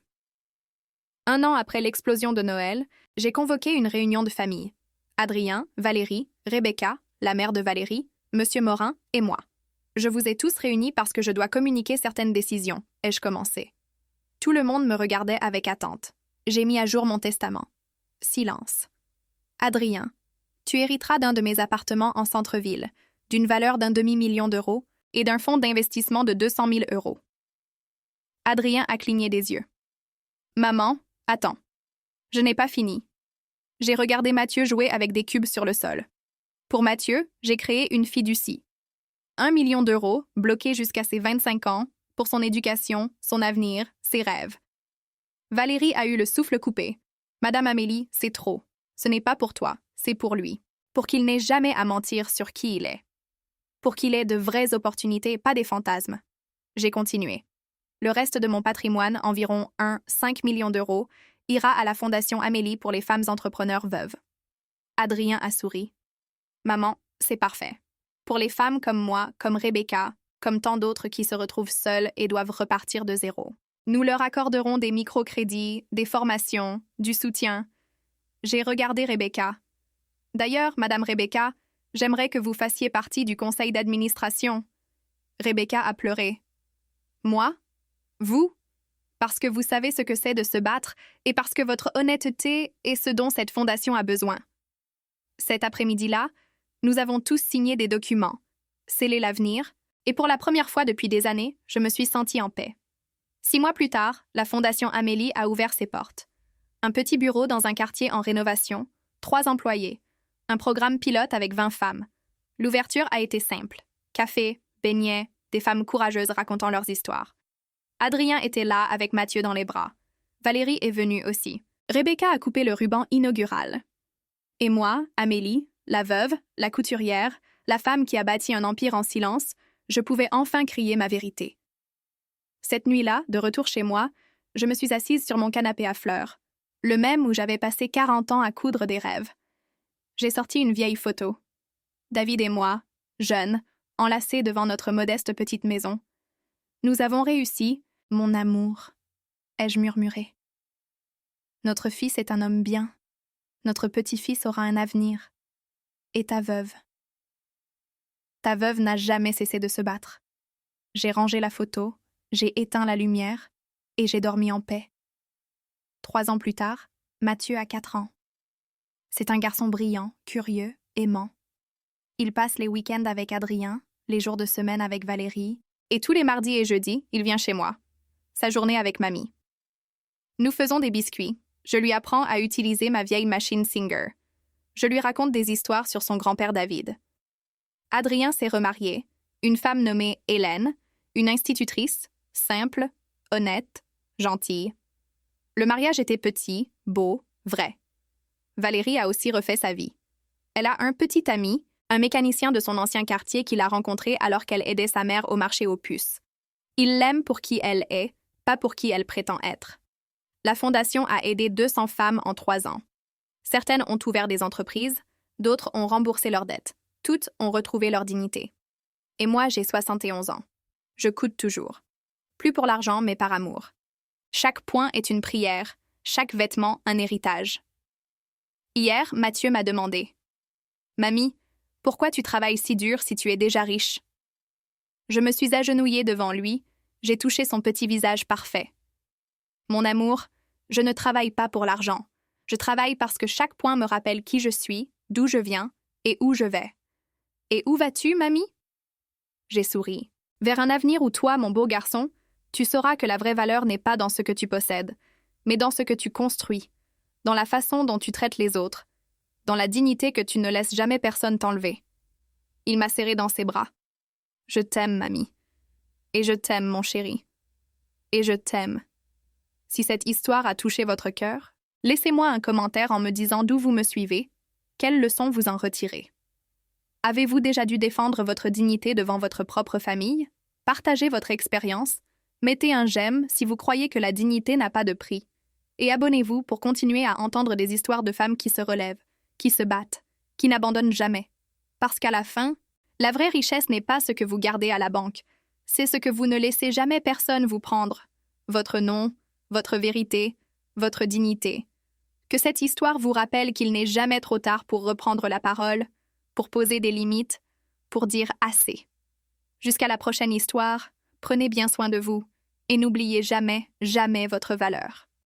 1 an après l'explosion de Noël, j'ai convoqué une réunion de famille. Adrien, Valérie, Rebecca, la mère de Valérie, Monsieur Morin et moi. Je vous ai tous réunis parce que je dois communiquer certaines décisions, ai-je commencé. Tout le monde me regardait avec attente. J'ai mis à jour mon testament. Silence. Adrien, tu hériteras d'un de mes appartements en centre-ville, d'une valeur d'1 demi-million d'euros et d'un fonds d'investissement de 200 000 euros. Adrien a cligné des yeux. Maman, attends. Je n'ai pas fini. J'ai regardé Mathieu jouer avec des cubes sur le sol. Pour Mathieu, j'ai créé une fiducie. 1 million d'euros, bloqués jusqu'à ses 25 ans, pour son éducation, son avenir, ses rêves. Valérie a eu le souffle coupé. Madame Amélie, c'est trop. Ce n'est pas pour toi, c'est pour lui. Pour qu'il n'ait jamais à mentir sur qui il est. Pour qu'il ait de vraies opportunités, pas des fantasmes. J'ai continué. Le reste de mon patrimoine, environ 5 millions d'euros, ira à la Fondation Amélie pour les femmes entrepreneurs veuves. Adrien a souri. Maman, c'est parfait. Pour les femmes comme moi, comme Rebecca, comme tant d'autres qui se retrouvent seules et doivent repartir de zéro. Nous leur accorderons des microcrédits, des formations, du soutien. J'ai regardé Rebecca. D'ailleurs, Madame Rebecca, j'aimerais que vous fassiez partie du conseil d'administration. Rebecca a pleuré. Moi? Vous? Parce que vous savez ce que c'est de se battre et parce que votre honnêteté est ce dont cette fondation a besoin. Cet après-midi-là, nous avons tous signé des documents, scellé l'avenir, et pour la première fois depuis des années, je me suis sentie en paix. 6 mois plus tard, la Fondation Amélie a ouvert ses portes. Un petit bureau dans un quartier en rénovation, 3 employés. Un programme pilote avec 20 femmes. L'ouverture a été simple. Café, beignets, des femmes courageuses racontant leurs histoires. Adrien était là avec Mathieu dans les bras. Valérie est venue aussi. Rebecca a coupé le ruban inaugural. Et moi, Amélie, la veuve, la couturière, la femme qui a bâti un empire en silence, je pouvais enfin crier ma vérité. Cette nuit-là, de retour chez moi, je me suis assise sur mon canapé à fleurs, le même où j'avais passé 40 ans à coudre des rêves. J'ai sorti une vieille photo. David et moi, jeunes, enlacés devant notre modeste petite maison. Nous avons réussi, mon amour, ai-je murmuré. Notre fils est un homme bien. Notre petit-fils aura un avenir. Et ta veuve. Ta veuve n'a jamais cessé de se battre. J'ai rangé la photo, j'ai éteint la lumière et j'ai dormi en paix. 3 ans plus tard, Mathieu a 4 ans. C'est un garçon brillant, curieux, aimant. Il passe les week-ends avec Adrien, les jours de semaine avec Valérie, et tous les mardis et jeudis, il vient chez moi. Sa journée avec mamie. Nous faisons des biscuits. Je lui apprends à utiliser ma vieille machine Singer. Je lui raconte des histoires sur son grand-père David. Adrien s'est remarié, une femme nommée Hélène, une institutrice, simple, honnête, gentille. Le mariage était petit, beau, vrai. Valérie a aussi refait sa vie. Elle a un petit ami, un mécanicien de son ancien quartier qu'il a rencontré alors qu'elle aidait sa mère au marché aux puces. Il l'aime pour qui elle est, pas pour qui elle prétend être. La Fondation a aidé 200 femmes en 3 ans. Certaines ont ouvert des entreprises, d'autres ont remboursé leurs dettes. Toutes ont retrouvé leur dignité. Et moi, j'ai 71 ans. Je coude toujours. Plus pour l'argent, mais par amour. Chaque point est une prière, chaque vêtement un héritage. Hier, Mathieu m'a demandé « Mamie, pourquoi tu travailles si dur si tu es déjà riche ?» Je me suis agenouillée devant lui, j'ai touché son petit visage parfait. Mon amour, je ne travaille pas pour l'argent. Je travaille parce que chaque point me rappelle qui je suis, d'où je viens et où je vais. Et où vas-tu, mamie? J'ai souri. Vers un avenir où toi, mon beau garçon, tu sauras que la vraie valeur n'est pas dans ce que tu possèdes, mais dans ce que tu construis, dans la façon dont tu traites les autres, dans la dignité que tu ne laisses jamais personne t'enlever. Il m'a serré dans ses bras. Je t'aime, mamie. Et je t'aime, mon chéri. Et je t'aime. Si cette histoire a touché votre cœur, laissez-moi un commentaire en me disant d'où vous me suivez, quelles leçons vous en retirez. Avez-vous déjà dû défendre votre dignité devant votre propre famille? Partagez votre expérience, mettez un j'aime si vous croyez que la dignité n'a pas de prix, et abonnez-vous pour continuer à entendre des histoires de femmes qui se relèvent, qui se battent, qui n'abandonnent jamais. Parce qu'à la fin, la vraie richesse n'est pas ce que vous gardez à la banque, c'est ce que vous ne laissez jamais personne vous prendre. Votre nom, votre vérité, votre dignité. Que cette histoire vous rappelle qu'il n'est jamais trop tard pour reprendre la parole, pour poser des limites, pour dire assez. Jusqu'à la prochaine histoire, prenez bien soin de vous et n'oubliez jamais, jamais votre valeur.